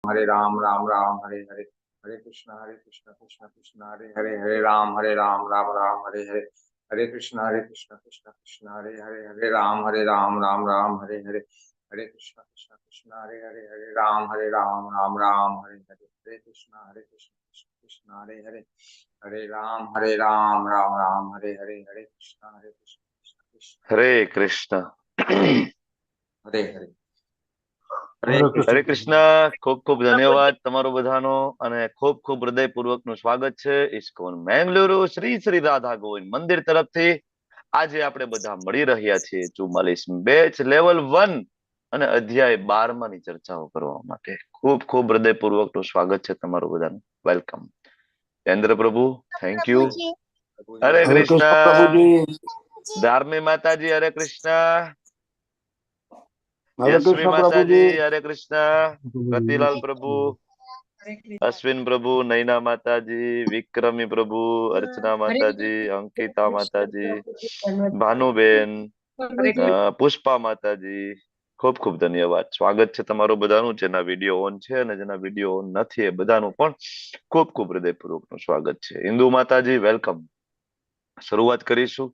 हरे राम राम राम हरे हरे, हरे कृष्ण कृष्ण कृष्ण हरे हरे, हरे राम राम राम हरे हरे, हरे कृष्ण कृष्ण कृष्ण हरे हरे, हरे राम राम राम हरे हरे, हरे कृष्ण कृष्ण हरे हरे, हरे राम राम राम हरे हरे, हरे कृष्ण कृष्ण कृष्ण हरे हरे, हरे राम राम हरे हरे, हरे कृष्ण कृष्ण हरे कृष्ण हरे हरे, હરે કૃષ્ણ. ખૂબ ખૂબ ધન્યવાદ તમારો બધાનો અને ખૂબ ખૂબ હૃદયપૂર્વકનું સ્વાગત છે ઇસ્કોન મેંગલુરુ શ્રી શ્રી રાધા ગોવિંદ મંદિર તરફથી. આજે આપણે બધા મળી રહ્યા છીએ 44 બેચ લેવલ 1 અને અધ્યાય 12 ની ચર્ચાઓ કરવા માટે. ખૂબ ખૂબ હૃદયપૂર્વકનું સ્વાગત છે તમારું બધાનું. વેલકમ. ચંદ્ર પ્રભુ, થેન્ક યુ. હરે કૃષ્ણ. ધાર્મી માતાજી, હરે કૃષ્ણ. યશ્વી માતાજી, હરે કૃષ્ણ. ગતિલાલ પ્રભુ, અશ્વિન પ્રભુ, નૈના માતાજી, વિક્રમી પ્રભુ, અર્ચના માતાજી, અંકિતા માતાજી, ભાનુબેન, પુષ્પા માતાજી, ખૂબ ખૂબ ધન્યવાદ. સ્વાગત છે તમારું બધાનું. જેના વિડીયો ઓન છે અને જેના વિડીયો ઓન નથી એ બધાનું પણ ખૂબ ખૂબ હૃદયપૂર્વકનું સ્વાગત છે. ઇન્દુ માતાજી, વેલકમ. શરૂઆત કરીશું.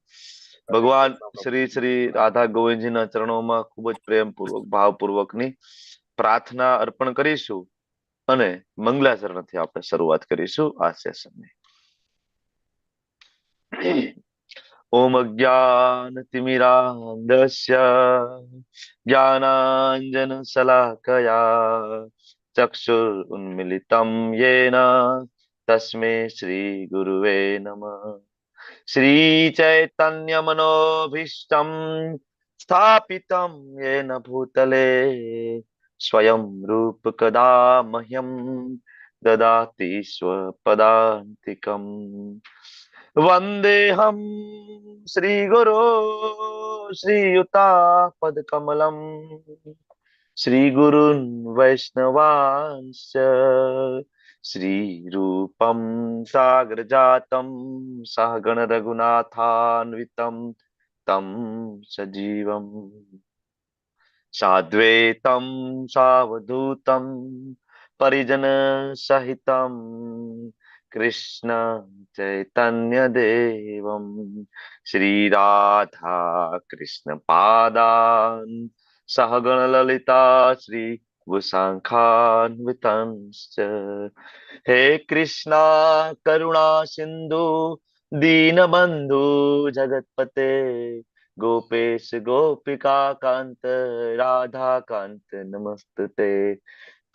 ભગવાન શ્રી શ્રી રાધા ગોવિંદજીના ચરણોમાં ખૂબ જ પ્રેમપૂર્વક ભાવપૂર્વકની પ્રાર્થના અર્પણ કરીશું અને મંગલાચરણથી આપણે શરૂઆત કરીશું આ સેશનની. ઓમ અજ્ઞાનતિમિરાન્ધસ્ય જ્ઞાનાંજન શલાકયા ચક્ષુરુન્મિલિતમ યેન તસ્मै શ્રી ગુરુવે નમઃ. શ્રી ચૈતન્ય મનોભીષ્ટમ સ્થાપિતમ યેન ભૂતલે સ્વયં રૂપ કદા મહ્યમ દદાતિ સ્વપદાંતિકમ. વંદેહમ શ્રી ગુરો શ્રીયુતાપદ કમલમ શ્રી ગુરુન વૈષ્ણવાંશ્ચ શ્રી રૂપમ સાગર જાતમ સહગણ રઘુનાથાન્વિતમ તમ સજીવમ સાદ્વૈતમ સાવધૂતમ પરિજન સહિતમ કૃષ્ણ ચૈતન્ય દેવમ શ્રી રાધા કૃષ્ણ પાદાન સહગણ લલિતા શ્રી વૃષાંખાન્વિતંશ્ચ. હે કૃષ્ણ કરુણા સિંધુ दीनबंधु जगतपते गोपेश गोपिका कांत राधा कांत नमस्तुते.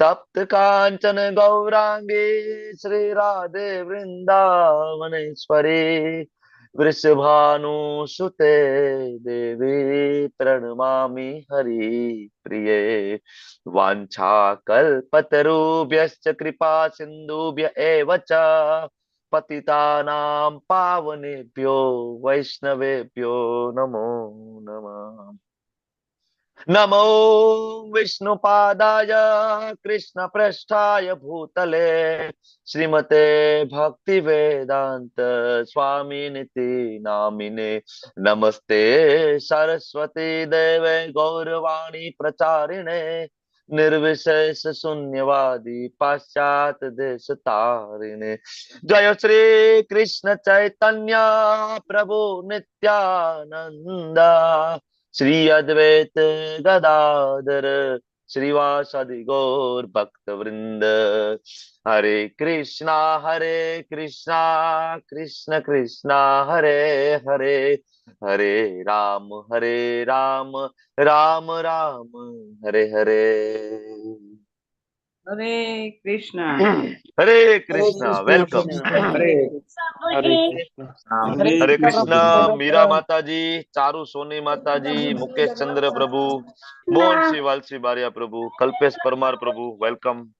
तप्त कांचन गौरांगे श्री राधे वृंदावनेश्वरी वृषभानुसुते देवी प्रणमामि हरि प्रिये. वाञ्छाकल्पतरुभ्यश्च कृपा सिन्धुभ्य एव च पतितानां पावनेभ्यो वैष्णवेभ्यो नमो नमः. नमो विष्णुपादाय कृष्णप्रेष्ठाय भूतले श्रीमते भक्तिवेदांत स्वामिनिति नामिने. नमस्ते सरस्वती देवे गौरवाणी प्रचारिणे निर्विशेष शून्यवादी पाश्चात देश तारिणे. जय श्री कृष्ण चैतन्य प्रभु नित्यानंद श्री अद्वैत गदाधर श्रीवासादि गौर भक्त वृंद. हरे कृष्णा कृष्ण कृष्ण हरे हरे, हरे राम राम राम हरे हरे. हरे कृष्णा. हरे कृष्णा. वेलकम. हरे कृष्णा. मीरा माताजी, चारू सोनी माताजी, मुकेश चंद्र प्रभु, मोहन सिंह वालसी बारिया प्रभु, कल्पेश परमार प्रभु, वेलकम.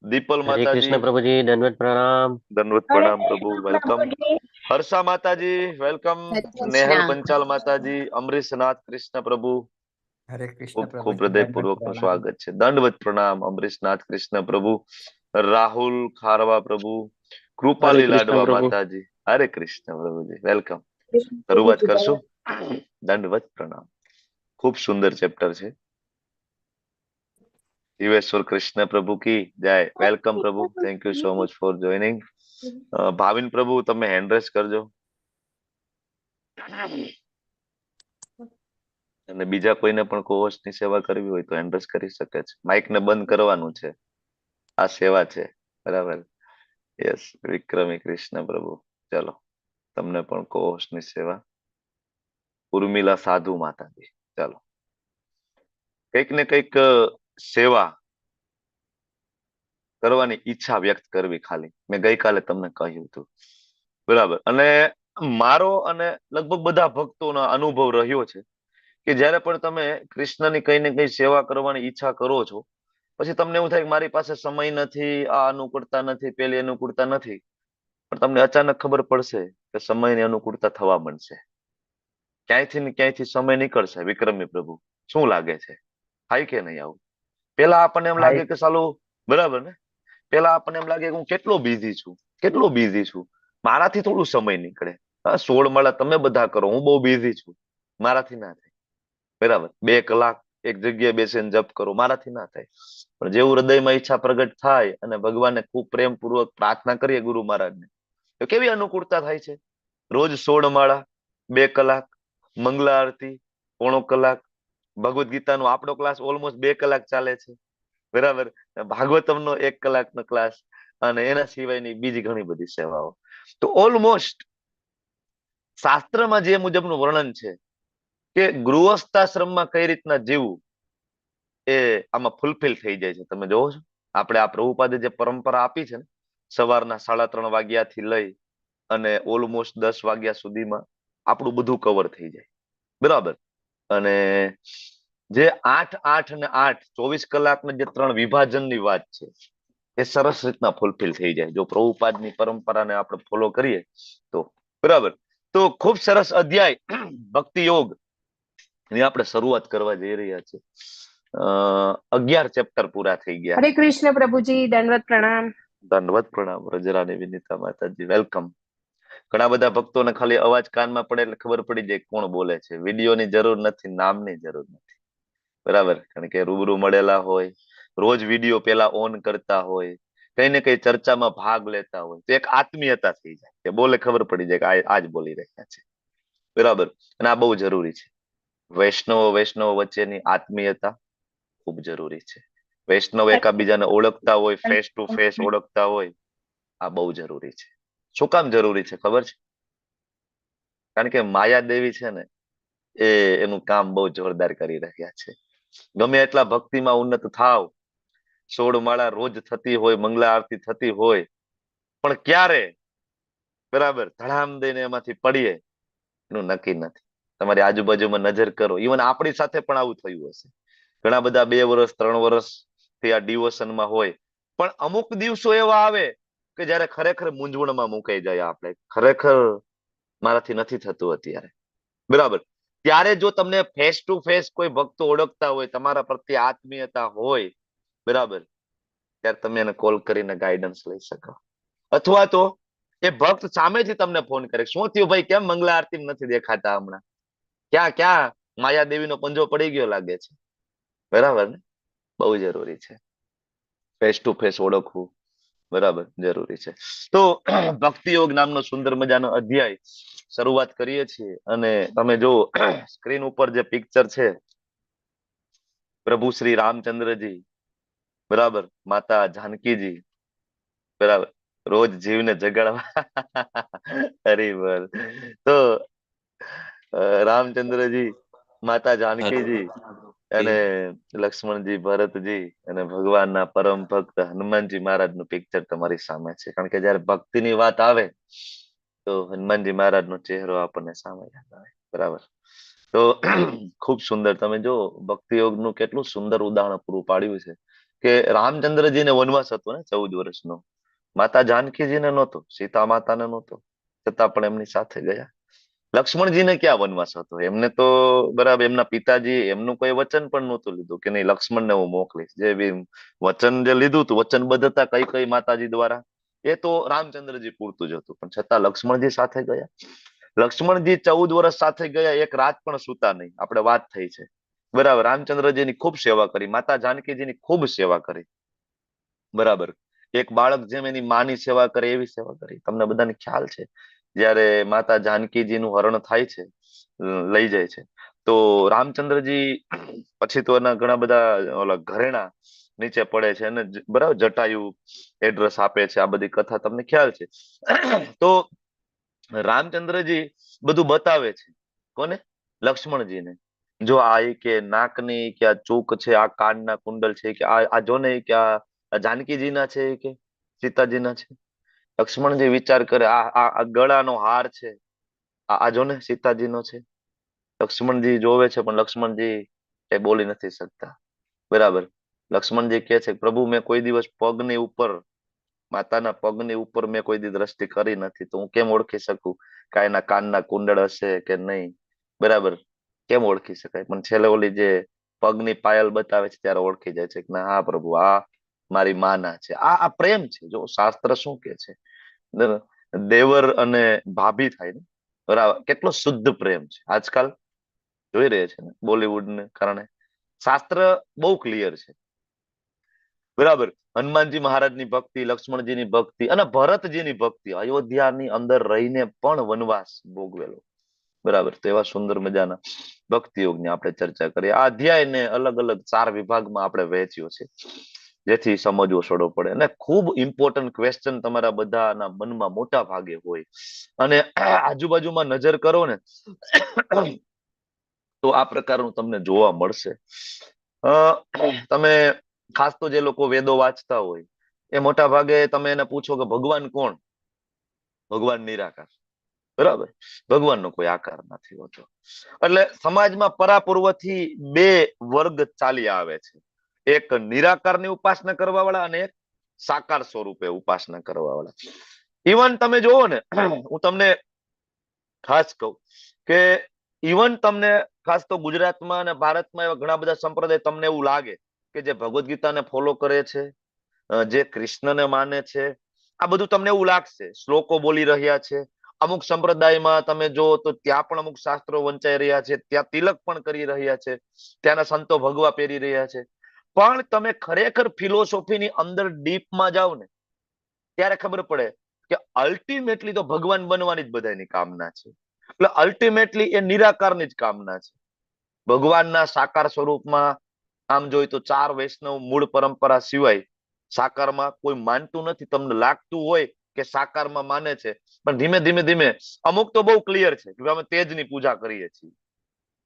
दीपल हरे माताजी, कृष्ण प्रभु जी, दंडवत प्रणाम. दंडवत प्रणाम प्रभु, वेलकम. हर्षा माताजी, वेलकम. नेहल पंचाल माताजी, अमरीश नाथ कृष्ण प्रभु, हरे कृष्ण खूब प्रभु खूब जी, हृदयपूर्वक નું સ્વાગત છે. દંડવત પ્રણામ અમરીશનાથ કૃષ્ણ પ્રભુ, રાહુલ ખારવા પ્રભુ, કૃપાલી લાડવા માતાજી. હરે કૃષ્ણ પ્રભુજી, વેલકમ. શરૂઆત કરશું. દંડવત પ્રણામ. ખૂબ સુંદર ચેપ્ટર છે. જીવેશ્વર કૃષ્ણ પ્રભુ કી જય. વેલકમ પ્રભુ, thank you so much for joining. Bhavin પ્રભુ તમે હેન્ડ રેઝ કરજો, અને બીજા કોઈને પણ કોહોસ્ટ ની સેવા કરવી હોય તો હેન્ડ રેઝ કરી શકે છે. માઇક ને બંધ કરવાનું છે, આ સેવા છે. બરાબર. યસ, વિક્રમી કૃષ્ણ પ્રભુ. ચલો, તમને પણ કોહોસ્ટ ની સેવા. ઉર્મિલા સાધુ માતાજી. ચાલો, કંઈક ને કંઈક સેવા કરવાની ઈચ્છા વ્યક્ત કરવી. ખાલી મેં ગઈકાલે તમને કહ્યું હતું, બરાબર. અને મારો અને લગભગ બધા ભક્તોનો અનુભવ રહ્યો છે કે જ્યારે પણ તમે કૃષ્ણની કઈ ને કઈ સેવા કરવાની ઈચ્છા કરો છો, પછી તમને એવું થાય કે મારી પાસે સમય નથી, આ અનુકૂળતા નથી, પેલી અનુકૂળતા નથી. પણ તમને અચાનક ખબર પડશે કે સમયની અનુકૂળતા થવા માંડશે. ક્યાંયથી ને ક્યાંયથી સમય નીકળશે. વિક્રમી પ્રભુ, શું લાગે છે? થાય કે નહીં આવું? પેલા આપણને એમ લાગે કે સાલું, બરાબર ને, પેલા આપણને એમ લાગે કે હું કેટલો બિઝી છું, મારાથી થોડું સમય નીકળે. 16 માળા તમે બધા કરો, હું બહુ બિઝી છું, મારાથી ના થાય. બરાબર, 2 કલાક એક જગ્યાએ બેસીને જપ કરો, મારાથી ના થાય. પણ જેવું હૃદયમાં ઈચ્છા પ્રગટ થાય અને ભગવાનને ખૂબ પ્રેમપૂર્વક પ્રાર્થના કરીએ ગુરુ મહારાજને, તો કેવી અનુકૂળતા થાય છે. રોજ 16 માળા, 2 કલાક, મંગલા આરતી, 1/4 કલાક, ભગવદ્ ગીતાનો આપણો ક્લાસ ઓલમોસ્ટ 2 કલાક ચાલે છે. બરાબર. ભાગવતમનો 1 કલાકનો ક્લાસ, અને એના સિવાયની બીજી ઘણી બધી સેવાઓ. તો ઓલમોસ્ટ શાસ્ત્રમાં જે મુજબનું વર્ણન છે કે ગૃહસ્થાશ્રમમાં કઈ રીતના જીવવું, એ આમાં ફૂલફિલ થઈ જાય છે. તમે જોવો છો, આપણે આ પ્રભુપાદે જે પરંપરા આપી છે ને, સવારના 3:30 વાગ્યાથી લઈ અને ઓલમોસ્ટ 10 વાગ્યા સુધીમાં આપણું બધું કવર થઈ જાય. બરાબર. અને જે 8, 8 અને 8, 24 કલાકના જે 3 વિભાજનની વાત છે, એ સરસ રીતના ફૂલફિલ થઈ જાય જો પ્રભુપાદની પરંપરાને આપણે ફોલો કરીએ તો. બરાબર. તો ખૂબ સરસ અધ્યાય ભક્તિ યોગ ની આપણે શરૂઆત કરવા જઈ રહ્યા છીએ. 11 ચેપ્ટર પૂરા થઈ ગયા. હરે કૃષ્ણ પ્રભુજી, દંડવત પ્રણામ. દંડવત પ્રણામ. રજરાની વિનીતા માતાજી, વેલકમ. ઘણા બધા ભક્તોને ખાલી અવાજ કાનમાં પડે એટલે ખબર પડી જાય કોણ બોલે છે. વિડીયોની જરૂર નથી, નામની જરૂર નથી. બરાબર. કારણ કે રૂબરૂ મળેલા હોય, રોજ વિડીયો પેલા ઓન કરતા હોય, કઈ ને કઈ ચર્ચામાં ભાગ લેતા હોય, તો એક આત્મીયતા થઈ જાય કે બોલે ખબર પડી જાય કે આજ બોલી રહ્યા છે. બરાબર. અને આ બહુ જરૂરી છે. વૈષ્ણવ વચ્ચેની આત્મીયતા ખૂબ જરૂરી છે. વૈષ્ણવ એકાબીજાને ઓળખતા હોય, ફેસ ટુ ફેસ ઓળખતા હોય, આ બહુ જરૂરી છે. શું કામ જરૂરી છે ખબર છે? કારણ કે માયાદેવી છે ને, એ એનું કામ બહુ જોરદાર કરી રહ્યા છે. ગમે એટલા ભક્તિમાં ઉન્નત થાવ, 16 માળા રોજ થતી હોય, મંગલા આરતી થતી હોય, પણ ક્યારે બરાબર ધડામ દઈને એમાંથી પડીએ એનું નક્કી નથી. તમારી આજુબાજુમાં નજર કરો, ઇવન આપણી સાથે પણ આવું થયું હશે. ઘણા બધા 2 વર્ષ 3 વર્ષથી આ ડિવોશનમાં હોય, પણ અમુક દિવસો એવા આવે કે જયારે ખરેખર મૂંઝવણમાં મુકાઈ જાય આપણે, ખરેખર મારાથી નથી થતું અત્યારે. બરાબર. ત્યારે જો તમને ફેસ ટુ ફેસ કોઈ ભક્તો ઓળખતા હોય, તમારા પ્રત્યે આત્મીયતા હોય, બરાબર, ત્યારે તમે એને કોલ કરીને ગાઈડન્સ લઈ શકો. અથવા તો એ ભક્ત સામેથી તમને ફોન કરે, શું થયું ભાઈ, કેમ મંગલા આરતી નથી દેખાતા હમણાં, ક્યાં માયાદેવીનો પંજો પડી ગયો લાગે છે. બરાબર ને? બહુ જરૂરી છે ફેસ ટુ ફેસ ઓળખવું. બરાબર, જરૂરી છે. તો ભક્તિ યોગ નામનો સુંદર મજાનો અધ્યાય શરૂઆત કરીએ છીએ. અને તમે જો સ્ક્રીન ઉપર જે પિક્ચર છે, પ્રભુ શ્રી રામચંદ્રજી, બરાબર, માતા જાનકીજી, બરાબર, રોજ જીવને જગાડવા હરિબોલ. તો રામચંદ્રજી, માતા જાનકીજી અને લક્ષ્મણજી, ભરતજી અને ભગવાનના પરમ ભક્ત હનુમાનજી મહારાજનું પિક્ચર તમારી સામે છે. કારણ કે જયારે ભક્તિની વાત આવે તો હનુમાનજી મહારાજનો ચહેરો આપણને સામે યાદ આવે. બરાબર. તો ખૂબ સુંદર. તમે જો ભક્તિ યોગનું કેટલું સુંદર ઉદાહરણ પૂરું પાડ્યું છે કે રામચંદ્રજીને વનવાસ હતો ને 14 વર્ષનો, માતા જાનકીજીને નહોતો, સીતા માતાને નહોતો, છતાં પણ એમની સાથે ગયા. લક્ષ્મણજીને ક્યાં વનવાસ હતો? એમને તો બરાબર એમના પિતાજી એમનું કોઈ વચન પણ નહોતું લીધું કે નહીં લક્ષ્મણને હું મોકલીશ. જે બી વચન જે લીધું હતું, વચનબદ્ધ હતા કઈ માતાજી દ્વારા, એ તો રામચંદ્રજી પૂરતું જ હતું. પણ છતાં લક્ષ્મણજી સાથે ગયા. લક્ષ્મણજી 14 વર્ષ સાથે ગયા, એક રાત પણ સૂતા નહીં. આપણે વાત થઈ છે બરાબર, રામચંદ્રજીની ખૂબ સેવા કરી, માતા જાનકીજીની ખૂબ સેવા કરી. બરાબર, એક બાળક જેમ એની માની સેવા કરે એવી સેવા કરી. તમને બધાને ખ્યાલ છે, જયારે માતા જાનકીજીનું હરણ થાય છે, લઈ જાય છે, તો રામચંદ્રજી પછી તો એના ઘણા બધા ઓલા ઘરેણા નીચે પડે છે અને બરાબર જટાયુ એડ્રેસ આપે છે. આ બધી કથા તમને ખ્યાલ છે. તો રામચંદ્રજી બધું બતાવે છે. કોને? લક્ષ્મણજીને. જો આ ઈ કે નાકની કે આ ચૂક છે, આ કાનના કુંડલ છે, કે આ જો ને કે આ જાનકીજીના છે કે સીતાજીના છે. લક્ષ્મણજી વિચાર કરે, આ ગળાનો હાર છે, આ જો ને સીતાજીનો છે. લક્ષ્મણજી જોવે છે પણ લક્ષ્મણજી એ બોલી નથી શકતા. બરાબર, લક્ષ્મણજી કહે છે, પ્રભુ મેં કોઈ દિવસ પગની ઉપર, માતાના પગની ઉપર મેં કોઈ દી દ્રષ્ટિ કરી નથી, તો હું કેમ ઓળખી શકું કે એના કાનના કુંડળ હશે કે નહીં? બરાબર, કેમ ઓળખી શકાય? પણ છેલ્લે ઓલી જે પગની પાયલ બતાવે છે ત્યારે ઓળખી જાય છે કે ના, હા પ્રભુ, આ મારી માના છે. આ પ્રેમ છે. જો શાસ્ત્ર શું કે છે, દેવર અને ભાભી થાય ને, બરાબર, કેટલો શુદ્ધ પ્રેમ છે. આજકાલ જોઈ રહ્યા છે ને બોલિવૂડ ને કારણે. શાસ્ત્ર બહુ ક્લિયર છે. બરાબર, હનુમાનજી મહારાજની ભક્તિ, લક્ષ્મણજીની ભક્તિ અને ભરતજીની ભક્તિ, અયોધ્યાની અંદર રહીને પણ વનવાસ ભોગવેલો. બરાબર, તો એવા સુંદર મજાના ભક્તિ યોગની આપણે ચર્ચા કરીએ. આ અધ્યાયને અલગ અલગ 4 વિભાગમાં આપણે વહેંચ્યો છે, જેથી સમજવો સડો પડે. અને ખૂબ ઇમ્પોર્ટન્ટ ક્વેશ્ચન તમારા બધાના મનમાં મોટા ભાગે હોય. અને આજુબાજુમાં નજર કરો ને તો આ પ્રકારનું તમને જોવા મળશે. તમે ખાસ તો જે લોકો વેદો વાંચતા હોય એ મોટા ભાગે તમે એને પૂછો કે ભગવાન કોણ? ભગવાન નિરાકાર. બરાબર, ભગવાનનો કોઈ આકાર નથી હોતો. એટલે સમાજમાં પરાપૂર્વથી 2 વર્ગ ચાલી આવે છે. એક નિરાકારની ઉપાસના કરવા વાળા અને એક સાકાર સ્વરૂપે ઉપાસના કરવા વાળા. ઇવન તમે જોવો ને, હું તમને ખાસ કહું કે ઇવન તમને ખાસ તો ગુજરાતમાં અને ભારતમાં એવા ઘણા બધા સંપ્રદાય તમને એવું લાગે કે જે ભગવદ્ ગીતાને ફોલો કરે છે, જે કૃષ્ણને માને છે, આ બધું તમને એવું લાગશે, શ્લોકો બોલી રહ્યા છે. અમુક સંપ્રદાયમાં તમે જો તો ત્યાં પણ અમુક શાસ્ત્રો વંચાઈ રહ્યા છે, ત્યાં તિલક પણ કરી રહ્યા છે, ત્યાંના સંતો ભગવા પહેરી રહ્યા છે. પણ તમે ખરેખર ફિલોસોફીની અંદર ડીપમાં જાઓ ને ત્યારે ખબર પડે કે અલ્ટિમેટલી તો ભગવાન બનવાની જ બધાની કામના છે. એટલે અલ્ટિમેટલી એ નિરાકારની જ કામના છે. ભગવાનના સાકાર સ્વરૂપમાં આમ જોઈએ તો 4 વૈષ્ણવ મૂળ પરંપરા સિવાય સાકારમાં કોઈ માનતું નથી. તમને લાગતું હોય કે સાકારમાં માને છે, પણ ધીમે ધીમે ધીમે અમુક તો બહુ ક્લિયર છે કે અમે તેજની પૂજા કરીએ છીએ.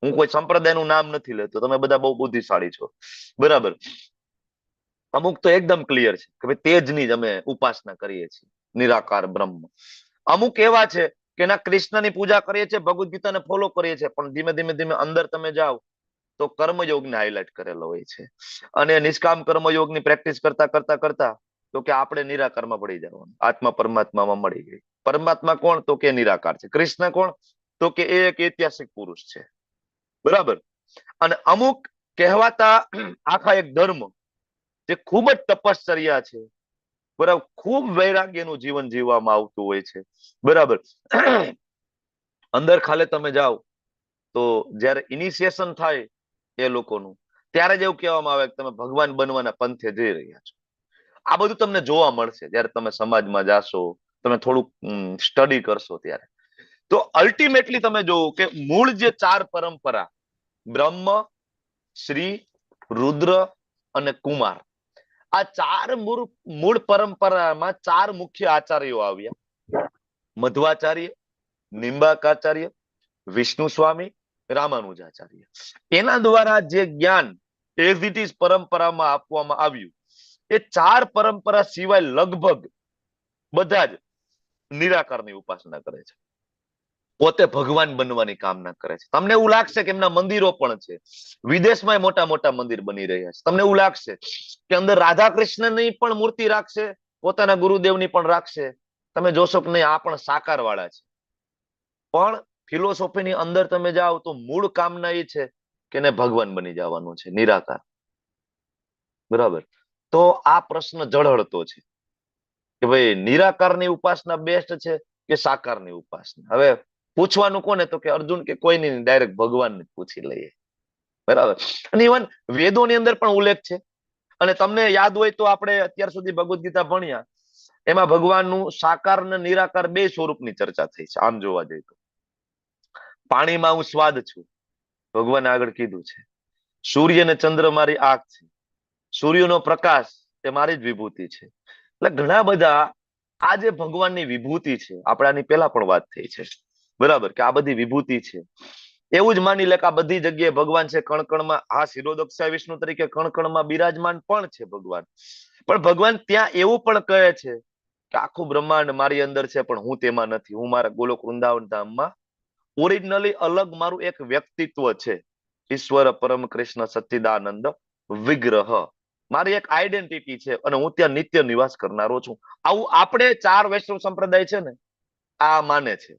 હું કોઈ સંપ્રદાયનું નામ નથી લેતો, તમે બધા બહુ બુદ્ધિશાળી છો. બરાબર, અમુક તો એકદમ ક્લિયર છે કે ભાઈ તેજની જ અમે ઉપાસના કરીએ છીએ, નિરાકાર બ્રહ્મ. અમુક એવા છે કે ના, કૃષ્ણની પૂજા કરીએ છીએ, ભગવદ ગીતાને ફોલો કરીએ છીએ, પણ ધીમે ધીમે ધીમે અંદર તમે જાઓ તો કર્મયોગને હાઇલાઇટ કરેલો હોય છે. અને નિષ્કામ કર્મયોગની પ્રેક્ટિસ કરતા કરતા કરતા તો કે આપણે નિરાકારમાં પડી જવાનું, આત્મા પરમાત્મામાં મળી ગઈ. પરમાત્મા કોણ? તો કે નિરાકાર છે. કૃષ્ણ કોણ? તો કે એ એક ઐતિહાસિક પુરુષ છે. બરાબર, અને અમુક કહેવાતા આખા એક ધર્મ જે ખૂબ જ તપશ્ચર્યા છે, બરાબર, ખૂબ વૈરાગ્યનું જીવન જીવવામાં આવતું હોય છે. બરાબર, અંદર ખાલે તમે જાઓ તો જયારે ઇનિશિયેશન થાય એ લોકોનું, ત્યારે જ એવું કહેવામાં આવે કે તમે ભગવાન બનવાના પંથે જઈ રહ્યા છો. આ બધું તમને જોવા મળશે જયારે તમે સમાજમાં જાશો, તમે થોડુંક સ્ટડી કરશો ત્યારે. તો અલ્ટિમેટલી તમે જોવો કે મૂળ જે 4 પરંપરા, બ્રહ્મ, શ્રી, રુદ્ર અને કુમાર, આ 4 મૂળ પરંપરામાં 4 મુખ્ય આચાર્યો આવ્યા: મધ્વાચાર્ય, નિંબાકાચાર્ય, વિષ્ણુ સ્વામી, રામાનુજાચાર્ય. એના દ્વારા જે જ્ઞાન એઝ ઇટ ઇઝ પરંપરામાં આપવામાં આવ્યું, એ 4 પરંપરા સિવાય લગભગ બધા જ નિરાકારની ઉપાસના કરે છે, પોતે ભગવાન બનવાની કામના કરે છે. તમને એવું લાગશે કે એમના મંદિરો પણ છે, વિદેશમાં મોટા મોટા મંદિર બની રહ્યા છે. તમને એવું લાગશે કે અંદર રાધા કૃષ્ણની પણ મૂર્તિ રાખશે, પોતાના ગુરુદેવની પણ રાખશે. તમે જોશો કે નહીં, આ પણ સાકાર વાળા છે. પણ ફિલોસોફીની અંદર તમે જાઓ તો મૂળ કામના એ છે કે એને ભગવાન બની જવાનું છે, નિરાકાર. બરાબર, તો આ પ્રશ્ન જળહળતો છે કે ભાઈ નિરાકારની ઉપાસના બેસ્ટ છે કે સાકારની ઉપાસના? હવે પૂછવાનું કોને? તો કે અર્જુન કે કોઈ નહીં, ડાયરેક્ટ ભગવાનને પૂછી લઈએ. બરાબર. અને ઇવન વેદોની અંદર પણ ઉલ્લેખ છે. અને તમને યાદ હોય તો આપણે અત્યાર સુધી ભગવદ્ ગીતા ભણ્યા, એમાં ભગવાનનું સાકાર અને નિરાકાર બે સ્વરૂપની ચર્ચા થઈ છે. આમ જોવા જઈએ તો પાણીમાં હું સ્વાદ છું, ભગવાને આગળ કીધું છે. સૂર્ય અને ચંદ્ર મારી આંખ છે, સૂર્યનો પ્રકાશ એ મારી જ વિભૂતિ છે. એટલે ઘણા બધા આ જે ભગવાનની વિભૂતિ છે, આપણે આની પહેલા પણ વાત થઈ છે, બરાબર, કે આ બધી વિભૂતિ છે. એવું જ માની લે કે આ બધી જગ્યાએ ભગવાન છે, કણકણમાં. હા, શિરોદક્ષા વિષ્ણુ તરીકે કણકણમાં બિરાજમાન પણ છે ભગવાન. પણ ભગવાન ત્યાં એવું પણ કહે છે કે આખું બ્રહ્માંડ મારી અંદર છે, પણ હું તેમાં નથી. હું મારા ગોલોક વૃંદાવન ધામમાં ઓરિજિનલી અલગ મારું એક વ્યક્તિત્વ છે. ઈશ્વર પરમ કૃષ્ણ સચ્ચિદાનંદ વિગ્રહ મારી એક આઈડેન્ટિટી છે, અને હું ત્યાં નિત્ય નિવાસ કરનારો છું. આવું આપણે ચાર વૈષ્ણવ સંપ્રદાય છે ને, આ માને છે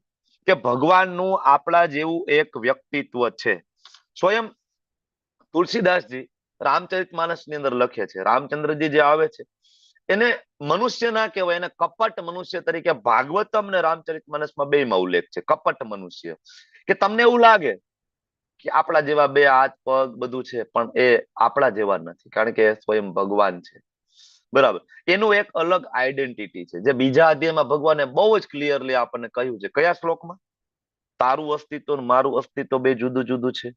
કે ભગવાનનું આપણા જેવું એક વ્યક્તિત્વ છે. સ્વયં તુલસીદાસજી રામચરિતમાનસની અંદર લખે છે, રામચંદ્રજી જે આવે છે એને મનુષ્ય ના કહેવાય, એને કપટ મનુષ્ય તરીકે ભાગવતમ ને રામચરિતમાનસમાં બેયમાં ઉલ્લેખ છે, કપટ મનુષ્ય. કે તમને એવું લાગે કે આપણા જેવા બે હાથ પગ બધું છે, પણ એ આપણા જેવા નથી, કારણ કે એ સ્વયં ભગવાન છે. બરાબર. એનું એક અલગ આઈડેન્ટિટી છે, જે બીજા અધ્યાયમાં ભગવાને બહુ જ ક્લિયરલી આપણને કહ્યું છે. કયા શ્લોકમાં? તારું અસ્તિત્વ ને મારું અસ્તિત્વ બે જુદું જુદું છે.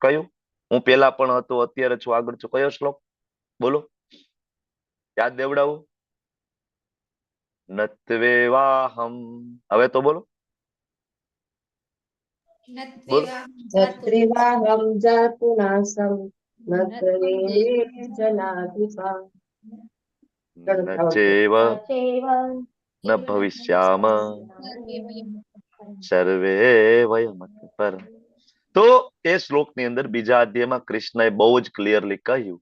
કયું? હું પેલા પણ હતો, અત્યારે છું, આગળ છું. કયો શ્લોક? બોલો, યાદ દેવડાવું. નત્વેવાહમ. હવે તો બોલો, બોલો. तत्रैवाहं जातु नासं न त्वमेव जनाधिपा ન ચેવ चैव ન ભવિષ્યામ સર્વે વયમ પર. તો એ શ્લોકની અંદર બીજા અધ્યાયમાં કૃષ્ણએ બહુ જ ક્લિયરલી કહ્યું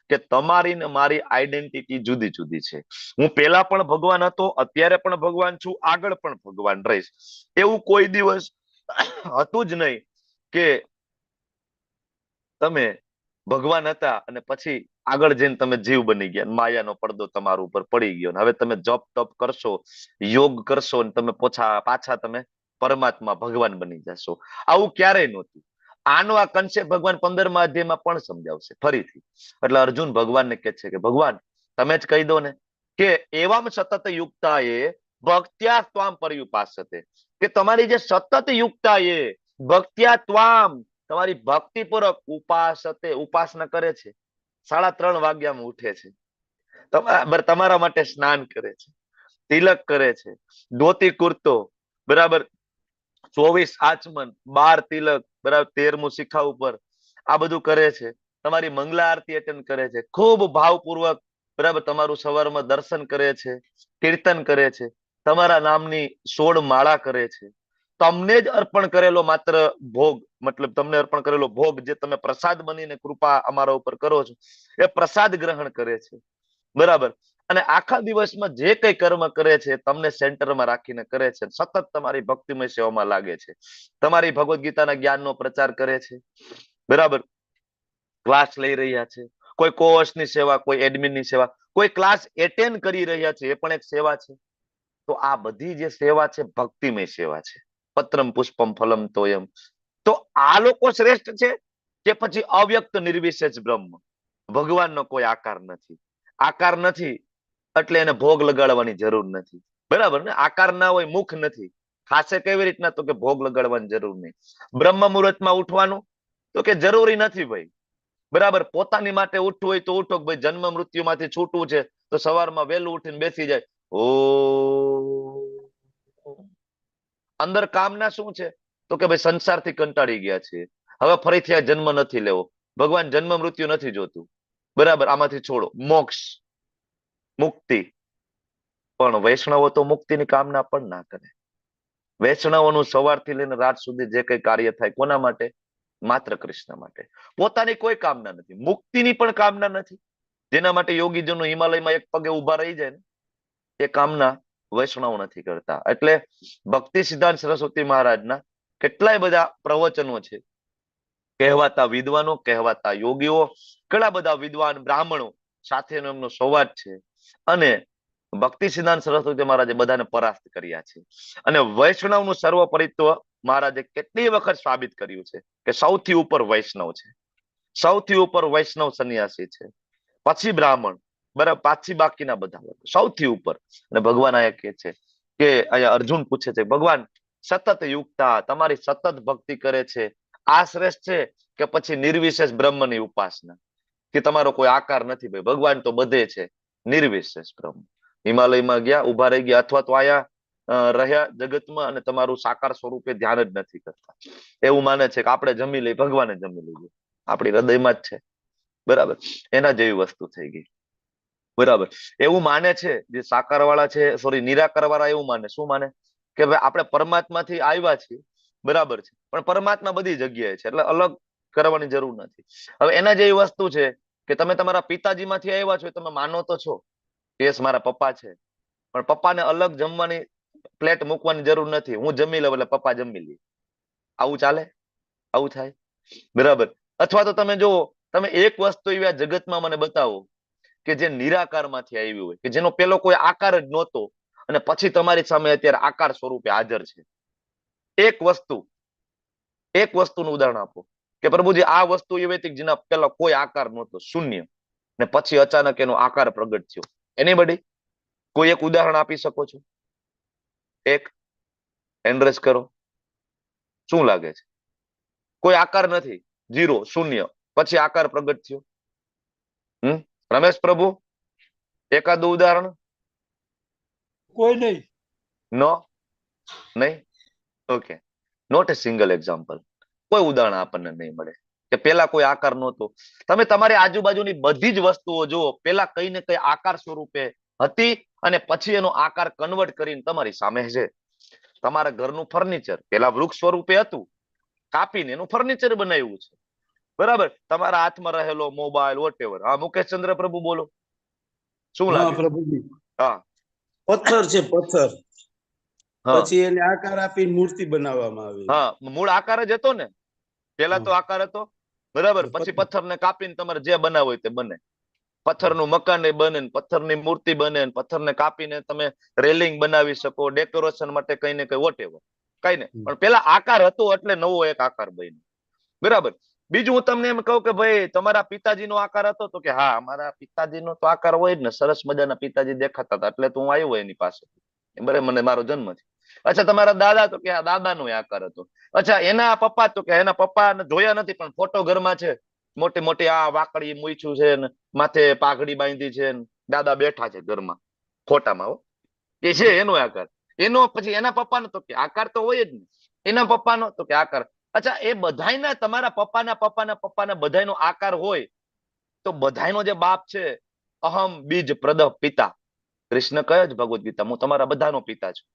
કે તમારી ને મારી આઈડેન્ટિટી જુદી જુદી છે. હું પેલા પણ ભગવાન હતો, અત્યારે પણ ભગવાન છું, આગળ પણ ભગવાન રહીશ. એવું કોઈ દિવસ હતું જ નહીં કે તમે ભગવાન હતા અને પછી આગળ જઈને તમે જીવ બની ગયા, માયાનો પડદો તમારા ઉપર પડી ગયો, હવે તમે જપ તપ કરશો, યોગ કરશો, અને તમે પાછા તમે પરમાત્મા ભગવાન બની જશો. આવું ક્યારેય નહોતું. આનો આ કન્સેપ્ટ ભગવાન 15મા અધ્યાયમાં પણ સમજાવશે ફરીથી. એટલે અર્જુન ભગવાનને કહે છે કે ભગવાન તમે જ કહી દો ને કે એવામ સતત યુક્તા એ ભક્ત્યા ત્વામ પર્યુપાસતે, કે તમારી જે સતત યુક્તા એ ભક્ત્યા ત્વામ, તમારી ભક્તિપૂર્વક ઉપાસતે, ઉપાસના કરે છે, 3:30 વાગ્યામાં ઉઠે છે, તમારા માટે સ્નાન કરે છે, તિલક કરે છે, ધોતી કુર્તો, બરાબર, 24 આચમન, 12 તિલક, બરાબર, 13મું શિખા ઉપર, આ બધું કરે છે. તમારી મંગલા આરતી અટેન્ડ કરે છે, ખૂબ ભાવપૂર્વક, બરાબર, તમારું સવારમાં દર્શન કરે છે, કીર્તન કરે છે, તમારા નામની 16 માળા કરે છે. તમને જ અર્પણ કરેલો માત્ર ભોગ, મતલબ તમને અર્પણ કરેલો ભોગ જે તમે પ્રસાદ બનીને કૃપા અમારા ઉપર કરો છો, એ પ્રસાદ ગ્રહણ કરે છે, બરાબર. અને આખા દિવસમાં જે કઈ કર્મ કરે છે તમને સેન્ટરમાં રાખીને કરે છે, સતત તમારી ભક્તિમય સેવામાં લાગે છે, તમારી ભગવદ્ ગીતાના જ્ઞાનનો પ્રચાર કરે છે, બરાબર, ક્લાસ લઈ રહ્યા છે, કોઈ કોર્સની સેવા, કોઈ એડમિનની સેવા, કોઈ ક્લાસ એટેન્ડ કરી રહ્યા છે, એ પણ એક સેવા છે. તો આ બધી જે સેવા છે ભક્તિમય સેવા છે. પત્રમ પુષ્પમ ફલમ તોયમ. તો આ લોકો શ્રેષ્ઠ છે કે પછી અવ્યક્ત નિર્વિશેષ બ્રહ્મ? ભગવાનનો કોઈ આકાર નથી. આકાર નથી એટલે એને ભોગ લગાડવાની જરૂર નથી, બરાબર ને? આકાર ના હોય, મુખ નથી, ખાસે કેવી રીતના? તો કે ભોગ લગાડવાની જરૂર નહીં. બ્રહ્મ મુહૂર્તમાં ઉઠવાનું તો કે જરૂરી નથી ભાઈ, બરાબર. પોતાની માટે ઉઠવું હોય તો ઉઠો, ભાઈ જન્મ મૃત્યુમાંથી છૂટવું છે તો સવારમાં વહેલું ઉઠીને બેસી જાય. ઓ અંદર કામના શું છે? તો કે ભાઈ સંસારથી કંટાળી ગયા છે, હવે ફરીથી આ જન્મ નથી લેવો. ભગવાન જન્મ મૃત્યુ નથી જોતું, બરાબર, આમાંથી છોડો, મોક્ષ, મુક્તિ. પણ વૈષ્ણવો તો મુક્તિની કામના પણ ના કરે. વૈષ્ણવોનું સવારથી લઈને રાત સુધી જે કઈ કાર્ય થાય, કોના માટે? માત્ર કૃષ્ણ માટે. પોતાની કોઈ કામના નથી, મુક્તિની પણ કામના નથી, જેના માટે યોગીજનો હિમાલયમાં એક પગે ઉભા રહી જાય ને, એ કામના વૈષ્ણવ નથી કરતા. એટલે ભક્તિ સિદ્ધાંત સરસ્વતી મહારાજના કેટલાય બધા પ્રવચનો છે. કહેવાતા વિદ્વાનો, કહેવાતા યોગીઓ, ઘણા બધા વિદ્વાન બ્રાહ્મણો સાથેનો એમનો સંવાદ છે. અને ભક્તિ સિદ્ધાંત સરસ્વતી મહારાજે બધાને પરાસ્ત કર્યા છે. અને વૈષ્ણવનું સર્વોપરિત્વ મહારાજે કેટલી વખત સાબિત કર્યું છે કે સૌથી ઉપર વૈષ્ણવ છે. સૌથી ઉપર વૈષ્ણવ સંન્યાસી છે, પછી બ્રાહ્મણ, બરાબર, પાછી બાકીના બધા લોકો સૌથી ઉપર. અને ભગવાન અહીંયા કે છે કે અહીંયા અર્જુન પૂછે છે, ભગવાન સતત યુક્તા, તમારી સતત ભક્તિ કરે છે, આ શ્રેષ્ઠ છે કે પછી નિર્વિશેષ બ્રહ્મની ઉપાસના, કે તમારો કોઈ આકાર નથી? ભાઈ ભગવાન તો બધે છે, નિર્વિશેષ બ્રહ્મ. હિમાલયમાં ગયા, ઉભા રહી ગયા, અથવા તો આયા રહ્યા જગતમાં, અને તમારું સાકાર સ્વરૂપે ધ્યાન જ નથી કરતા. એવું માને છે કે આપણે જમી લઈએ, ભગવાને જમી લીધું, આપણી હૃદયમાં જ છે, બરાબર. એના જેવી વસ્તુ થઈ ગઈ, બરાબર. એવું માને છે જે સાકાર વાળા છે, સોરી નિરાકાર વાળા એવું માને, શું માને? કે ભાઈ આપણે પરમાત્માથી આવ્યા છીએ, બરાબર છે, પણ પરમાત્મા બધી જગ્યાએ છે, એટલે અલગ કરવાની જરૂર નથી. હવે એના જેવી વસ્તુ છે કે તમે તમારા પિતાજી માંથી આવ્યા છો, તમે માનો તો છો યસ મારા પપ્પા છે, પણ પપ્પાને અલગ જમવાની પ્લેટ મૂકવાની જરૂર નથી, હું જમી લઉં એટલે પપ્પા જમી લે. આવું ચાલે? આવું થાય? બરાબર. અથવા તો તમે જુઓ, તમે એક વસ્તુ એવી આ જગતમાં મને બતાવો કે જે નિરાકાર માંથી આવી હોય, કે જેનો પેલો કોઈ આકાર જ નહોતો અને પછી તમારી સામે અત્યારે આકાર સ્વરૂપે હાજર છે. એક વસ્તુનું ઉદાહરણ આપો કે પ્રભુજી આ વસ્તુ એવી હતી જેના પેલા કોઈ આકાર નહોતો, શૂન્ય, ને પછી અચાનક એનો આકાર પ્રગટ થયો. એનીબડી કોઈ એક ઉદાહરણ આપી શકો છો? એક એન્ડ્રેસ કરો. શું લાગે છે? કોઈ આકાર નથી, ઝીરો, શૂન્ય, પછી આકાર પ્રગટ થયો. રમેશ પ્રભુ, એકાદું ઉદાહરણ? કોઈ નહીં. નો, નહીં. Okay, not a single example. કોઈ ઉદાહરણ આપણને નહીં મળે કે પેલા કોઈ આકાર નહોતો. તમે તમારી આજુબાજુની બધી જ વસ્તુઓ જુઓ, પેલા કઈ ને કઈ આકાર સ્વરૂપે હતી અને પછી એનો આકાર કન્વર્ટ કરીને તમારી સામે છે. તમારા ઘરનું ફર્નિચર પેલા વૃક્ષ સ્વરૂપે હતું, કાપીને એનું ફર્નિચર બનાવ્યું છે, બરાબર. તમારા હાથમાં રહેલો મોબાઈલ, વોટેવર. હા, મુકેશ ચંદ્ર પ્રભુ બોલો, શું હા લાગે? પ્રભુજી, હા, પથ્થર છે, પથ્થર. હા, પછી એને આકાર આપી મૂર્તિ બનાવવામાં આવી. હા, મૂળ આકાર જ હતો ને, પેલા તો આકાર હતો, બરાબર. પછી પથ્થરને કાપીને તમારે જે બનાવો હોય તે બને. પથ્થરનું મકાન બને, પથ્થરની મૂર્તિ બને, પથ્થરને કાપીને તમે રેલિંગ બનાવી શકો, ડેકોરેશન માટે કઈ ને કઈ વોટેવર, કઈ ને. પણ પેલા આકાર હતો એટલે નવો એક આકાર બન્યો, બરાબર. બીજું હું તમને એમ કહું કે ભાઈ તમારા પિતાજીનો આકાર હતો, તો કે હા, અમારા પિતાજીનો તો આકાર હોય જ ને, સરસ મજાના પિતાજી દેખાતા હતા એટલે તો હું આવ્યો એની પાસે, બરાબર, મને મારો જન્મ છે. અચ્છા, તમારા દાદા, તો કે આ દાદાનો આકાર હતો. અચ્છા, એના પપ્પા, તો કે એના પપ્પા જોયા નથી પણ ફોટો ઘરમાં છે, મોટી મોટી આ વાકડી મૂછ્યું છે ને માથે પાઘડી બાંધી છે, દાદા બેઠા છે ઘરમાં, ફોટામાં, હો, કે છે એનો આકાર. એનો પછી એના પપ્પાનો, તો કે આકાર તો હોય જ ને. એના પપ્પાનો, તો કે આકાર. અચ્છા, એ બધાયના, તમારા પપ્પાના પપ્પાના પપ્પાના બધાયનો આકાર હોય, તો બધાયનો જે બાપ છે, અહમ બીજ પ્રદ પિતા, કૃષ્ણ કહે છે ભગવદ ગીતા, હું તમારા બધાનો પિતા છું.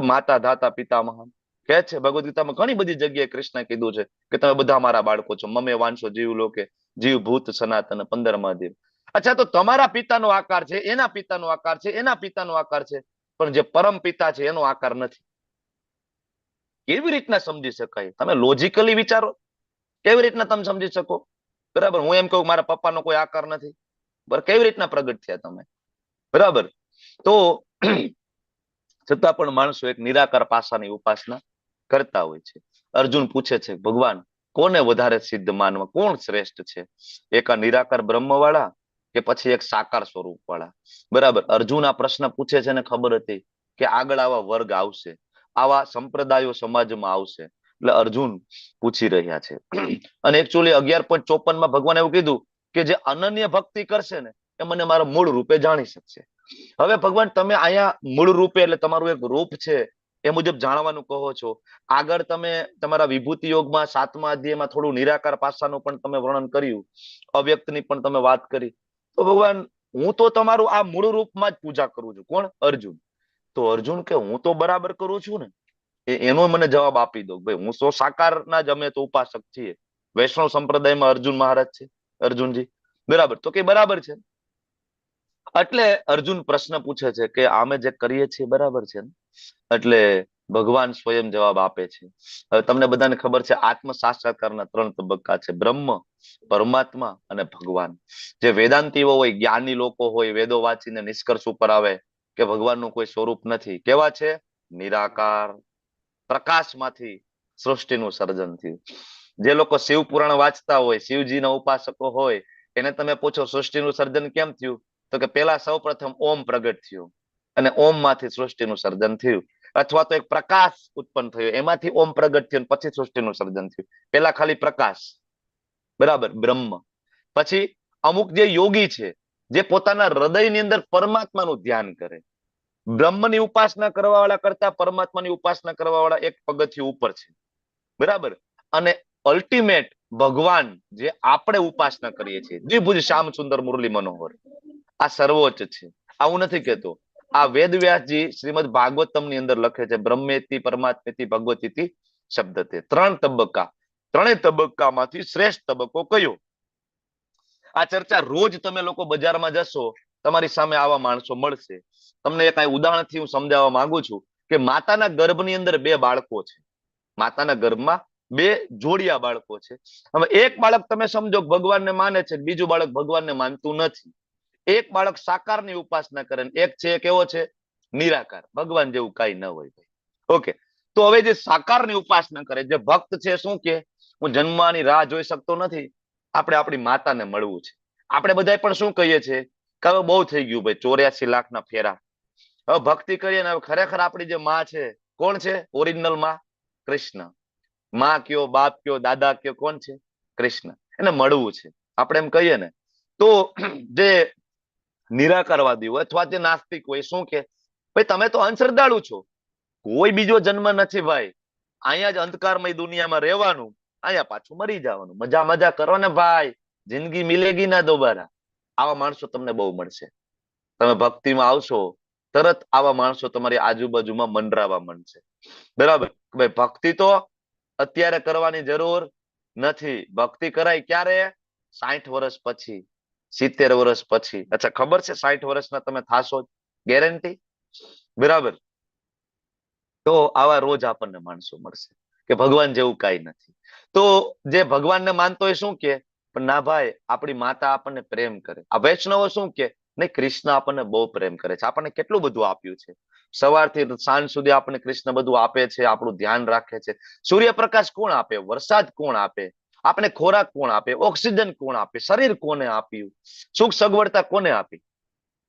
માતા ધાતા પિતા મહાન કહે છે ભગવદ ગીતામાં, ઘણી બધી જગ્યાએ કૃષ્ણ કીધું છે કે તમે બધા મારા બાળકો છો. મમે વાંશો જીવ લોકે, જીવ ભૂત સનાતન 15મા અધ્યાય. અચ્છા, તો તમારા પિતાનો આકાર છે, એના પિતાનો આકાર છે, એના પિતાનો આકાર છે, પણ જે પરમ પિતા છે એનો આકાર નથી. કેવી રીતના સમજી શકાય? તમે લોજિકલી વિચારો, કેવી રીતના તમે સમજી શકો? બરાબર. હું એમ કહું મારા પપ્પાનો કોઈ આકાર નથી, બરાબર, કેવી રીતના પ્રગટ થયા તમે? બરાબર. તો છતાં પણ માણસો એક નિરાકાર પાસાની ઉપાસના કરતા હોય છે. અર્જુન પૂછે છે, ભગવાન કોને વધારે સિદ્ધ માનવા, કોણ શ્રેષ્ઠ છે? એક આ નિરાકાર બ્રહ્મ વાળા કે પછી એક સાકાર સ્વરૂપ વાળા? બરાબર. અર્જુન આ પ્રશ્ન પૂછે છે ને ખબર હતી કે આગળ આવા વર્ગ આવશે, આવા સંપ્રદાયો સમાજમાં આવશે, એટલે અર્જુન પૂછી રહ્યા છે. અને એકચ્યુઅલી 11.54 ભગવાન એવું કીધું કે જે અનન્ય ભક્તિ કરશે ને એ મને મારા મૂળ રૂપે જાણી શકશે. હવે ભગવાન તમે અહીંયા મૂળ રૂપે એટલે તમારું એક રૂપ છે એ મુજબ જાણવાનું કહો છો. આગળ તમે તમારા વિભૂતિ યોગમાં 7મા અધ્યાયમાં થોડું નિરાકાર પાસાનું પણ તમે વર્ણન કર્યું, અવ્યક્તની પણ તમે વાત કરી. તો ભગવાન હું તો તમારું આ મૂળ રૂપમાં જ પૂજા કરું છું. કોણ? અર્જુન. તો અર્જુન કે હું તો બરાબર કરું છું ને, એનો મને જવાબ આપી દો. ભાઈ હું તો સાકારના જ અમે તો ઉપાસક છીએ. વૈષ્ણવ સંપ્રદાયમાં અર્જુન મહારાજ છે, અર્જુનજી, બરાબર. તો કે બરાબર છે. એટલે અર્જુન પ્રશ્ન પૂછે છે કે અમે જે કરીએ છીએ બરાબર છે ને? એટલે ભગવાન સ્વયં જવાબ આપે છે. હવે તમને બધાને ખબર છે આત્મ સાક્ષાત્કારના 3 તબક્કા છે, બ્રહ્મ, પરમાત્મા અને ભગવાન. જે વેદાંતિઓ હોય, જ્ઞાની લોકો હોય, વેદો વાંચીને નિષ્કર્ષ ઉપર આવે કે ભગવાનનું કોઈ સ્વરૂપ નથી. કેવા છે? નિરાકાર, પ્રકાશમાંથી સૃષ્ટિનું સર્જન થયું. જે લોકો શિવ પુરાણ વાંચતા હોય, શિવજીના ઉપાસકો હોય, એને તમે પૂછો સૃષ્ટિનું સર્જન કેમ થયું, તો કે પેલા સૌ પ્રથમ ઓમ પ્રગટ થયું અને ઓમ માંથી સૃષ્ટિનું સર્જન થયું, અથવા તો એક પ્રકાશ ઉત્પન્ન થયો, એમાંથી ઓમ પ્રગટ થયું પછી સૃષ્ટિનું સર્જન થયું. પેલા ખાલી પ્રકાશ, બરાબર, બ્રહ્મ. પછી અમુક જે યોગી છે, જે પોતાના હૃદયની અંદર પરમાત્માનું ધ્યાન કરે, બ્રહ્મની ઉપાસના કરવા વાળા કરતા પરમાત્માની ઉપાસના કરવા વાળા એક પગથિયું ઉપર છે, બરાબર. અને અલ્ટિમેટ ભગવાન જે આપણે ઉપાસના કરીએ છીએ, દ્વિભુજ શ્યામ સુંદર મુરલી મનોહર, આ સર્વોચ્ચ છે. આવું નથી કેતો, આ વેદ વ્યાસજી શ્રીમદ ભાગવતમ ની અંદર લખે છે, બ્રહ્મેતિ પરમાત્મેતિ ભગવતીતિ શબ્દતે. 3 તબક્કા, 3 તબક્કામાંથી શ્રેષ્ઠ તબક્કો કયો? આ ચર્ચા રોજ તમે લોકો બજારમાં જશો, તમારી સામે આવા માણસો મળશે. તમને એક ઉદાહરણથી હું સમજાવવા માંગુ છું કે માતાના ગર્ભની અંદર 2 બાળકો છે. માતાના ગર્ભમાં 2 જોડિયા બાળકો છે. હવે એક બાળક તમે સમજો ભગવાનને માને છે, બીજું બાળક ભગવાનને માનતું નથી. એક બાળક સાકારની ઉપાસના કરે, એક છે કેવો છે? નિરાકાર, ભગવાન જેવું કઈ ન હોય. ઓકે, તો હવે જે સાકારની ઉપાસના કરે, જે ભક્ત છે, શું કે હું જન્મવાની રાહ જોઈ શકતો નથી, આપણે આપણી માતાને મળવું છે. આપણે બધા પણ શું કહીએ છીએ કે હવે બહુ થઈ ગયું ભાઈ, 84 લાખના ફેરા, હવે ભક્તિ કરીએ ને. હવે ખરેખર આપણી જે માં છે, કોણ છે? ઓરિજિનલ માં કૃષ્ણ. માં કયો, બાપ કયો, દાદા કયો, કોણ છે? કૃષ્ણ. એને મળવું છે, આપણે એમ કહીએ ને. તો જે નિરાકારવાદી હોય અથવા જે નાસ્તિક હોય, શું કે ભાઈ તમે તો અંધશ્રદ્ધાળુ છો, કોઈ બીજો જન્મ નથી ભાઈ, અહીંયા જ અંધકારમય દુનિયામાં રહેવાનું, અહીંયા પાછું મરી જવાનું, મજા મજા કરો ને ભાઈ, જિંદગી મિલેગી ના દોબારા. આવા માણસો તમને બહુ મળશે. તમે ભક્તિમાં આવશો, તરત આવા માણસો તમારી આજુબાજુમાં મંડરાવા માંડશે, બરાબર. ભાઈ ભક્તિ તો અત્યારે કરવાની જરૂર નથી. ભક્તિ કરાય ક્યારે? 60 વર્ષ પછી, 70 વર્ષ પછી. અચ્છા, ખબર છે 60 વર્ષના તમે થાશો ગેરંટી? બરાબર. તો આવા રોજ આપણને માણસો મળશે કે ભગવાન જેવું કઈ નથી. તો જે ભગવાનને માનતો હોય શું કે પણ ના ભાઈ, આપણી માતા આપણને પ્રેમ કરે. આ વૈષ્ણવો શું કે નહીં, કૃષ્ણ આપણને બહુ પ્રેમ કરે છે, આપણને કેટલું બધું આપ્યું છે, સવારથી સાંજ સુધી આપણને કૃષ્ણ બધું આપે છે, આપણું ધ્યાન રાખે છે. સૂર્યપ્રકાશ કોણ આપે? વરસાદ કોણ આપે? આપણે ખોરાક કોણ આપે? ઓક્સિજન કોણ આપે? શરીર કોને આપ્યું? સુખ સગવડતા કોને આપી?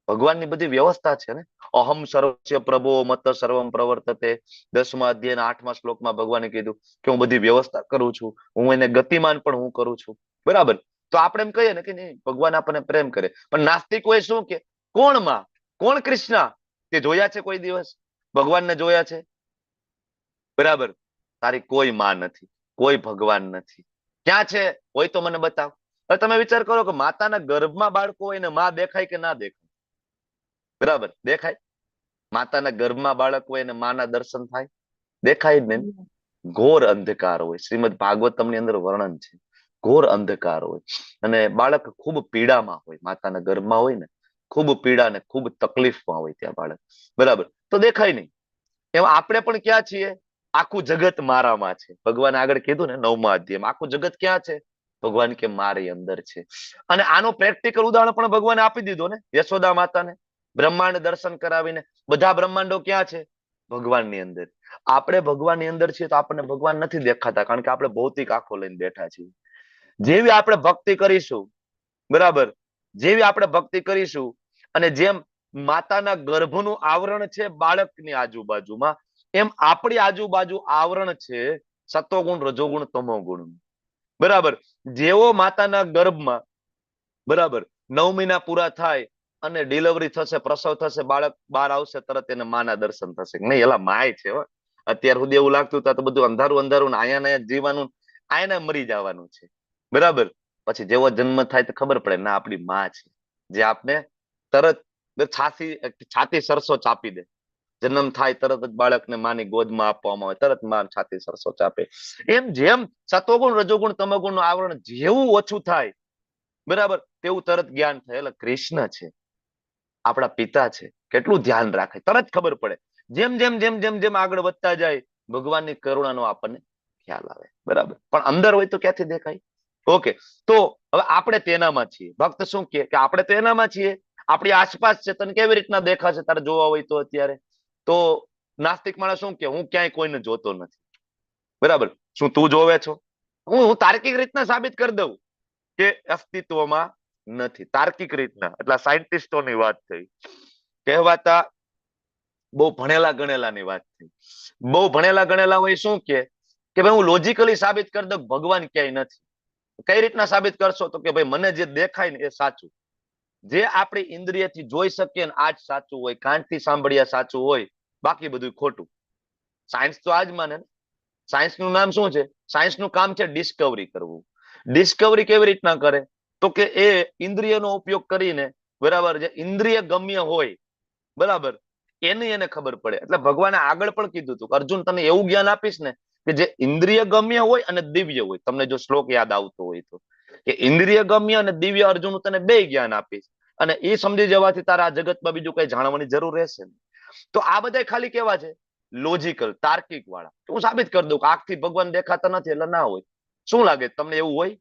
ભગવાનની બધી વ્યવસ્થા છે ને. અહમ સર્વસ્ય પ્રભો મત સર્વમ પ્રવર્તતે, 10મા અધ્યાયના 8મા શ્લોકમાં ભગવાને કીધું કે હું બધી વ્યવસ્થા કરું છું, હું એને ગતિમાન પણ હું કરું છું, બરાબર. તો આપણે એમ કહીએ ને કે નહીં, ભગવાન આપણને પ્રેમ કરે. પણ નાસ્તિકોએ શું કે કોણ માં, કોણ કૃષ્ણ? તે જોયા છે કોઈ દિવસ ભગવાનને? જોયા છે? બરાબર. તારી કોઈ માં નથી, કોઈ ભગવાન નથી. ક્યાં છે? હોય તો મને બતાવ. હવે તમે વિચાર કરો કે માતાના ગર્ભમાં બાળકો હોય ને માં દેખાય કે ના દેખાય? બરાબર, દેખાય. માતાના ગર્ભમાં બાળક હોય ને માના દર્શન થાય? દેખાય જ નહીં. ઘોર અંધકાર હોય. શ્રીમદ ભાગવતમની અંદર વર્ણન છે, ઘોર અંધકાર હોય અને બાળક ખૂબ પીડામાં હોય. માતાના ગર્ભમાં હોય ને, ખૂબ પીડા ને ખૂબ તકલીફમાં હોય ત્યાં બાળક, બરાબર. તો દેખાય નહીં. એમ આપણે પણ ક્યાં છીએ? આખું જગત મારામાં છે. ભગવાન આગળ કીધું ને 9મા અધ્યાયમાં, આખું જગત ક્યાં છે? ભગવાન કે મારી અંદર છે. અને આનો પ્રેક્ટિકલ ઉદાહરણ પણ ભગવાને આપી દીધો ને, યશોદા માતાને બ્રહ્માંડ દર્શન કરાવીને. બધા બ્રહ્માંડો ક્યાં છે? ભગવાનની અંદર. આપણે ભગવાનની અંદર છીએ તો આપણને ભગવાન નથી દેખાતા, કારણ કે આપણે ભૌતિક આંખો લઈને બેઠા છીએ. જેવી આપણે ભક્તિ કરીશું, બરાબર, જેવી આપણે ભક્તિ કરીશું, અને જેમ માતાના ગર્ભનું આવરણ છે બાળકની આજુબાજુમાં, એમ આપણી આજુબાજુ આવરણ છે સત્વગુણ, રજોગુણ, તમોગુણ, બરાબર. જેવો માતાના ગર્ભમાં, બરાબર, 9 મહિના પૂરા થાય અને ડિલિવરી થશે, પ્રસવ થશે, બાળક બહાર આવશે, તરત એને માના દર્શન થશે. નહીં, એલા માય છે. અત્યાર સુધી એવું લાગતું હતું તો બધું અંધારું અંધારું, આયા જીવવાનું, આયા મરી જવાનું છે, બરાબર. પછી જેવો જન્મ થાય તો ખબર પડે ના, આપણી માં છે, જે આપને તરત છાતી સરસો ચાપી દે. જન્મ થાય તરત જ બાળકને માની ગોદમાં આપવામાં આવે, તરત માં છાતી સરસો ચાપે. એમ જેમ સત્વગુણ, રજોગુણ, તમોગુણ નું આવરણ જેવું ઓછું થાય, બરાબર, તેવું તરત જ્ઞાન થાય. એટલે કૃષ્ણ છે, આપણા પિતા છે, કેટલું ધ્યાન રાખે, તરત ખબર પડે. જેમ જેમ જેમ જેમ જેમ આગળ વધતા જાય, ભગવાનની કરુણાનો આપણને ખ્યાલ આવે, બરાબર. પણ અંદર હોય તો ક્યાંથી દેખાય? ઓકે, તો હવે આપણે તેનામાં છીએ. ભક્ત શું કે આપણે તો એનામાં છીએ, આપણી આસપાસ છે, તને કેવી રીતના દેખાશે તારે જોવા હોય તો? અત્યારે તો નાસ્તિક માણસ શું કે હું ક્યાંય કોઈને જોતો નથી, બરાબર. શું તું જોવે છો? હું તાર્કિક રીતના સાબિત કરી દઉં કે અસ્તિત્વમાં નથી, તાર્કિક રીતના. એટલે સાયન્ટિસ્ટોની વાત થઈ, કહેવાતા બહુ ભણેલા ગણેલાની વાત થઈ. બહુ ભણેલા ગણેલા હોય શું કે ભાઈ હું લોજિકલી સાબિત કરી દઉં ભગવાન ક્યાંય નથી. કઈ રીતના સાબિત કરશો? તો કે ભાઈ મને જે દેખાય ને એ સાચું, જે આપણી ઇન્દ્રિયથી જોઈ શકીએ ને આ જ સાચું હોય, કાનથી સાંભળ્યા સાચું હોય, બાકી બધું ખોટું. સાયન્સ તો આ જ માને ને. સાયન્સ નું નામ શું છે? સાયન્સ નું કામ છે ડિસ્કવરી કરવું. ડિસ્કવરી કેવી રીતના કરે? તો કે એ ઇન્દ્રિયનો ઉપયોગ કરીને, બરાબર, જે ઇન્દ્રિય ગમ્ય હોય, બરાબર, એની એને ખબર પડે. એટલે ભગવાને આગળ પણ કીધું હતું અર્જુન તને એવું જ્ઞાન આપીશ ને કે જે ઇન્દ્રિય ગમ્ય હોય અને દિવ્ય હોય. તમને જો શ્લોક યાદ આવતો હોય તો, કે ઇન્દ્રિય ગમ્ય અને દિવ્ય અર્જુન તને બે જ્ઞાન આપીશ, અને એ સમજી જવાથી તારા આ જગતમાં બીજું કઈ જાણવાની જરૂર રહેશે નહીં. તો આ બધા ખાલી કેવા છે? લોજિકલ, તાર્કિક વાળા. હું સાબિત કરી દઉં કે આંખથી ભગવાન દેખાતા નથી એટલે ના હોય. શું લાગે તમને એવું હોય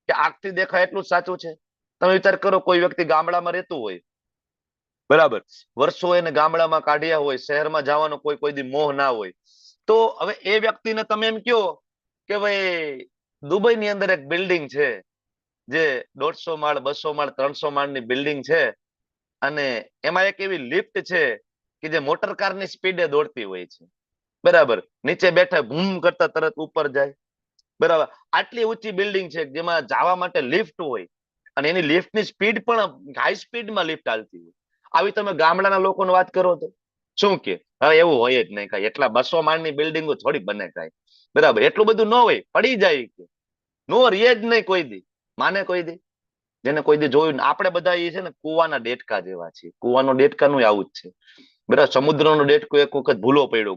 કે આંખથી દેખાય એટલું જ સાચું છે? તમે વિચાર કરો, કોઈ વ્યક્તિ ગામડામાં રહેતું હોય, બરાબર, વર્ષો એને ગામડામાં કાઢ્યા હોય, શહેરમાં જવાનો કોઈ દી મોહ ના હોય, તો હવે એ વ્યક્તિને તમે એમ કહો કે ભાઈ દુબઈની અંદર એક બિલ્ડિંગ છે જે 150 માળ 200 માળ 300 માળની બિલ્ડિંગ છે, અને એમાં એક એવી લિફ્ટ છે કે જે મોટર કારની સ્પીડે દોડતી હોય છે, બરાબર, નીચે બેઠા ભૂમ કરતા તરત ઉપર જાય, બરાબર. આટલી ઊંચી બિલ્ડિંગ છે જેમાં જવા માટે લિફ્ટ હોય, અને એની લિફ્ટની સ્પીડ પણ હાઈ સ્પીડમાં લિફ્ટ હાલતી હોય. આવી તમે ગામડાના લોકોને વાત કરો તો શું કે હવે એવું હોય જ નહીં કાંઈ, એટલા 200 માળની બિલ્ડિંગો થોડી બને કાંઈ, બરાબર, એટલું બધું ન હોય, પડી જાય કે નો રીએ જ નહીં કોઈ દી, માને કોઈ દી? જેને કોઈ દી જોયું ને. આપણે બધા એ છે ને કુવાના ડેટકા જેવા છીએ. કુવાનો ડેટકાનું આવું જ છે, બરાબર. સમુદ્રનો ડેટકો એક વખત ભૂલો પડ્યો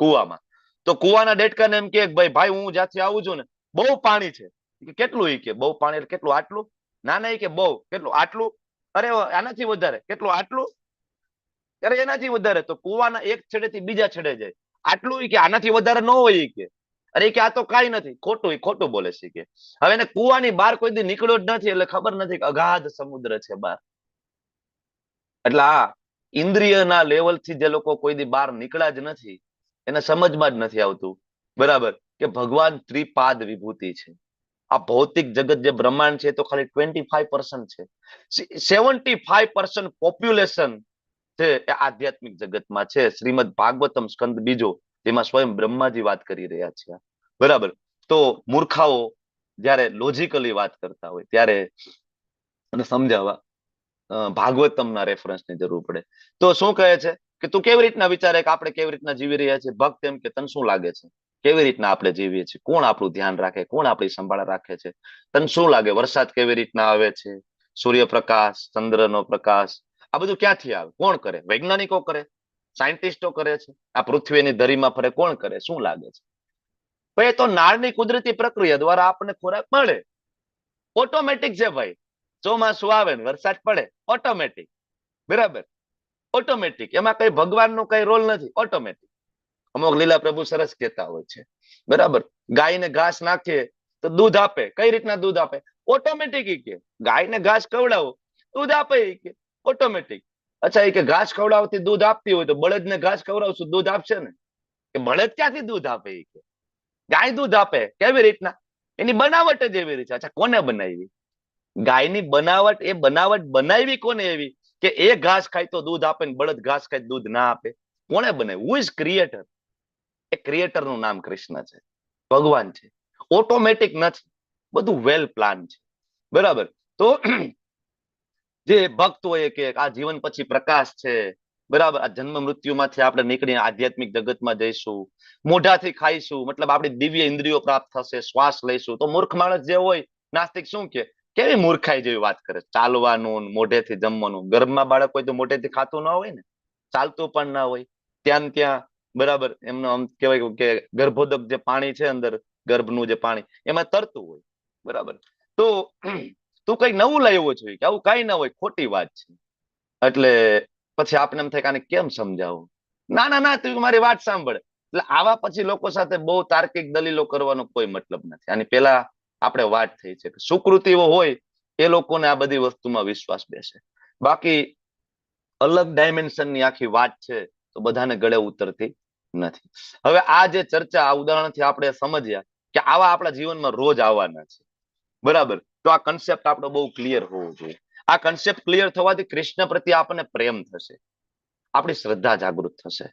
કુવામાં. તો કુવાના ડેટકાને એમ કે ભાઈ હું જ્યાંથી આવું છું ને બહુ પાણી છે. કેટલું? એ કે બહુ પાણી એટલે કેટલું? આટલું? ના ના, એ કે બહુ. કેટલું? આટલું? અરે આનાથી વધારે. કેટલું? આટલું? અરે એનાથી વધારે. તો કુવાના એક છેડેથી બીજા છેડે જાય. આટલું? કે આનાથી વધારે ન હોય કે. અરે કે આ તો કઈ નથી. ખોટું, ખોટું બોલે છે કે. હવે એને કુવાની બહાર કોઈ દી નીકળ્યો જ નથી એટલે ખબર નથી કે અગાધ સમુદ્ર છે બહાર. એટલે આ ઇન્દ્રિયના લેવલથી જે લોકો કોઈ દી બહાર નીકળ્યા જ નથી, એને સમજમાં જ નથી આવતું, બરાબર, કે ભગવાન ત્રિપાદ વિભૂતિ છે. આ ભૌતિક જગત જે બ્રહ્માંડ છે તો ખાલી 25% છે. 75% પોપ્યુલેશન છે એ આધ્યાત્મિક જગતમાં છે. શ્રીમદ ભાગવતમ સ્કંદ 2, જેમાં સ્વયં બ્રહ્માજી વાત કરી રહ્યા છે, બરાબર. તો મૂર્ખાઓ જયારે લોજિકલી વાત કરતા હોય ત્યારે અને સમજાવવા ભાગવતમના રેફરન્સની જરૂર પડે. તો શું કહે છે કે તું કેવી રીતના વિચારે કે આપણે કેવી રીતના જીવી રહ્યા છીએ? ભક્ત એમ કે તને શું લાગે છે કેવી રીતના આપણે જીવીએ છીએ? કોણ આપણું ધ્યાન રાખે? કોણ આપણી સંભાળ રાખે છે? તને શું લાગે વરસાદ કેવી રીતના આવે છે? સૂર્યપ્રકાશ, ચંદ્રનો પ્રકાશ, આ બધું ક્યાંથી આવે? કોણ કરે? વૈજ્ઞાનિકો કરે? સાયન્ટિસ્ટો કરે છે? આ પૃથ્વીની ધરીમાં ફરે કોણ કરે? શું લાગે છે? ભાઈ તો નાળની કુદરતી પ્રક્રિયા દ્વારા આપણને ખોરાક મળે, ઓટોમેટિક છે ભાઈ. ચોમાસું આવે ને વરસાદ પડે, ઓટોમેટિક, બરાબર, ઓટોમેટિક. એમાં કઈ ભગવાનનો કઈ રોલ નથી, ઓટોમેટિક. અમુક લીલા પ્રભુ સરસ કહેતા હોય છે, બરાબર, ગાયને ઘાસ નાખીએ તો દૂધ આપે. કઈ રીતના દૂધ આપે? ઓટોમેટિક. કે ગાયને ઘાસ ખવડાવો દૂધ આપે કે ઓટોમેટિક. અચ્છા, એ કે ઘાસ ખવડાવતી દૂધ આપતી હોય તો બળદને ઘાસ ખવડાવશું દૂધ આપશે ને? કે બળદ ક્યાંથી દૂધ આપે? કે ગાય દૂધ આપે. કેવી રીતના? એની બનાવટ જ એવી રીતે. અચ્છા, કોને બનાવી? ગાયની બનાવટ. એ બનાવટ બનાવી કોને એવી કે એ ઘાસ ખાય તો દૂધ આપે ને બળદ ઘાસ ખાય દૂધ ના આપે? કોણે બનાવ્યું? Who is creator? A creator નું નામ કૃષ્ણ છે, ભગવાન છે. ઓટોમેટિક નથી, બધું વેલ પ્લાન છે, બરાબર. તો જે ભક્ત હોય કે આ જીવન પછી પ્રકાશ છે, બરાબર, આ જન્મ મૃત્યુમાંથી આપણે નીકળીને આધ્યાત્મિક જગતમાં જઈશું, મોઢાથી ખાઈશું, મતલબ આપણી દિવ્ય ઇન્દ્રિયો પ્રાપ્ત થશે, શ્વાસ લઈશું. તો મૂર્ખ માણસ જે હોય, નાસ્તિક, શું કે કેવી મૂર્ખાઈ જેવી વાત કરે? ચાલવાનું, મોઢેથી જમવાનું. ગર્ભમાં બાળક હોય તો મોઢેથી ખાતું ના હોય ને, ચાલતું પણ ના હોય, ત્યાં ત્યાં, બરાબર, એમનો આમ કહેવાય કે ગર્ભોદક જે પાણી છે અંદર, ગર્ભનું જે પાણી, એમાં તરતું હોય, બરાબર. તો તું કઈક નવું લાવ્યો છો કે આવું કઈ ના હોય? ખોટી વાત છે. એટલે પછી આપણે એમ થાય કે આને કેમ સમજાવું? ના ના ના, તું મારી વાત સાંભળ. એટલે આવા પછી લોકો સાથે બહુ તાર્કિક દલીલો કરવાનો કોઈ મતલબ નથી. આની પેલા આપણે વાત થઈ છે કે સુકૃતિઓ હોય એ લોકોને આ બધી વસ્તુમાં વિશ્વાસ બેસે. બાકી અલગ ડાયમેન્શનની આખી વાત છે તો બધાને ગળે ઉતરતી નથી. હવે આ જે ચર્ચા, આ ઉદાહરણથી આપણે સમજ્યા કે આવા આપણા જીવનમાં રોજ આવવાના છે. બરાબર. તો આ કન્સેપ્ટ આપણો બહુ ક્લિયર હોવો જોઈએ. આ કન્સેપ્ટ ક્લિયર થવાથી કૃષ્ણ પ્રત્યે આપણને પ્રેમ થશે, આપણી શ્રદ્ધા જાગૃત થશે.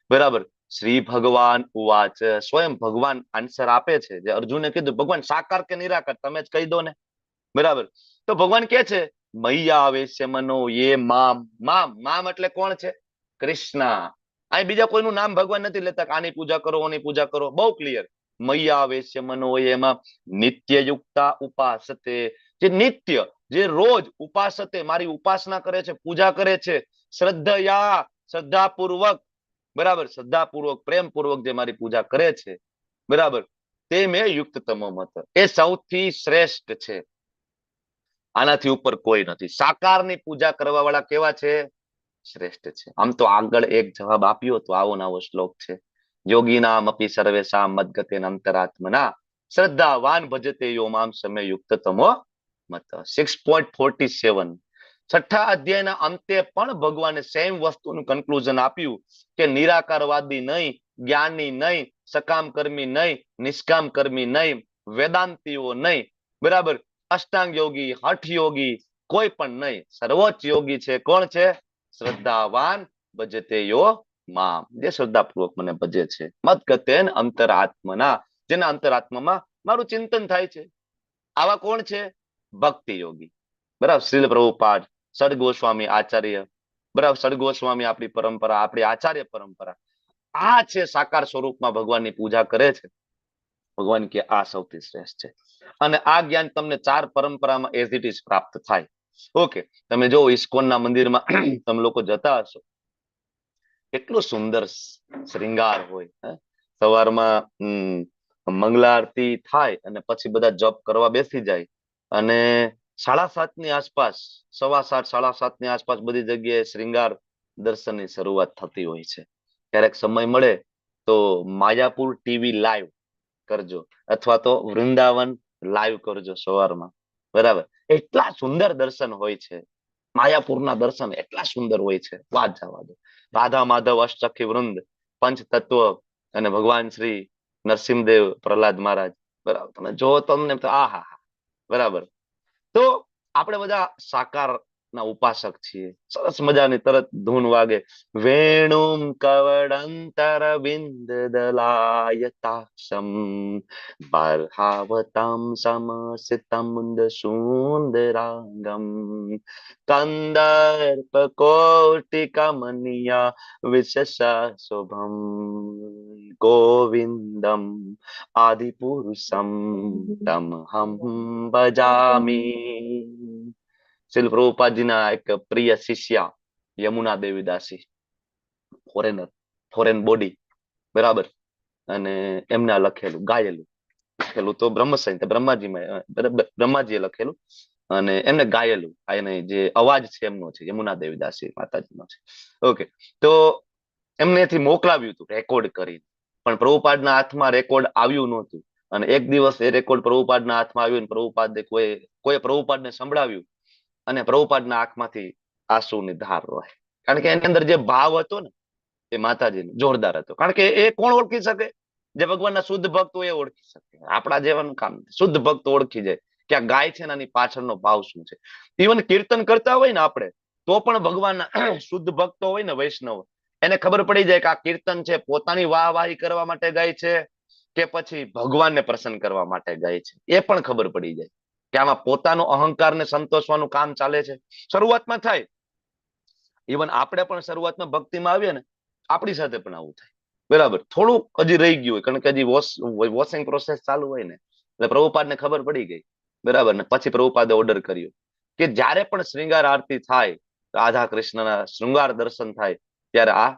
બરાબર. શ્રી ભગવાન ઉવાચ, સ્વયં ભગવાન આન્સર આપે છે. જે અર્જુને કીધું ભગવાન સાકાર કે નિરાકાર તમે જ કહી દો ને. બરાબર. તો ભગવાન કે છે મૈયા આવેશ્ય મનો યે મામ. મામ એટલે કોણ છે? કૃષ્ણ. અહીં બીજા કોઈનું નામ ભગવાન નથી લેતા કે આની પૂજા કરો, ઓની પૂજા કરો. બહુ ક્લિયર. મૈયા આવેશ્ય મનો એમાં નિત્ય યુક્તા ઉપાસતે, જે નિત્ય, જે રોજ ઉપાસતે મારી ઉપાસના કરે છે, પૂજા કરે છે, શ્રદ્ધયા શ્રદ્ધાપૂર્વક, બરાબર, શ્રદ્ધાપૂર્વક પ્રેમપૂર્વક જે મારી પૂજા કરે છે, બરાબર, તે મેં યુક્તતમો મત, એ સૌથી શ્રેષ્ઠ છે. આનાથી ઉપર કોઈ નથી. સાકારની પૂજા કરવા વાળા કેવા છે? શ્રેષ્ઠ છે. આમ તો આગળ એક જવાબ આપ્યો તો આવો નવો શ્લોક છે. યોગીનામ અપી સર્વેષામ મદ્ગતેન અંતરાત્મના શ્રદ્ધાવાન ભજતે યો મામ સમે યુક્તતમો મત. 6.47 છઠ્ઠા અધ્યાયના અંતે પણ ભગવાને સેમ વસ્તુનું કન્ક્લુઝન આપ્યું કે નિરાકારવાદી નહીં, જ્ઞાની નહીં, સકામ કર્મી નહીં, નિષ્કામ કર્મી નહીં, વેદાંતિઓ નહીં, બરાબર, અષ્ટાંગ યોગી, હઠ યોગી કોઈ પણ નહીં. સર્વોચ્ચ યોગી છે કોણ છે? શ્રદ્ધાવાન ભજતે યો મામ, જે શ્રદ્ધાપૂર્વક મને ભજે છે. મદ્ગતેન અંતરાત્મના, જેના અંતરાત્મામાં મારું ચિંતન થાય છે. આવા કોણ છે? ભક્તિ યોગી. બરાબર. શ્રીલ પ્રભુપાદ, સડ ગોસ્વામી આચાર્ય, બરાબર, સડ ગોસ્વામી આપણી પરંપરા, આપણી આચાર્ય પરંપરા, આ છે સાકાર સ્વરૂપમાં ભગવાનની પૂજા કરે છે. ભગવાન કે આ સૌથી શ્રેષ્ઠ છે. અને આ જ્ઞાન તમને 4 પરંપરામાં એઝ ઇટ ઇઝ પ્રાપ્ત થાય. ઓકે. તમે જો ઇસ્કોનના મંદિરમાં તમે લોકો જતા હશો, કેટલું સુંદર શ્રૃંગાર હોય. સવારમાં મંગલા આરતી થાય અને પછી બધા જપ કરવા બેસી જાય અને 7:30 ની આસપાસ, 7:15, 7:30 ની આસપાસ બધી જગ્યાએ શ્રૃંગાર દર્શનની શરૂઆત થતી હોય છે. ક્યારેક સમય મળે તો માયાપુર ટીવી લાઈવ કરજો અથવા તો વૃંદાવન લાઈવ કરજો સવારમાં. બરાબર. એટલા સુંદર દર્શન હોય છે. માયાપુરના દર્શન એટલા સુંદર હોય છે, વાત જવા દો. રાધા માધવ અષ્ટસખી વૃંદ, પંચ તત્વ અને ભગવાન શ્રી નરસિંહદેવ, પ્રહલાદ મહારાજ, બરાબર, તમે જો તમને તો આહા. બરાબર. તો આપણે બધા સાકાર ના ઉપાસક છીએ. સરસ મજાની તરત ધૂન વાગે, વેણુમ કવડંતર બિંદ દલાયતાક્ષમ બર્હાવતમ સમસિતમ સુંદરાંગમ કંદર્પ કોટિ કમનિયા વિશેષ શુભમ ગોવિંદમ આદિપુરુષમ તમહમ ભજામી. શ્રીલ પ્રભુપાદજીના એક પ્રિય શિષ્યા યમુના દેવી દાસી, ફોરેન બોડી, બરાબર, અને એમના ગાયેલું તો બ્રહ્માજીએ લખેલું અને એમને ગાયેલું, એને જે અવાજ છે એમનો છે, યમુના દેવી દાસી માતાજીનો છે. ઓકે. તો એમનેથી મોકલાવ્યું હતું રેકોર્ડ કરીને, પણ પ્રભુપાદના હાથમાં રેકોર્ડ આવ્યું નહોતું. અને એક દિવસ એ રેકોર્ડ પ્રભુપાદના હાથમાં આવ્યું, પ્રભુપાદે કોઈ પ્રભુપાદને સંભળાવ્યું અને પ્રભુપાદના આંખમાંથી આંસુની ધાર વહે. કારણ કે એની અંદર જે ભાવ હતો ને એ માતાજીનો જોરદાર હતો. કારણ કે એ કોણ ઓળખી શકે? જે ભગવાનના શુદ્ધ ભક્ત હોય એ ઓળખી શકે. આપણા જેવાનું કામ, શુદ્ધ ભક્ત ઓળખી જાય કે આ ગાય છે ને આની પાછળનો ભાવ શું છે. ઇવન કીર્તન કરતા હોય ને આપણે, તો પણ ભગવાનના શુદ્ધ ભક્તો હોય ને, વૈષ્ણવ, એને ખબર પડી જાય કે આ કીર્તન છે પોતાની વાહવાહી કરવા માટે ગાય છે કે પછી ભગવાનને પ્રસન્ન કરવા માટે ગાય છે. એ પણ ખબર પડી જાય કે આમાં પોતાનો અહંકારને સંતોષવાનું કામ ચાલે છે. શરૂઆતમાં થાય. ઇવન આપણે પણ શરૂઆતમાં ભક્તિમાં આવીએ ને, આપણી સાથે પણ આવું થાય. બરાબર. થોડુંક હજી રહી ગયું હોય, કારણ કે હજી વોશિંગ પ્રોસેસ ચાલુ હોય ને, એટલે પ્રભુપાદને ખબર પડી ગઈ. બરાબર. ને પછી પ્રભુપાદે ઓર્ડર કર્યો કે જ્યારે પણ શ્રૃંગાર આરતી થાય, રાધા કૃષ્ણના શૃંગાર દર્શન થાય, ત્યારે આ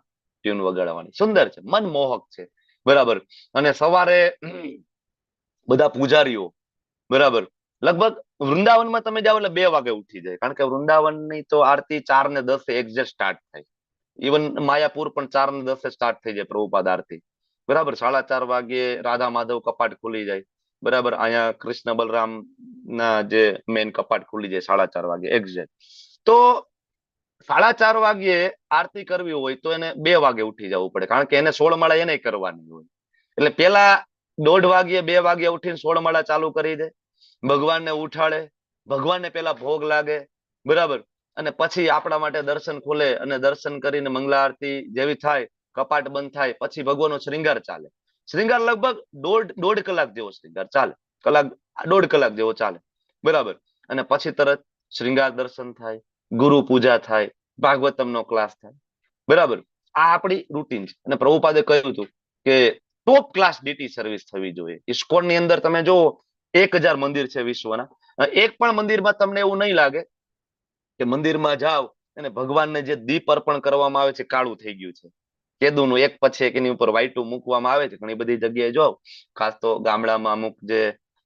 ટ્યુન વગાડવાની. સુંદર છે, મનમોહક છે. બરાબર. અને સવારે બધા પૂજારીઓ, બરાબર, લગભગ વૃંદાવનમાં તમે જાઓ એટલે 2 વાગે ઉઠી જાય. કારણ કે વૃંદાવનની તો આરતી 4:10 એક્ઝેક્ટ સ્ટાર્ટ થાય. ઇવન માયાપુર પણ 4:10 સ્ટાર્ટ થઈ જાય પ્રભુપાદ આરતી. બરાબર. 4:30 વાગે રાધા માધવ કપાટ ખુલી જાય. બરાબર. અહીંયા કૃષ્ણ બલરામ ના જે મેન કપાટ ખુલી જાય 4:30 વાગે એક્ઝેક્ટ. તો 4:30 વાગે આરતી કરવી હોય તો એને 2 વાગે ઉઠી જવું પડે, કારણ કે એને 16 માળા એને કરવાની હોય. એટલે પેલા 1:30 વાગ્યે 2 વાગ્યે ઉઠીને 16 માળા ચાલુ કરી દે, ભગવાનને ઉઠાડે, ભગવાનને પેલા ભોગ લાગે, બરાબર, અને પછી આપણા માટે દર્શન ખોલે અને દર્શન કરીને મંગલા આરતી જેવી થાય, કપાટ બંધ થાય, પછી ભગવાનનો શ્રૃંગાર ચાલે. શ્રૃંગાર લગભગ દોઢ કલાક જેવો શ્રૃંગાર ચાલે, કલાક 1.5 કલાક જેવો ચાલે, બરાબર. અને પછી તરત શ્રૃંગાર દર્શન થાય, ગુરુ પૂજા થાય, ભાગવતમનો ક્લાસ થાય, બરાબર. આ આપણી રૂટીન છે. અને પ્રભુપાદે કહ્યું હતું કે ટોપ ક્લાસ ડીટી સર્વિસ થવી જોઈએ. ઇસ્કોન ની અંદર તમે જુઓ 1000 મંદિર છે વિશ્વના, એક પણ મંદિરમાં તમને એવું નહીં લાગે કે મંદિરમાં જાઓ અને ભગવાનને જે દીપ અર્પણ કરવામાં આવે છે કાળું થઈ ગયું છે, કેદુનું એક પછી એક એની ઉપર વાઈટું મૂકવામાં આવે છે. ઘણી બધી જગ્યાએ જાઓ, ખાસ તો ગામડામાં અમુક જે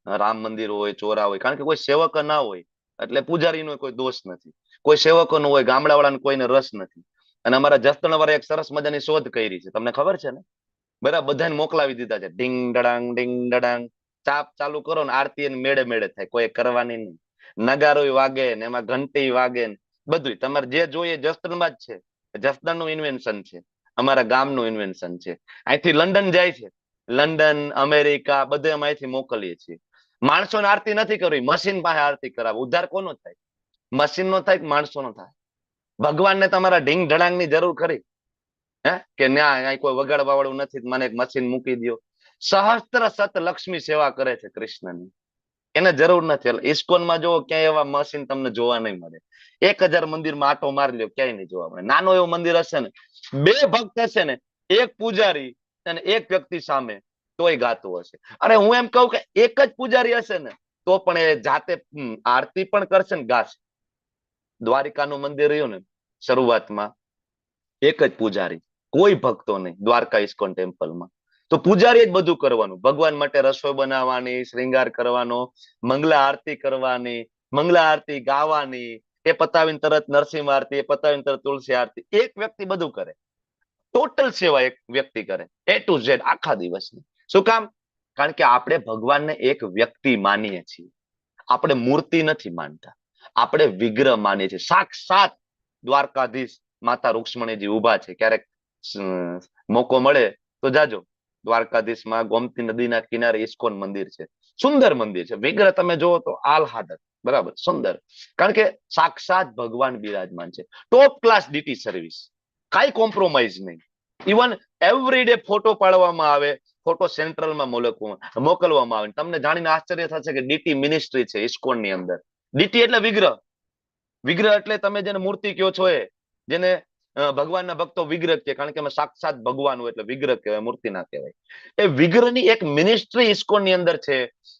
રામ મંદિર હોય, ચોરા હોય, કારણ કે કોઈ સેવક ના હોય એટલે પૂજારીનો કોઈ દોષ નથી, કોઈ સેવકો નો હોય, ગામડાવાળાને કોઈને રસ નથી. અને અમારા જસદણવાળા એક સરસ મજાની શોધ કરી છે, તમને ખબર છે ને? બરાબર, બધાને મોકલાવી દીધા છે. ડિંગ ડડાંગ ચાપ ચાલુ કરો ને આરતી એને મેળે મેળે થાય, કોઈ કરવાની નહીં. નગારો વાગે ને એમાં ઘંટી વાગે ને બધું તમારે જે જોઈએ જસદણમાં જ છે. જસદણનું ઇન્વેન્શન છે, અમારા ગામનું ઇન્વેન્શન છે. અહીંથી લંડન જાય છે, લંડન, અમેરિકા બધે અમે અહીંથી મોકલીએ છીએ. માણસોને આરતી નથી કરવી, મશીન પાસે આરતી કરાવે. ઉદ્ધાર કોનો થાય? મશીન નો થાય કે માણસો નો થાય? ભગવાનને તમારા ઢીંગ ઢળાંગ ની જરૂર ખરી? હે કે ના કોઈ વગાડવા વાળું નથી, મને એક મશીન મૂકી દો. સહસ્ત્ર સત લક્ષ્મી સેવા કરે છે કૃષ્ણની, એને જરૂર નથી. એટલે ઇસ્કોનમાં જો ક્યાંય એવા મશીન તમને જોવા નહીં મળે. 1000 મંદિરમાં આટો મારી લ્યો, ક્યાંય નહીં જોવા મળે. નાનો એવો મંદિર હશે ને, 2 ભક્ત હશે ને, એક પૂજારી અને એક વ્યક્તિ સામે, તોય ગાતું હશે. અરે હું એમ કહું કે એક જ પૂજારી હશે ને તો પણ એ જાતે આરતી પણ કરશે ને ગાશે. દ્વારિકાનું મંદિર રહ્યું ને, શરૂઆતમાં એક જ પૂજારી, કોઈ ભક્તો નહીં, દ્વારકા ઇસ્કોન ટેમ્પલમાં. તો પૂજારી જ બધું કરવાનું, ભગવાન માટે રસોઈ બનાવવાની, શ્રૃંગાર કરવાનો, મંગલા આરતી કરવાની, મંગલા આરતી ગાવાની, એ પતાવીને તરત નરસિંહ આરતી, એ પતાવીને તરત તુલસી આરતી. એક વ્યક્તિ બધું કરે, ટોટલ સેવા એક વ્યક્તિ કરે, A to Z આખા દિવસની. શું કામ? કારણ કે આપણે ભગવાનને એક વ્યક્તિ માનીએ છીએ, આપણે મૂર્તિ નથી માનતા, આપણે વિગ્રહ માનીએ છીએ. સાક્ષાત દ્વારકાધીશ માતા રૂક્ષ્મણીજી ઉભા છે. ક્યારેક મોકો મળે તો જાજો. દ્વારકાધીશમાં ગોમતી નદીના કિનારે ઇસ્કોન મંદિર છે, સુંદર મંદિર છે. વિગ્રહ તમે જોવો તો આહલાદક, બરાબર, સુંદર. કારણ કે સાક્ષાત ભગવાન બિરાજમાન છે. ટોપ ક્લાસ ડીટી સર્વિસ, કઈ કોમ્પ્રોમાઇઝ નહીં. ઇવન એવરીડે ફોટો પાડવામાં આવે, ફોટો સેન્ટ્રલમાં મોકલવામાં આવે. તમને જાણીને આશ્ચર્ય થશે કે ડીટી મિનિસ્ટ્રી છે ઇસ્કોન ની અંદર. ડીટી એટલે વિગ્રહ, વિગ્રહ એટલે તમે જેને મૂર્તિ કહો છો, એ જેને ભગવાનના ભક્તો વિગ્રહ કહે, કારણ કે અમે સાક્ષાત ભગવાન હોય એટલે વિગ્રહ કહેવાય, મૂર્તિ ના કહેવાય. એ વિગ્રહની એક મિનિસ્ટ્રી ઇસ્કોન ની અંદર છે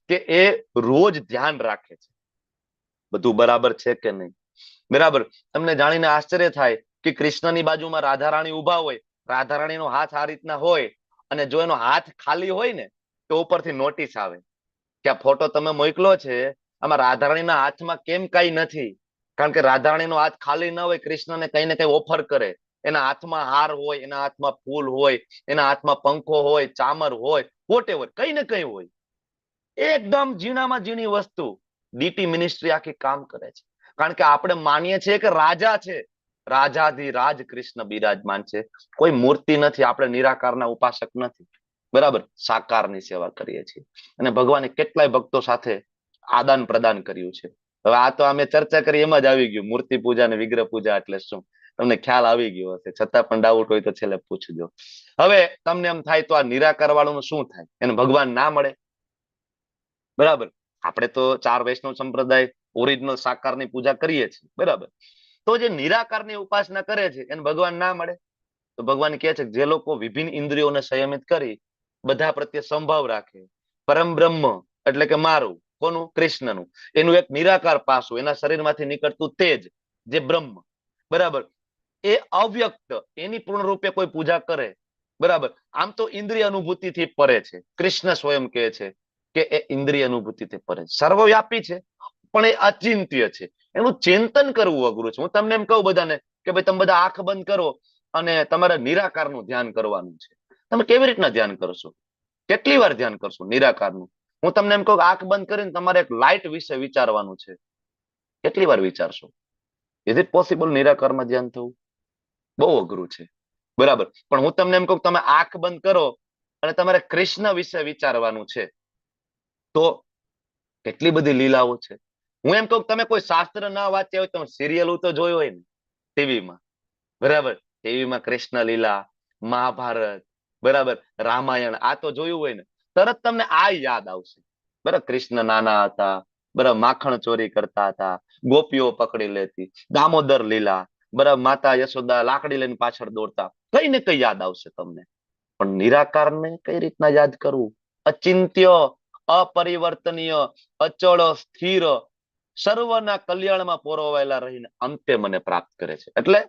કે એ રોજ ધ્યાન રાખે છે બધું બરાબર છે કે નહીં. બરાબર, તમને જાણીને આશ્ચર્ય થાય કે કૃષ્ણની બાજુમાં રાધારાણી ઉભા હોય, રાધારાણીનો હાથ આ રીતના હોય, અને જો એનો હાથ ખાલી હોય ને તો ઉપરથી નોટિસ આવે કે આ ફોટો તમે મોકલો છે, આમાં રાધારાણીના હાથમાં કેમ કઈ નથી? કારણ કે રાધારાણીનો હાથ ખાલી ન હોય, કૃષ્ણને કઈ ને કઈ ઓફર કરે. એના હાથમાં હાર હોય, એના હાથમાં ફૂલ હોય, એના હાથમાં પંખો હોય, ચામર હોય, વોટેવર કઈ ને કઈ હોય. એકદમ ઝીણામાં ઝીણી વસ્તુ ડીટી મિનિસ્ટ્રી આખી કામ કરે છે. કારણ કે આપણે માનીએ છીએ કે રાજા છે, રાજાધી રાજ કૃષ્ણ બિરાજમાન છે, કોઈ મૂર્તિ નથી. આપણે નિરાકારના ઉપાસક નથી, બરાબર, સાકારની સેવા કરીએ છીએ. અને ભગવાને કેટલાય ભક્તો સાથે આદાન પ્રદાન કર્યું છે. હવે આ તો અમે ચર્ચા કરી એમાં જ આવી ગયું, મૂર્તિ પૂજા અને વિગ્રહ પૂજા એટલે શું, તમને ખ્યાલ આવી ગયો હશે. છતાં પણ ડાઉટ હોય તો છેલ્લે પૂછજો. હવે તમને એમ થાય તો આ નિરાકાર વાળું શું થાય? એને ભગવાન ના મળે? બરાબર, આપણે તો 4 વૈષ્ણવ સંપ્રદાય ઓરિજિનલ સાકારની પૂજા કરીએ છીએ, બરાબર. તો જે નિરાકારની ઉપાસના કરે છે એને ભગવાન ના મળે? તો ભગવાન કહે છે કે જે લોકો વિભિન્ન ઇન્દ્રિયોને સંયમિત કરી બધા પ્રત્યે સંભાવ રાખે, પરમ બ્રહ્મ એટલે કે મારું, કોનું? કૃષ્ણનું, એનું એક નિરાકાર પાસું, એના શરીરમાંથી નીકળતું તેજ જે બ્રહ્મ, બરાબર, એ અવ્યક્ત, એની પૂર્ણ રૂપે કોઈ પૂજા કરે, બરાબર. આમ તો ઇન્દ્રિય અનુભૂતિથી પરે છે. કૃષ્ણ સ્વયં કહે છે કે એ ઇન્દ્રિય અનુભૂતિથી પરે છે, સર્વવ્યાપી છે પણ એ અચિંત્ય છે. એનું ચિંતન કરવું અઘરું છે. હું તમને એમ કહું બધાને કે ભાઈ તમે બધા આંખ બંધ કરો અને તમારે નિરાકારનું ધ્યાન કરવાનું છે. તમે કેવી રીતના ધ્યાન કરશો? કેટલી વાર ધ્યાન કરશો નિરાકારનું? હું તમને એમ કહું આંખ બંધ કરીને તમારે એક લાઈટ વિશે વિચારવાનું છે, કેટલી વાર વિચારશો? ઇઝ ઇટ પોસિબલ નિરાકારમાં ધ્યાન થવું? બહુ અઘરું છે, બરાબર. પણ હું તમને એમ કહું તમે આંખ બંધ કરો અને તમારે કૃષ્ણ વિશે વિચારવાનું છે તો કેટલી બધી લીલાઓ છે. હું એમ કહું તમે કોઈ શાસ્ત્ર ના વાંચ્યા હોય, તમે સિરિયલ તો જોયું હોય ને ટીવીમાં, બરાબર? ટીવીમાં કૃષ્ણ લીલા, મહાભારત, બરાબર, રામાયણ આ તો જોયું હોય ને, તરત તમને આ યાદ આવશે. બરાબર, કૃષ્ણ નાના હતા, બરાબર, માખણ ચોરી કરતા હતા, ગોપીઓ પકડી લેતી, દામોદર લીલા, બરાબર, માતા યશોદા લાકડી લઈને પાછળ દોડતા, કઈ ને કઈ યાદ આવશે તમને. પણ નિરાકારને કઈ રીતના યાદ કરવું? અચિંત્ય, અપરિવર્તનીય, અચળ, સ્થિર, સર્વના કલ્યાણમાં પોરવાયેલા રહીને અંતે મને પ્રાપ્ત કરે છે. એટલે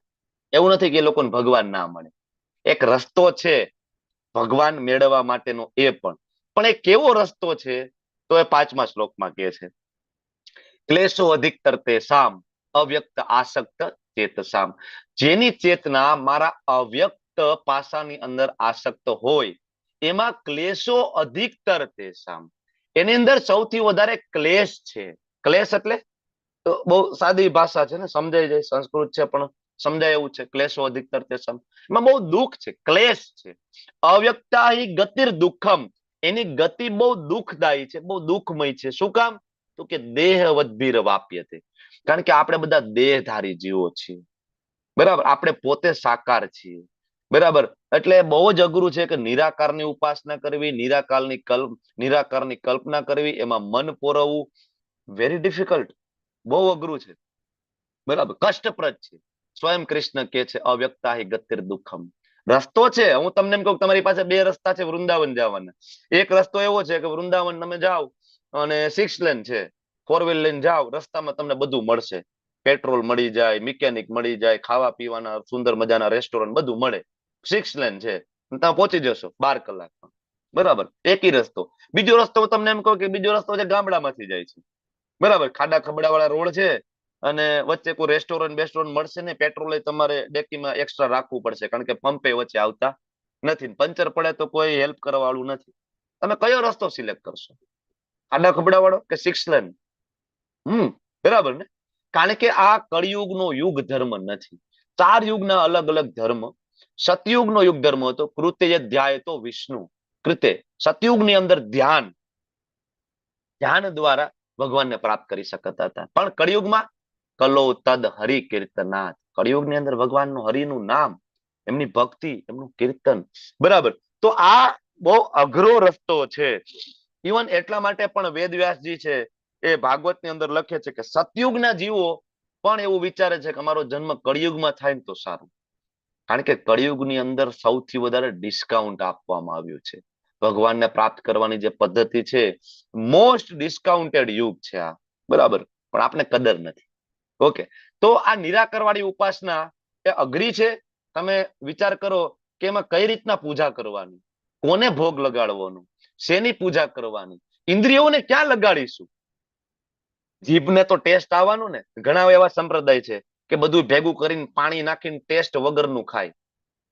એવું નથી કે એ લોકોને ભગવાન ના મળે, એક રસ્તો છે ભગવાન મેળવવા માટેનો, એ પણ એ કેવો રસ્તો છે? તો એ 5મા શ્લોકમાં કહે છે, ક્લેશો અધિકતર તેષામ અવ્યક્ત આસક્ત ચેતસામ. જેની ચેતના મારા અવ્યક્ત પાસાની અંદર આસક્ત હોય, એમાં ક્લેશો અધિકતર તેષામ, એની અંદર સૌથી વધારે ક્લેશ છે. ક્લેશ એટલે બહુ સાદી ભાષા છે ને, સમજાઈ જાય, સંસ્કૃત છે પણ સમજાય એવું છે. ક્લેશો અધિકતર તેષામ, એમાં બહુ દુઃખ છે, ક્લેશ છે. અવ્યક્તા હિ ગતિર દુઃખમ, એની ગતિ બહુ દુઃખદાયી છે, બહુ દુઃખમય છે. શું કામ? તો કે દેહવદ્ભીર વાપ્યતે, કારણ કે આપણે બધા દેહધારી જીવો છીએ, બરાબર, આપણે પોતે સાકાર છીએ, બરાબર. એટલે બહુ જ અઘરું છે કે નિરાકારની ઉપાસના કરવી, નિરાકારની કલ્પના કરવી, એમાં મન પોરવવું, વેરી ડિફિકલ્ટ, બહુ અઘરું છે, બરાબર, કષ્ટપ્રદ છે. સ્વયં કૃષ્ણ કે છે અવ્યક્તા હિ ગતિર દુઃખમ. રસ્તો છે, હું તમને એમ કહું, તમારી પાસે 2 રસ્તા છે વૃંદાવન જવાના. એક રસ્તો એવો છે કે વૃંદાવન તમે જાઓ અને 6 લેન છે, 4 વ્હીલ લઈને જાઓ, રસ્તામાં તમને બધું મળશે, પેટ્રોલ મળી જાય, મિકેનિક મળી જાય, ખાવા પીવાના સુંદર મજાના રેસ્ટોરન્ટ બધું મળે. 6 લેન છે, તમે પહોંચી જશો 12 કલાકમાં, બરાબર, એક જ રસ્તો. બીજો રસ્તો હું તમને એમ કહું કે બીજો રસ્તો છે ગામડામાંથી જાય છે, બરાબર, ખાડા ખબડા વાળા રોડ છે, અને વચ્ચે કોઈ રેસ્ટોરન્ટ મળશે ને, પેટ્રોલ તમારે ડેકીમાં એક્સ્ટ્રા રાખવું પડશે, કારણ કે પંપે વચ્ચે આવતા નથી, પંચર પડે તો કોઈ હેલ્પ કરવા વાળું નથી. તમે કયો રસ્તો સિલેક્ટ કરશો? ખાડા ખબડા વાળો કે 6 લેન? બરાબર ને? કારણ કે આ કળિયુગનો યુગ ધર્મ નથી. 4 યુગના અલગ અલગ ધર્મ. સતયુગનો યુગ ધર્મ હતો, કૃત્ય ધ્યાય તો વિષ્ણુ કૃતે. સતયુગની અંદર ધ્યાન દ્વારા ભગવાનને પ્રાપ્ત કરી શકતા હતા. પણ કળિયુગમાં કલો તદ હરિ કીર્તનાથ, કળિયુગની અંદર ભગવાનનું, હરિનું નામ, એમની ભક્તિ, એમનું કીર્તન, બરાબર. તો આ બહુ અઘરો રસ્તો છે. ઇવન એટલા માટે પણ વેદવ્યાસજી છે એ ભાગવતની અંદર લખે છે કે સતયુગના જીવો પણ એવું વિચારે છે કે અમારો જન્મ કળિયુગમાં થાય ને તો સારું, કારણ કે કળિયુગની અંદર સૌથી વધારે ડિસ્કાઉન્ટ આપવામાં આવ્યું છે. ભગવાનને પ્રાપ્ત કરવાની જે પદ્ધતિ છે, મોસ્ટ ડિસ્કાઉન્ટેડ યુગ છે આ, બરાબર, પણ આપણે કદર નથી. ઓકે, તો આ નિરાકરવાળી ઉપાસના એ અઘરી છે. તમે વિચાર કરો કે એમાં કઈ રીતના પૂજા કરવાની, કોને ભોગ લગાડવાનો, શેની પૂજા કરવાની, ઇન્દ્રિયોને ક્યાં લગાડીશું? જીભને તો ટેસ્ટ આવવાનું ને. ઘણા એવા સંપ્રદાય છે કે બધું ભેગું કરીને પાણી નાખીને ટેસ્ટ વગરનું ખાય,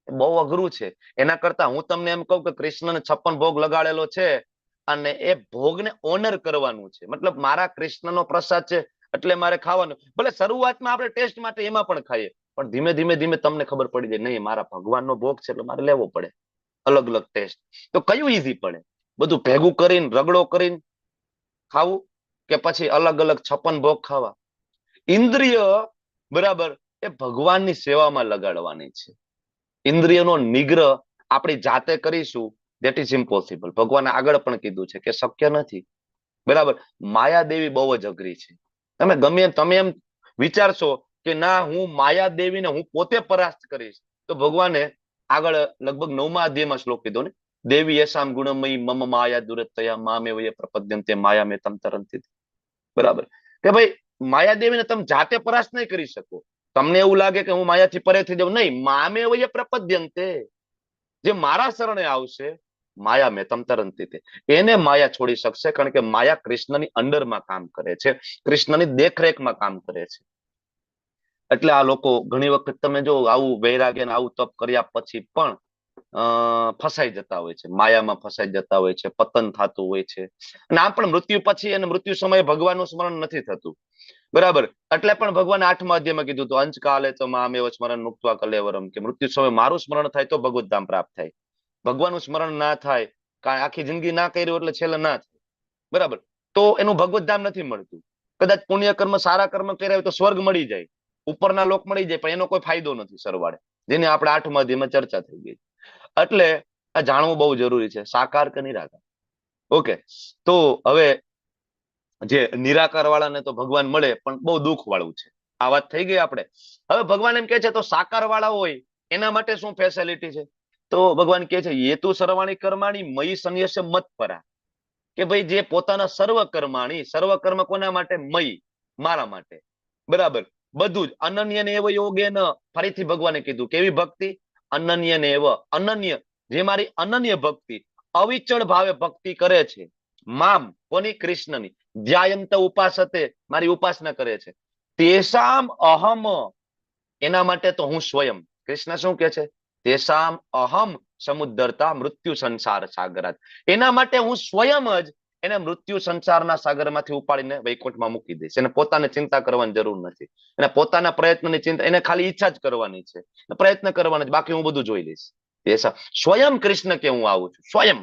બહુ અઘરું છે. એના કરતા હું તમને એમ કહું કે કૃષ્ણને 56 ભોગ લગાડેલો છે, અને એ ભોગને ઓનર કરવાનું છે. મતલબ મારા કૃષ્ણનો પ્રસાદ છે એટલે મારે ખાવાનું. ભલે શરૂઆતમાં આપણે ટેસ્ટ માટે એમાં પણ ખાઈએ, પણ ધીમે ધીમે તમને ખબર પડી જાય, નહીં, મારા ભગવાનનો ભોગ છે એટલે મારે લેવો પડે, અલગ અલગ ટેસ્ટ. તો કયું ઈઝી પડે? બધું ભેગું કરીને રગડો કરીને ખાવું, કે પછી અલગ અલગ 56 ભોગ ખાવા? ઇન્દ્રિય, બરાબર, એ ભગવાનની સેવામાં લગાડવાની છે. ઇન્દ્રિયનો નિગ્રહ આપણી જાતે કરીશું, ધેટ ઇઝ ઇમ્પોસિબલ. ભગવાને આગળ પણ કીધું છે કે શક્ય નથી, બરાબર. માયાદેવી બહુ જ અઘરી છે. તમે એમ વિચારશો કે ના, હું માયાદેવીને હું પોતે પરાસ્ત કરીશ, તો ભગવાને આગળ લગભગ 9મા અધ્યાયમાં શ્લોક કીધો ને, દેવી યશામ ગુણમયી મમ માયા દુરતયા મામે વય પ્રપદ્યંતે માયા મે તમ તરંતિ, બરાબર. કે ભાઈ માયાદેવીને તમે જાતે પરાસ્ત નહીં કરી શકો. તમને એવું લાગે કે હું માયાથી પરે થઈ જાઉં, નહીં, મામે વય પ્રપદ્યંતે, જે મારા શરણે આવશે, માયા મેં તમ તરંતિ, એને માયા છોડી શકશે, કારણ કે માયા કૃષ્ણની અંડરમાં કામ કરે છે, કૃષ્ણની દેખરેખમાં કામ કરે છે. એટલે આ લોકો ઘણી વખત તમે જો આવું વૈરાગ્ય ને આવું તપ કર્યા પછી પણ ફસાઈ જતા હોય છે, માયામાં ફસાઈ જતા હોય છે, પતન થતું હોય છે. અને આમ પણ મૃત્યુ પછી અને મૃત્યુ સમયે ભગવાનનું સ્મરણ નથી થતું, બરાબર. એટલે પણ ભગવાન 8મા અધ્યાયમાં કીધું હતું, અંશ કાલે તો મામેવ સ્મરણ મુક્ત્વા કલેવરમ, કે મૃત્યુ સમયે મારું સ્મરણ થાય તો ભગવત ધામ પ્રાપ્ત થાય, ભગવાનનું સ્મરણ ના થાય, કાંઈ આખી જિંદગી ના કર્યું એટલે છેલ્લે ના થાય, બરાબર, તો એનું ભગવત ધામ નથી મળતું. કદાચ પુણ્ય કર્મ સારા કર્મ કર્યા હોય તો સ્વર્ગ મળી જાય, ઉપરના લોક મળી જાય, પણ એનો કોઈ ફાયદો નથી સરવાળે, જેની આપણે 8મા અધ્યાયમાં ચર્ચા થઈ ગઈ. એટલે આ જાણવું બહુ જરૂરી છે, સાકાર કે નિરાકાર. ઓકે, તો હવે જે નિરાકાર વાળાને તો ભગવાન મળે પણ બહુ દુઃખ વાળું છે. આ વાત થઈ ગઈ આપણે. હવે ભગવાન એમ કે છે તો સાકાર વાળા હોય એના માટે શું ફેસિલિટી છે? તો ભગવાન કે છે યેતુ સર્વાણી કર્માણી મયી સંન્યસ્ય મત પરા, કે ભાઈ જે પોતાના સર્વ કર્માણી, સર્વ કર્મ કોના માટે? મયી, મારા માટે, બરાબર, બધું જ અનન્ય ને એવ યોગેન, ફરીથી ભગવાને કીધું કેવી ભક્તિ? અનન્ય ને એવ, અનન્ય, જે મારી અનન્ય ભક્તિ, અવિચળ ભાવે ભક્તિ કરે છે, મામ, કોની? કૃષ્ણની, ધ્યાયંત ઉપાસતે, મારી ઉપાસના કરે છે, તેસામ અહમ, એના માટે તો હું સ્વયં. કૃષ્ણ શું કે છે? તેસામ અહમ સમુદ્રતા મૃત્યુ સંસાર સાગરાત, એના માટે હું સ્વયં જ એને મૃત્યુ સંસારના સાગરમાંથી ઉપાડીને વૈકુંઠમાં મૂકી દઈશ. એને પોતાને ચિંતા કરવાની જરૂર નથી, એને પોતાના પ્રયત્નની ચિંતા, એને ખાલી ઈચ્છા જ કરવાની છે, પ્રયત્ન કરવાનો છે, બાકી હું બધું જોઈ લઈશ. સ્વયં કૃષ્ણ કે હું આવું છું, સ્વયં.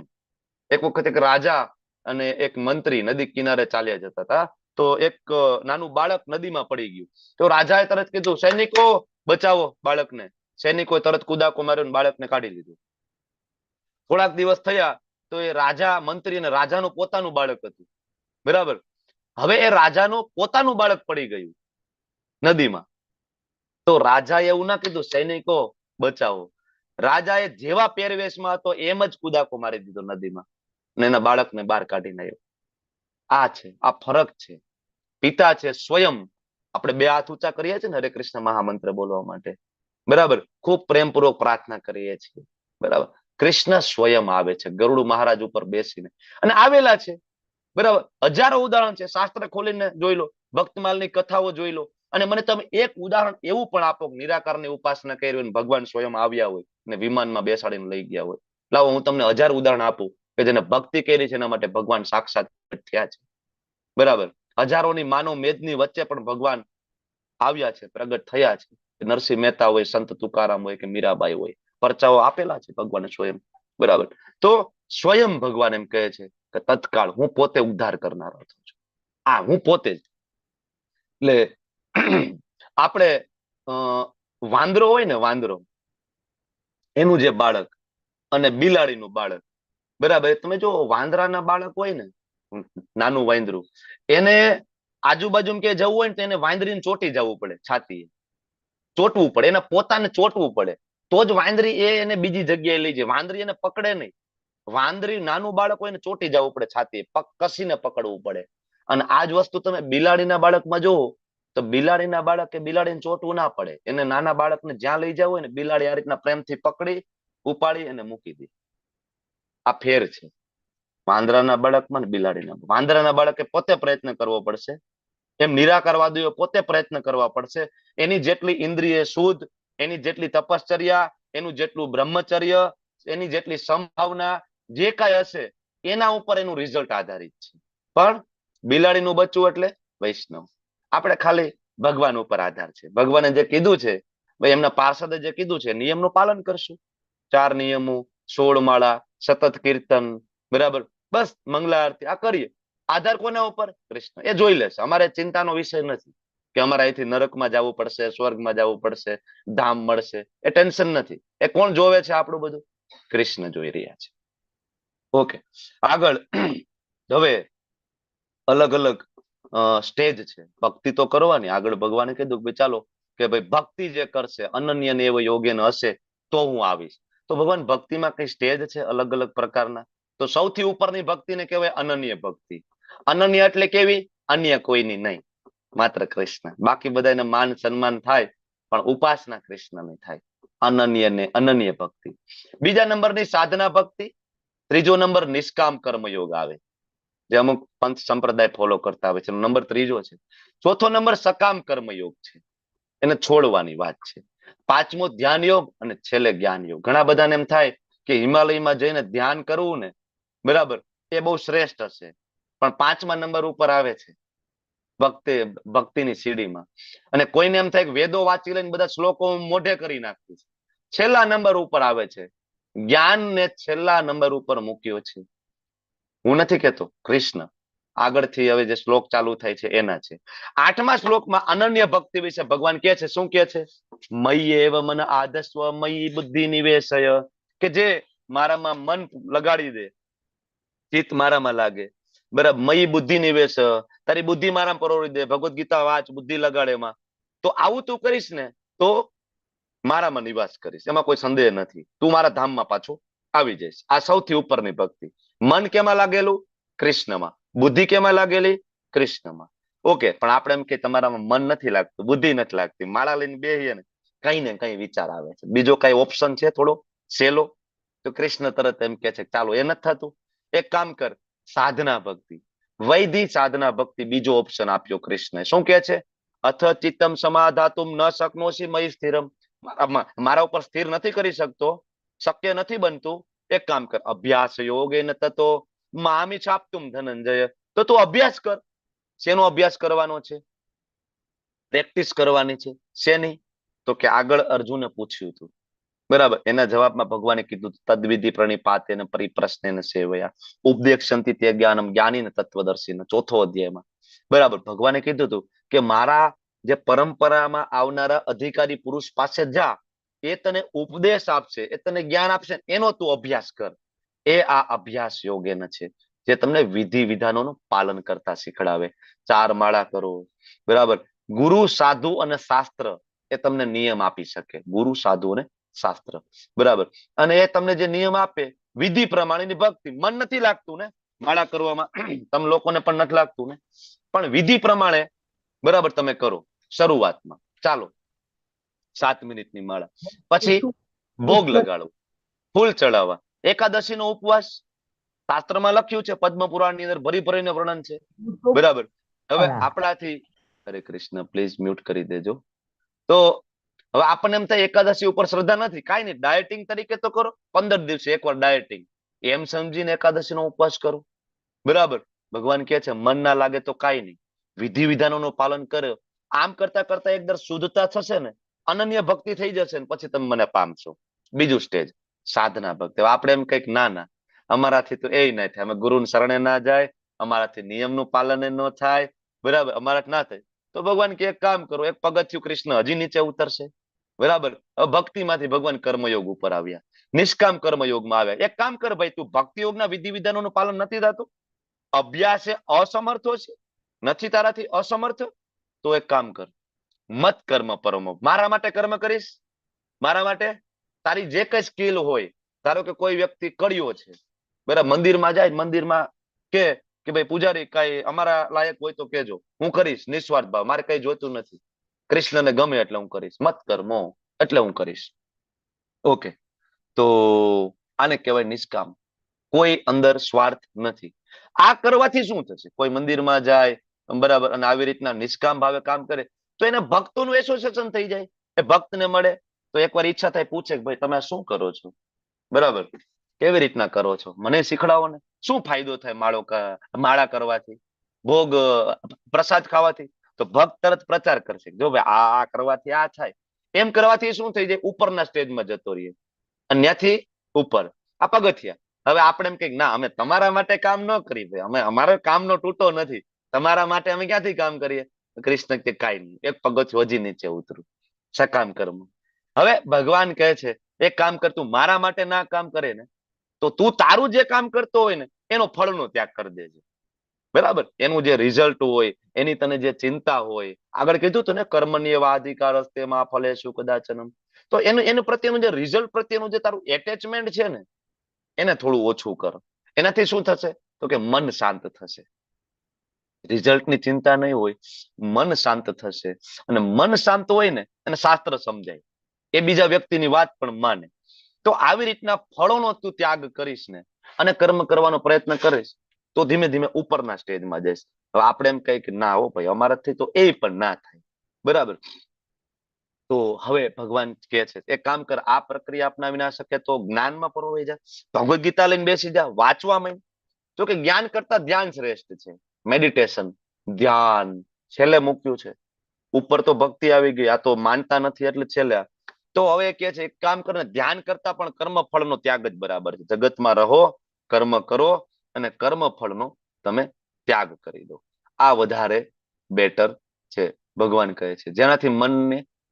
એક વખત એક રાજા અને એક મંત્રી નદી કિનારે ચાલ્યા જતા હતા, તો એક નાનું બાળક નદીમાં પડી ગયું. તો રાજાએ તરત કીધું સૈનિકો બચાવો બાળકને. સૈનિકોએ તરત કુદાકો માર્યો, બાળકને કાઢી લીધું. થોડાક દિવસ થયા તો એ રાજા, મંત્રી અને રાજાનું પોતાનું બાળક હતું, બરાબર. હવે એ રાજાનું પોતાનું બાળક પડી ગયું નદીમાં. તો રાજાએ એવું ના કીધું સૈનિકો બચાવો, રાજાએ જેવા પહેરવેશમાં હતો એમ જ કુદાકો મારી દીધો નદીમાં, અને એના બાળકને બહાર કાઢી નાખ્યો. આ છે, આ ફરક છે. પિતા છે સ્વયં. આપણે 2 હાથ ઊંચા કરીએ છીએ ને હરે કૃષ્ણ મહામંત્ર બોલવા માટે, બરાબર, ખૂબ પ્રેમપૂર્વક પ્રાર્થના કરીએ છીએ, બરાબર. કૃષ્ણ સ્વયં આવે છે ગરુડ મહારાજ ઉપર બેસીને, અને આવેલા છે, બરાબર. હજારો ઉદાહરણ છે, શાસ્ત્ર ખોલીને જોઈ લો, ભક્તમાલની કથાઓ જોઈ લો, અને મને તમે એક ઉદાહરણ એવું પણ આપો નિરાકારની ઉપાસના કરી હોય ભગવાન સ્વયં આવ્યા હોય ને વિમાનમાં બેસાડીને લઈ ગયા હોય. લાવો હું તમને 1000 ઉદાહરણ આપું કે જેને ભક્તિ કરી છે એના માટે ભગવાન સાક્ષાત થયા છે, બરાબર. હજારોની માનવ મેદની વચ્ચે પણ ભગવાન આવ્યા છે, પ્રગટ થયા છે. નરસિંહ મહેતા હોય, સંત તુકારામ હોય કે મીરાબાઈ હોય, પરચાઓ આપેલા છે ભગવાને સ્વયં, બરાબર. તો સ્વયં ભગવાન એમ કહે છે કે તત્કાળ હું પોતે ઉદ્ધાર કરનારો છું. આ હું પોતે જ. એટલે આપણે વાંદરો હોય ને, વાંદરો, એનું જે બાળક અને બિલાડીનું બાળક, બરાબર. તમે જો વાંદરાના બાળક હોય ને, નાનું વાંદરું, એને આજુબાજુ કે જવું હોય ને તો એને વાંદરીને ચોટી જવું પડે, છાતી ચોટવું પડે, એને પોતાને ચોટવું પડે, તો જ વાંદરી એને બીજી જગ્યાએ લઈ જાય. વાંદરી એને પકડે નહીં. વાંદરી નાનું બાળક હોય ને ચોટી જવું પડે છાતી, કસીને પકડવું પડે. અને આ જ વસ્તુ તમે બિલાડીના બાળકમાં જોવો તો બિલાડીના બાળકે બિલાડીને ચોટવું ના પડે. એને નાના બાળકને જ્યાં લઈ જવું હોય ને બિલાડી આ રીતના પ્રેમથી પકડી ઉપાડી અને મૂકી દે. આ ફેર છે વાંદરાના બાળકમાં ને બિલાડીના. વાંદરાના બાળકે પોતે પ્રયત્ન કરવો પડશે, એમ નિરાકારવાદીઓ પોતે પ્રયત્ન કરવા પડશે. એની જેટલી ઇન્દ્રિય શુદ્ધ, એની જેટલી તપશ્ચર્યા, એનું જેટલું બ્રહ્મચર્ય, એની જેટલી સંભાવના જે કાંઈ હશે એના ઉપર એનું રિઝલ્ટ આધારિત છે. પણ બિલાડીનું બચ્ચું એટલે વૈષ્ણવ. આપણે ખાલી ભગવાન ઉપર આધાર છે. ભગવાને જે કીધું છે, ભાઈ એમના પાર્ષદે જે કીધું છે નિયમનું પાલન કરશું. 4 નિયમો, 16 માળા, સતત કીર્તન, બરાબર, બસ મંગલા આરતી આ કરીએ. આધાર કોના ઉપર? કૃષ્ણ. એ જોઈ લેશે. અમારે ચિંતાનો વિષય નથી કે અમારે અહીંથી નરકમાં જવું પડશે, સ્વર્ગમાં જવું પડશે, ધામ મળશે, એ ટેન્શન નથી. એ કોણ જોવે છે આપણું બધું? કૃષ્ણ જોઈ રહ્યા છે. ઓકે, આગળ હવે અલગ અલગ સ્ટેજ છે. ભક્તિ તો કરવાની. આગળ ભગવાને કીધું કે ચાલો કે ભાઈ ભક્તિ જે કરશે અનન્ય ને એવો યોગ્ય હશે તો હું આવીશ. તો ભગવાન ભક્તિમાં કઈ સ્ટેજ છે અલગ અલગ પ્રકારના? તો સૌથી ઉપરની ભક્તિને કહેવાય અનન્ય ભક્તિ. અનન્ય એટલે કેવી? અન્ય કોઈની નહીં, માત્ર કૃષ્ણ. બાકી બધાને માન સન્માન થાય પણ ઉપાસના કૃષ્ણની થાય. અનન્ય ને અનન્ય ભક્તિ. બીજા નંબરની સાધના ભક્તિ. ત્રીજો નંબર નિષ્કામ કર્મયોગ આવે, જે અમુક પંથ સંપ્રદાય ફોલો કરતા હોય છે. નંબર ત્રીજો છે. ચોથો નંબર સકામ કર્મયોગ છે, એને છોડવાની વાત છે. પાંચમો ધ્યાન યોગ અને છેલ્લે જ્ઞાન યોગ. ઘણા બધાને એમ થાય કે હિમાલયમાં જઈને ધ્યાન કરવું ને, બરાબર, એ બહુ શ્રેષ્ઠ હશે, પણ 5મા નંબર ઉપર આવે છે ભક્તિની સીડીમાં. અને કોઈને એમ થાય કે વેદો વાંચી લઈને બધા શ્લોકો મોઢે કરી નાખીશ, છેલ્લા નંબર ઉપર આવે છે જ્ઞાનને છેલ્લા નંબર ઉપર મૂક્યો છે. હું નથી કહેતો, કૃષ્ણ આગળથી હવે જે શ્લોક ચાલુ થાય છે એના છે. 8મા શ્લોકમાં અનન્ય ભક્તિ વિશે ભગવાન કહે છે. શું કહે છે? મય્ય એવ મન આદસ્વ મયી બુદ્ધિ નિવેશય, કે જે મારામાં મન લગાડી દે, ચિત્ત મારામાં લાગે, બરાબર, મયી બુદ્ધિ નિવેશ, તારી બુદ્ધિ મારામાં પરોવી દે, ભગવદ ગીતા વાંચ, બુદ્ધિ લગાડે એમાં, તો આવું તું કરીશ ને તો મારામાં નિવાસ કરીશ, એમાં કોઈ સંદેહ નથી, તું મારા ધામમાં પાછો આવી જઈશ. આ સૌથી ઉપરની ભક્તિ. મન કેમાં લાગેલું? કૃષ્ણમાં. બુદ્ધિ કેમાં લાગેલી? કૃષ્ણમાં. ઓકે, પણ આપણે એમ કે તમારામાં મન નથી લાગતું, બુદ્ધિ નથી લાગતી, માળા લઈને બેહીએ ને કઈ ને કઈ વિચાર આવે છે, બીજો કઈ ઓપ્શન છે થોડો સહેલો? તો કૃષ્ણ તરત એમ કે છે ચાલો, એ નથી થતું, એક કામ કર, સાધના ભક્તિ, વૈધિ સાધના ભક્તિ, બીજો ઓપ્શન આપ્યો કૃષ્ણ. શું કે છે? અથ ચિત્તમ સમાધાતુમ ન શક્નોસી મયી સ્થિરમ, મારા ઉપર સ્થિર નથી કરી શકતો, શક્ય નથી બનતું, એક કામ કર, અભ્યાસ યોગેન તતો મામી છાપતુમ ધનંજય, તો તું અભ્યાસ કર. શેનો અભ્યાસ કરવાનો છે? પ્રેક્ટિસ કરવાની છે. શેની? તો કે આગળ અર્જુને પૂછ્યું હતું, બરાબર, એના જવાબમાં ભગવાને કીધું તદ્વિધિ પ્રણિપાતેન પરિપ્રશ્નેન સેવયા ઉપદેક્ષંતિ તે જ્ઞાનમ જ્ઞાનીન તત્વદર્શીન, ચોથો અધ્યાયમાં, બરાબર, ભગવાને કીધું હતું કે મારા જે પરંપરામાં આવનારા અધિકારી પુરુષ પાસે જા, એ તને ઉપદેશ આપશે, એ તને જ્ઞાન આપશે, એનો તું અભ્યાસ કર. એ આ અભ્યાસ યોગેન છે, જે તમને વિધિ વિધાનોનું પાલન કરતા શીખડાવે. 4 માળા કરો, બરાબર, ગુરુ સાધુ અને શાસ્ત્ર એ તમને નિયમ આપી શકે, ગુરુ સાધુ અને શાસ્ત્ર, બરાબર, અને એ તમને જે નિયમ આપે વિધિ પ્રમાણેની ભક્તિ. મન નથી લાગતું ને માળા કરવામાં, તમે લોકોને પણ નથી લાગતું ને, પણ વિધિ પ્રમાણે, બરાબર, તમે કરો. શરૂઆતમાં ચાલો 7 મિનિટની માળા, પછી ભોગ લગાડવો, ફૂલ ચડાવવા, એકાદશી નો ઉપવાસ, શાસ્ત્રમાં લખ્યું છે, પદ્મ પુરાણ ની અંદર ભરી ભરીને વર્ણન છે, બરાબર. હવે આપણાથી, હરે કૃષ્ણ, પ્લીઝ મ્યુટ કરી દેજો. તો હવે આપણને એમ થાય એકાદશી ઉપર શ્રદ્ધા નથી, કઈ નહીં, ડાયટિંગ તરીકે તો કરો, 15 દિવસે એકવાર ડાયટિંગ, એમ સમજીને એકાદશી નો ઉપવાસ કરો, બરાબર. ભગવાન કહે છે મન ના લાગે તો કઈ નહીં, વિધિ વિધાનોનું પાલન કરે, આમ કરતા કરતા એકદર શુદ્ધતા થશે ને, અનન્ય ભક્તિ થઈ જશે ને, પછી તમે મને પામશો. બીજું સ્ટેજ સાધના ભક્તિ. આપણે એમ કઈક ના ના, અમારાથી તો એ ના થાય, અમે ગુરુને શરણે ના જાય, અમારાથી નિયમનું પાલન ન થાય, બરાબર, અમારા ના થાય, તો ભગવાન કે એક કામ કરો, એક પગથિયું કૃષ્ણ હજી નીચે ઉતરશે, બરાબર. ભક્તિમાંથી ભગવાન કર્મયોગ ઉપર આવ્યા, નિષ્કામ કર્મયોગમાં આવ્યા. એક કામ કર ભાઈ, તું ભક્તિ યોગના વિધિ વિધાનોનું પાલન નથી થતું, અભ્યાસે અસમર્થો છે, નથી તારાથી અસમર્થ, તો એક કામ કર, મત કર્મ પરમો, મારા માટે કર્મ કરીશ, મારા માટે તારી જે કઈ સ્કિલ હોય, ધારો કે કોઈ વ્યક્તિ કળિયો છે, બરાબર, મંદિરમાં જાય, મંદિરમાં કે ભાઈ પૂજારી કઈ અમારા લાયક હોય તો કેજો, હું કરીશ નિસ્વાર્થ ભાવ, મારે કઈ જોઈતું નથી, કૃષ્ણને ગમે એટલે હું કરીશ, મત કર્મો એટલે હું કરીશ. ઓકે, તો આને કહેવાય નિષ્કામ, કોઈ અંદર સ્વાર્થ નથી. આ કરવાથી શું થશે? કોઈ મંદિરમાં જાય, બરાબર, અને આવી રીતના નિષ્કામ ભાવે કામ કરે, તો એને ભક્તોનું એસોસિએશન થઈ જાય, એ ભક્તને મળે તો એકવાર ઈચ્છા થાય, પૂછે કે ભાઈ તમે શું કરો છો, બરાબર, કેવી રીતના કરો છો, મને શીખડાવો ને, શું ફાયદો થાય માળા કરવાથી, ભોગ પ્રસાદ ખાવાથી? તો ભક્ત તરત પ્રચાર કરશે, જો ભાઈ આ કરવાથી આ થાય, એમ કરવાથી શું થઈ જાય, ઉપરના સ્ટેજમાં જતો રહીએ, અને ત્યાંથી ઉપર આ પગથિયા. હવે આપણે એમ કહીએ ના, અમે તમારા માટે કામ ન કરી, ભાઈ અમે અમારો કામનો તૂટો નથી, તમારા માટે અમે ક્યાંથી કામ કરીએ? કૃષ્ણ કે કાઈ નહીં, એક પગથિયું હજી નીચે ઉતરું, સકામ કર્મ. હવે ભગવાન કહે છે એક કામ કર, તું મારા માટે ના કામ કરે ને, તો તું તારું જે કામ કરતો હોય ને એનો ફળનો ત્યાગ કરી દેજે, બરાબર. એનું જે રિઝલ્ટ હોય, એની તને જે ચિંતા હોય, આગળ કીધું હતું ને કર્મણીય અધિકાર હસ્તેમાં ફલેશુ કદાચનમ, તો એનું પ્રત્યેનું જે રિઝલ્ટ પ્રત્યેનું જે તારું એટેચમેન્ટ છે ને, એને થોડું ઓછું કર. એનાથી શું થશે? તો કે મન શાંત થશે, રિઝલ્ટની ચિંતા નહીં હોય, મન શાંત થશે, અને મન શાંત હોય ને એને શાસ્ત્ર સમજાય, એ બીજા વ્યક્તિની વાત પણ માને. તો આવી રીતના ફળોનો તું ત્યાગ કરીશ ને, અને કર્મ કરવાનો પ્રયત્ન કરીશ, તો ધીમે ધીમે ઉપરના સ્ટેજમાં જઈશ. હવે આપણે એમ કહીએ કે ના હો ભાઈ, અમારાથી તો એ પણ ના થાય, બરાબર. તો હવે ભગવાન કહે છે એક કામ કર, આ પ્રક્રિયા અપનાવી ના શકે તો જ્ઞાનમાં પરોવાઈ જા, ભગવદ ગીતા લઈને બેસી જા, વાંચવા માંડ. જો કે જ્ઞાન કરતા ધ્યાન શ્રેષ્ઠ છે, મેડિટેશન, ધ્યાન છેલ્લે મૂક્યું છે, ઉપર તો ભક્તિ આવી ગઈ, આ તો માનતા નથી એટલે છેલ્લે તો હવે કે છે એક કામ કરે, ધ્યાન કરતા પણ કર્મ ફળનો ત્યાગ જ બરાબર છે. જગતમાં રહો, કર્મ કરો અને કર્મ ફળનો તમે ત્યાગ કરી દો. આ વધારે બેટર છે, ભગવાન કહે છે, જેનાથી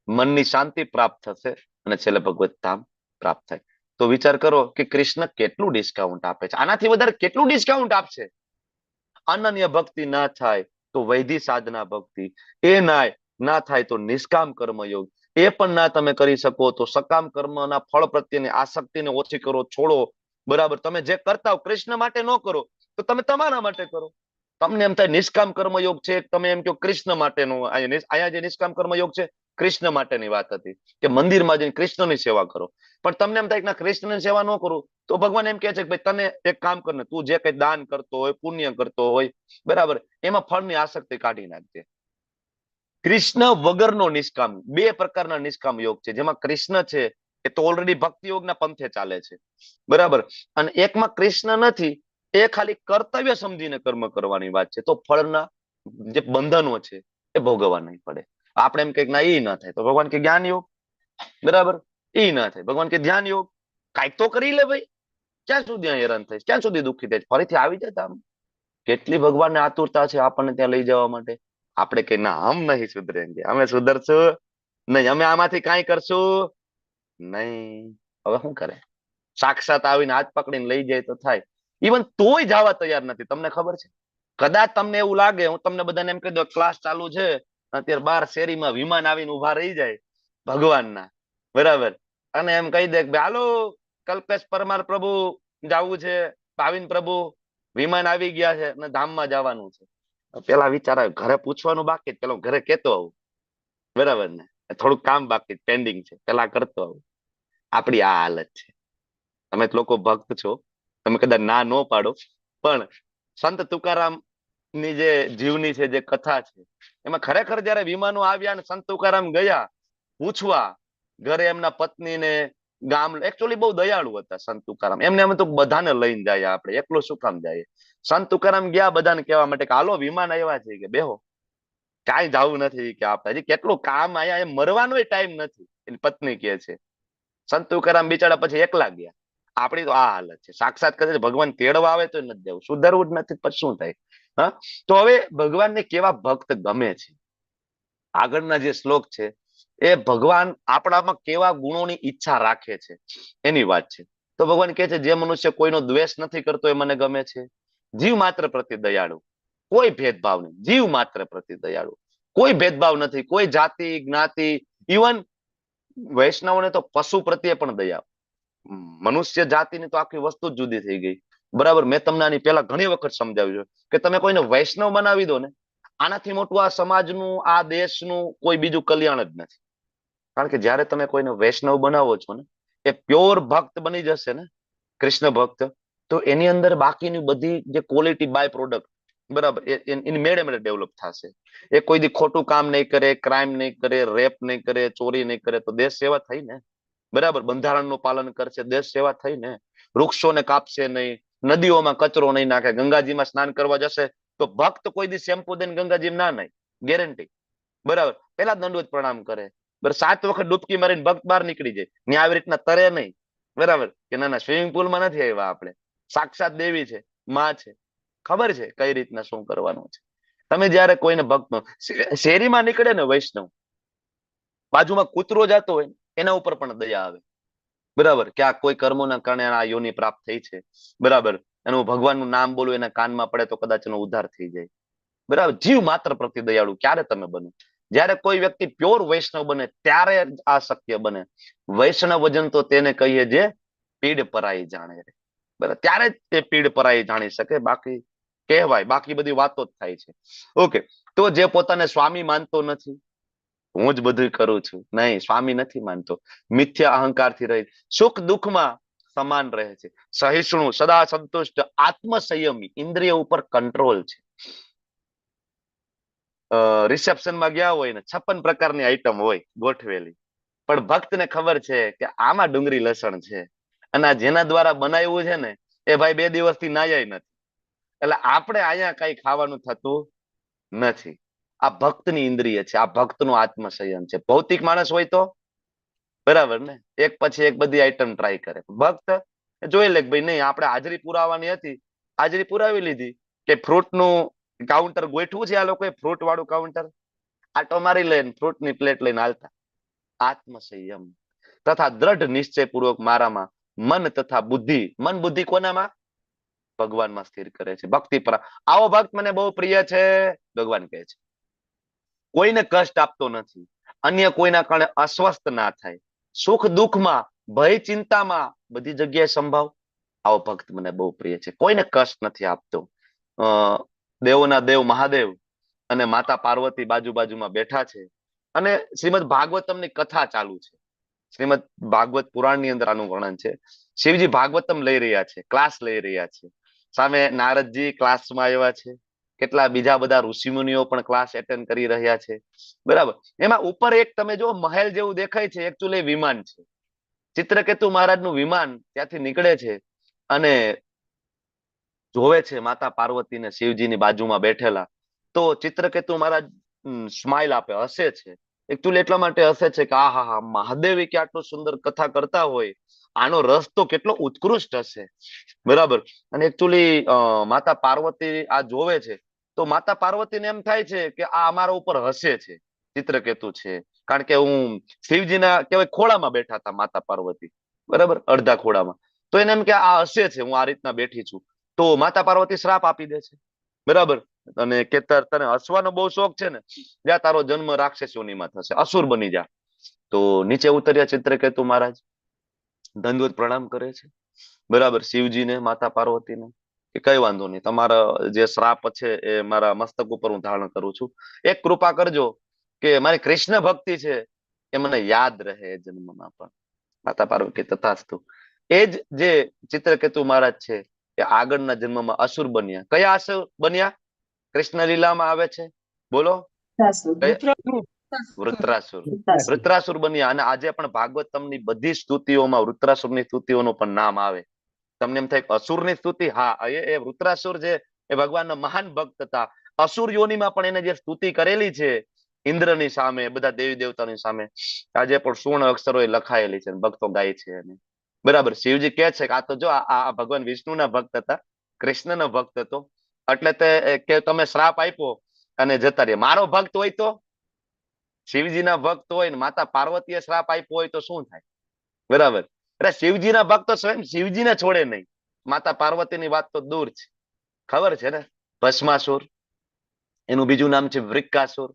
મનની શાંતિ પ્રાપ્ત થશે અને છેલ્લે ભગવત ધામ પ્રાપ્ત થાય. તો વિચાર કરો કે કૃષ્ણ કેટલું ડિસ્કાઉન્ટ આપે છે, આનાથી વધારે કેટલું ડિસ્કાઉન્ટ આપશે. અનન્ય ભક્તિ ના થાય તો વૈધિ સાધના ભક્તિ, એ ના થાય તો નિષ્કામ કર્મયોગ, એ પણ ના તમે કરી શકો તો સકામ કર્મના ફળ પ્રત્યેની આસક્તિને ઓછી કરો, છોડો. બરાબર, તમે જે કરતા હો કૃષ્ણ માટે ન કરો તો તમે તમારા માટે કરો. તમને એમ થાય નિષ્કામ કર્મયોગ છે, તમે એમ કહો કૃષ્ણ માટેનું. અહીંયા જે નિષ્કામ કર્મયોગ છે કૃષ્ણ માટેની વાત હતી કે મંદિરમાં જઈને કૃષ્ણની સેવા કરો. પણ તમને એમ થાય કે ના, કૃષ્ણની સેવા ન કરું તો ભગવાન એમ કહે છે કે ભાઈ તને એક કામ કર ને, તું જે કઈ દાન કરતો હોય, પુણ્ય કરતો હોય, બરાબર, એમાં ફળની આસક્તિ કાઢી નાખજે. કૃષ્ણ વગરનો નિષ્કામ, બે પ્રકારના નિષ્કામ યોગ છે, જેમાં કૃષ્ણ છે એ તો ઓલરેડી ભક્તિ યોગના પંથે ચાલે છે, બરાબર, અને એકમાં કૃષ્ણ નથી, એ ખાલી કર્તવ્ય સમજીને કર્મ કરવાની વાત છે. તો ફળના જે બંધનો છે એ ભોગવવા નહીં પડે. આપણે એમ કઈક ના, એ ના થાય તો ભગવાન કે જ્ઞાન યોગ, બરાબર, એ ના થાય ભગવાન કે ધ્યાન યોગ. કાંઈક તો કરી લે ભાઈ, ક્યાં સુધી હેરાન થાય, ક્યાં સુધી દુઃખી થાય, ફરીથી આવી જતા. કેટલી ભગવાનને આતુરતા છે આપણને ત્યાં લઈ જવા માટે. આપણે કે ના, હમ નહીં સુધરેંગે, અમે સુધરશું નહીં, અમે આમાંથી કાંઈ કરશું નહીં. હવે શું કરે, સાક્ષાત આવીને હાથ પકડીને લઈ જાય તો થાય. ઇવન તોય જવા તૈયાર નથી. તમને ખબર છે, કદાચ તમને એવું લાગે, હું તમને બધાને એમ કહી દઉં ક્લાસ ચાલુ છે, અત્યારે 12 શેરીમાં વિમાન આવીને ઉભા રહી જાય ભગવાનના, બરાબર, અને એમ કહી દે કે હાલો કલ્પેશ પરમાર પ્રભુ જવું છે, ભાવિન પ્રભુ વિમાન આવી ગયા છે અને ધામમાં જવાનું છે. પેલા વિચાર આવે, ઘરે પૂછવાનું બાકી, પેલો ઘરે કેતો આવું, બરાબર ને, થોડુંક કામ બાકી પેન્ડિંગ છે, પેલા કરતો આવું. આપણી આ હાલત છે. તમે લોકો ભક્ત છો, તમે કદાચ ના ન પાડો, પણ સંત તુકારામ ની જે જીવની છે, જે કથા છે, એમાં ખરેખર જયારે વિમાનો આવ્યા અને સંત તુકારામ ગયા પૂછવા ઘરે એમના પત્નીને, ગામ, એકચ્યુઅલી બહુ દયાળુ હતા સંત તુકારામ. એમને એમ તો બધાને લઈને જાય, આપણે એકલો શું કામ જાય. સંત તુકારામ ગયા બધાને કહેવા માટે કે હાલો વિમાન આવ્યા છે, કે બેહો, કાંઈ જવું નથી, કે આપણે હજી કેટલું કામ આયા, એ મરવાનો ટાઈમ નથી, એની પત્ની કહે છે. સંત તુકારામ બિચારા પછી એકલા ગયા. આપણી તો આ હાલત છે. સાક્ષાત કહે છે ભગવાન તેડવા આવે તો નથી દેવું, સુધરવું જ નથી પછી શું થાય. હા, તો હવે ભગવાનને કેવા ભક્ત ગમે છે, આગળના જે શ્લોક છે એ ભગવાન આપણામાં કેવા ગુણોની ઈચ્છા રાખે છે એની વાત છે. તો ભગવાન કહે છે જે મનુષ્ય કોઈનો દ્વેષ નથી કરતો એ મને ગમે છે, જીવ માત્ર પ્રતિ દયાળુ, કોઈ ભેદભાવ નહીં, જીવ માત્ર પ્રતિ દયાળુ, કોઈ ભેદભાવ નથી, કોઈ જાતિ જ્ઞાતિ, ઇવન વૈષ્ણવને તો પશુ પ્રત્યે પણ દયા. મનુષ્ય જાતિની તો આખી વસ્તુ જ જુદી થઈ ગઈ, બરાબર. મેં તમને આની પહેલા ઘણી વખત સમજાવ્યું કે તમે કોઈને વૈષ્ણવ બનાવી દો ને, આનાથી મોટું આ સમાજનું, આ દેશનું કોઈ બીજું કલ્યાણ જ નથી. કારણ કે જયારે તમે કોઈને વૈષ્ણવ બનાવો છો ને, એ પ્યોર ભક્ત બની જશે ને, કૃષ્ણ ભક્ત, તો એની અંદર બાકીની બધી જે ક્વોલિટી બાય પ્રોડક્ટ, બરાબર, એની મેળે મેળે ડેવલપ થશે. એ કોઈ દી ખોટું કામ નહીં કરે, ક્રાઇમ નહીં કરે, રેપ નહીં કરે, ચોરી નહીં કરે, તો દેશ સેવા થઈ ને, બરાબર. બંધારણનું પાલન કરશે, દેશ સેવા થઈ ને. વૃક્ષોને કાપશે નહીં, નદીઓમાં કચરો નહીં નાખે, ગંગાજીમાં સ્નાન કરવા જશે તો ભક્ત કોઈ દી શેમ્પુ દઈને ગંગાજી ના નાય, ગેરંટી, બરાબર. પેલા દંડવત પ્રણામ કરે, બરાબર. 7 વખત ડૂબકી મારીને ભક્ત બહાર નીકળી જાય ને, આવી રીતના તરે નહીં, બરાબર, કે ના ના સ્વિમિંગ પુલમાં નથી આવ્યા આપણે, સાક્ષાત દેવી છે, માં છે, ખબર છે કઈ રીતના શું કરવાનું છે. તમે જયારે કોઈને ભક્ત, શેરીમાં નીકળે ને વૈષ્ણવ, બાજુમાં કૂતરો જતો હોય એના ઉપર પણ દયા આવે, બરાબર, કે આ કોઈ કર્મોના કારણે આ યોનિ પ્રાપ્ત થઈ છે, બરાબર, એનું ભગવાનનું નામ બોલવું એના કાનમાં પડે તો કદાચ એનો ઉદ્ધાર થઈ જાય, બરાબર. જીવ માત્ર પ્રતિ દયાળુ ક્યારે તમે બનો, જયારે કોઈ વ્યક્તિ પ્યોર વૈષ્ણવ બને ત્યારે આ શક્ય બને. વૈષ્ણવ વજન તો તેને કહીએ જે પીડ પરાઈ જાણે, બરાબર, ત્યારે જ તે પીડ પરાઈ જાણી શકે, બાકી કહેવાય, બાકી બધી વાતો જ થાય છે. ઓકે, તો જે પોતાને સ્વામી માનતો નથી, હું જ બધું કરું છું, નહીં, સ્વામી નથી માનતો, મિથ્યા અહંકારથી રહી, સુખ દુઃખમાં સમાન રહે છે, સહિષ્ણુ, સદા સંતુષ્ટ, આત્મસંયમી, ઇન્દ્રિય ઉપર કંટ્રોલ છે. રિસેપ્શનમાં ગયા હોય ને 56 પ્રકારની આઈટમ હોય ગોઠવેલી, પણ ભક્તને ખબર છે કે આમાં ડુંગળી લસણ છે, અને આ જેના દ્વારા બનાવ્યું છે ને એ ભાઈ 2 દિવસથી નાયા નથી, એટલે આપણે અહીંયા કઈ ખાવાનું થતું નથી. આ ભક્તની ઇન્દ્રિય છે, આ ભક્તનું આત્મસંયમ છે. ભૌતિક માણસ હોય તો બરાબર ને, એક પછી એક બધી આઈટમ ટ્રાય કરે. ભક્ત જોઈ લે કે ભાઈ નહીં, આપણે હાજરી પુરાવાની હતી, હાજરી પુરાવી લીધી, કે ફ્રૂટ નું કાઉન્ટર ગોઠવું છે આ લોકોએ, ફ્રૂટ વાળું કાઉન્ટર, આટો મારી લઈને ફ્રૂટ ની પ્લેટ લઈને હાલતા. આત્મસંયમ તથા દ્રઢ નિશ્ચય પૂર્વક મારામાં મન તથા બુદ્ધિ, મન બુદ્ધિ કોનામાં? ભગવાનમાં સ્થિર કરે છે. ભક્તિ પર આવો ભક્ત મને બહુ પ્રિય છે, ભગવાન કહે છે. કોઈને કષ્ટ આપતો નથી, અન્ય કોઈના કારણે અસ્વસ્થ ના થાય, સુખ દુઃખમાં, ભય ચિંતામાં બધી જગ્યાએ સંભાવ. આવો ભક્ત મને બહુ પ્રિય છે. કોઈને કષ્ટ નથી આપતો. દેવોના દેવ મહાદેવ અને માતા પાર્વતી બાજુમાં બેઠા છે, અને શ્રીમદ ભાગવતમની કથા ચાલુ છે. શ્રીમદ ભાગવત પુરાણની અંદર આનું વર્ણન છે. શિવજી ભાગવતમ લઈ રહ્યા છે, ક્લાસ લઈ રહ્યા છે. સામે નારદજી ક્લાસમાં આવ્યા છે, કેટલા બીજા બધા ઋષિમુનિઓ પણ ક્લાસ એટેન્ડ કરી રહ્યા છે. બરાબર. એમાં ઉપર એક તમે જો મહેલ જેવું દેખાય છે, એકચ્યુઅલી વિમાન છે. ચિત્રકેતુ મહારાજનું વિમાન ત્યાંથી નીકળે છે અને જોવે છે માતા પાર્વતીને શિવજીની બાજુમાં બેઠેલા. તો ચિત્રકેતુ મહારાજ સ્માઇલ આપે, હસે છે. એકચ્યુઅલી એટલા માટે હસે છે કે આહા, મહાદેવી કે આટલું સુંદર કથા કરતા હોય, આનો રસ તો કેટલો ઉત્કૃષ્ટ હશે. બરાબર. અને એકચ્યુઅલી માતા પાર્વતી આ જોવે છે, તો માતા પાર્વતીને એમ થાય છે કે આ અમારા ઉપર હસે છે, ચિત્રકેતુ છે. કારણ કે હું શિવજીના કહેવાય ખોળામાં બેઠા હતા માતા પાર્વતી, બરાબર, અડધા ખોળામાં. તો એને એમ કે આ હસે છે, હું આ રીતના બેઠી છું. તો માતા પાર્વતી શ્રાપ આપી દે છે. બરાબર. અને કે તને હસવાનો બહુ શોખ છે ને, જા તારો જન્મ રાક્ષસ યોનીમાં થશે, અસુર બની જા. તો નીચે ઉતર્યા ચિત્રકેતુ મહારાજ, દંડવત પ્રણામ કરે છે. બરાબર. શિવજીને, માતા પાર્વતીને, કે કઈ વાંધો નહીં, તમારા જે શ્રાપ છે એ મારા મસ્તક ઉપર હું ધારણ કરું છું. એક કૃપા કરજો કે મારી કૃષ્ણ ભક્તિ છે એ મને યાદ રહે એ જન્મમાં પણ. માતા પાર્વતી તથાસ્તુ. એ જ જે ચિત્રકેતુ મહારાજ છે એ આગળના જન્મમાં અસુર બન્યા. કયા અસુર બન્યા? કૃષ્ણ લીલામાં આવે છે, બોલો. વૃત્રાસુર. વૃત્રાસુર બન્યા. અને આજે પણ ભાગવતમની બધી સ્તુતિઓમાં વૃત્રાસુરની સ્તુતિઓનું પણ નામ આવે. તમને એમ થાય અસુરની સ્તુતિ? હા, એ વૃત્રાસુર જે એ ભગવાનના મહાન ભક્ત હતા. અસુર યોનીમાં પણ એને જે સ્તુતિ કરેલી છે ઇન્દ્રની સામે, બધા દેવી દેવતાની સામે, આજે પણ સુવર્ણ અક્ષરો એ લખાયેલી છે, ભક્તો ગાય છે એને. બરાબર. શિવજી કહે છે કે આ તો જો આ ભગવાન વિષ્ણુના ભક્ત હતા, કૃષ્ણનો ભક્ત હતો, એટલે તે કે તમે શ્રાપ આપ્યો અને જતા રહ્યા. મારો ભક્ત હોય તો, શિવજીના ભક્ત હોય ને માતા પાર્વતીએ શ્રાપ આપ્યો હોય તો શું થાય? બરાબર. એટલે શિવજીના ભક્તો સ્વયં શિવજીને છોડે નહીં. માતા પાર્વતીની વાત તો દૂર છે. ખબર છે ને? ભસ્માસુર, એનું બીજું નામ છે વૃક્કાસુર,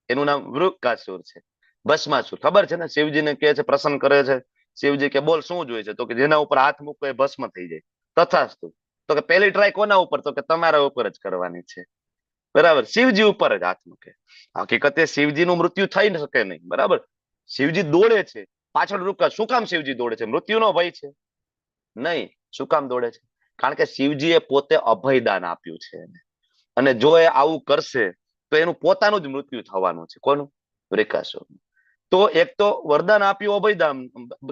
એનું નામ વૃક્કાસુર છે. ભસ્માસુર ખબર છે ને? શિવજીને કહે છે, પ્રસન્ન કરે છે. શિવજી કે બોલ શું જોઈએ છે? તો કે જેના ઉપર હાથ મૂકો એ ભસ્મ થઈ જાય. તથાસ્તુ. તો કે પહેલી ટ્રાય કોના ઉપર? તો કે તમારા ઉપર જ કરવાની છે. બરાબર. શિવજી ઉપર જ હાથ મૂકે. હકીકતે શિવજીનું મૃત્યુ થઈ શકે નહીં. બરાબર. શિવજી દોડે છે પાછળ રૂકા. શું કામ શિવજી દોડે છે? મૃત્યુનો ભય છે? નહીં. શું કામ દોડે છે? કારણ કે શિવજીએ પોતે અભયદાન આપ્યું છે. અને જો એ આવું કરશે તો એનું પોતાનું જ મૃત્યુ થવાનું છે. કોનું? વૃકાસુરનું. તો એક તો વરદાન આપ્યું અભયદાન,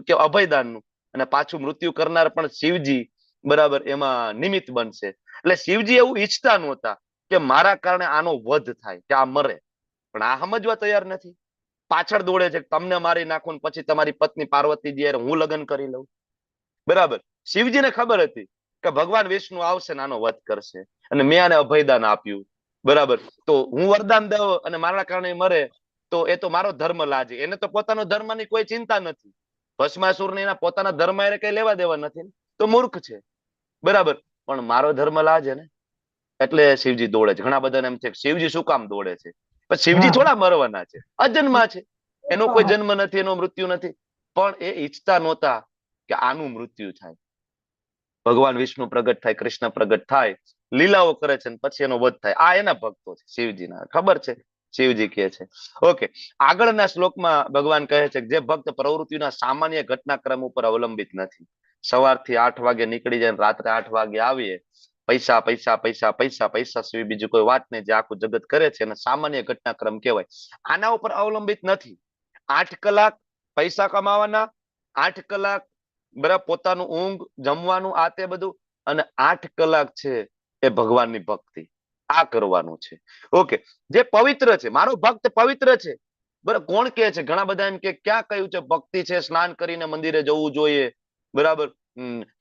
કે અભયદાનનું, અને પાછું મૃત્યુ કરનાર પણ શિવજી, બરાબર, એમાં નિમિત્ત બનશે. એટલે શિવજી એવું ઈચ્છતા નહોતા કે મારા કારણે આનો વધ થાય, કે આ મરે. પણ આ સમજવા તૈયાર નથી. પાછળ દોડે છે, તમને મારી નાખું ને પછી તમારી પત્ની પાર્વતીજી હું લગ્ન કરી લઉં. બરાબર. શિવજીને ખબર હતી કે ભગવાન વિષ્ણુ આવશે ને આનો વધ કરશે, અને મેં આને અભયદાન આપ્યું. બરાબર. તો હું વરદાન દઉં અને મારા કારણે મરે તો એ તો મારો ધર્મ લાજે. એને તો પોતાનો ધર્મની કોઈ ચિંતા નથી. ભસ્માસુરને એના પોતાના ધર્મ એ કઈ લેવા દેવા નથી, તો મૂર્ખ છે. બરાબર. પણ મારો ધર્મ લાજે ને, એટલે શિવજી દોડે છે. ઘણા બધાને એમ છે શિવજી શું કામ દોડે છે? પણ શિવજી થોડા મરવાના છે, અજન્મા છે, એનો કોઈ જન્મ નથી, એનો મૃત્યુ નથી. પણ એ ઈચ્છતા નહોતા કે આનું મૃત્યુ થાય. ભગવાન વિષ્ણુ પ્રગટ થાય, કૃષ્ણ પ્રગટ થાય, લીલાઓ કરે છે, પછી એનો વધ થાય. આ એના ભક્તો છે, શિવજીના. ખબર છે? શિવજી કહે છે. ઓકે. આગળના શ્લોકમાં ભગવાન કહે છે કે જે ભક્ત પ્રવૃત્તિના સામાન્ય ઘટનાક્રમ ઉપર અવલંબિત નથી, સવારથી 8 વાગે નીકળી જાય, રાત્રે 8 વાગે આવીએ, પૈસા પૈસા પૈસા પૈસા પૈસા સિવાય બીજું કોઈ વાત નહીં, જે આખું જગત કરે છે એને સામાન્ય ઘટનાક્રમ કહેવાય. આના ઉપર અવલંબિત નથી. 8 કલાક પૈસા કમાવાના, 8 કલાક બરાબર પોતાનું ઊંઘ, જમવાનું, આ તે બધું, અને 8 કલાક છે એ ભગવાનની ભક્તિ. આ કરવાનું છે. ઓકે. જે પવિત્ર છે, મારો ભક્ત પવિત્ર છે, બરાબર. કોણ કે છે? ઘણા બધા એમ કે ક્યાં કહ્યું છે ભક્તિ છે સ્નાન કરીને મંદિરે જવું જોઈએ, બરાબર,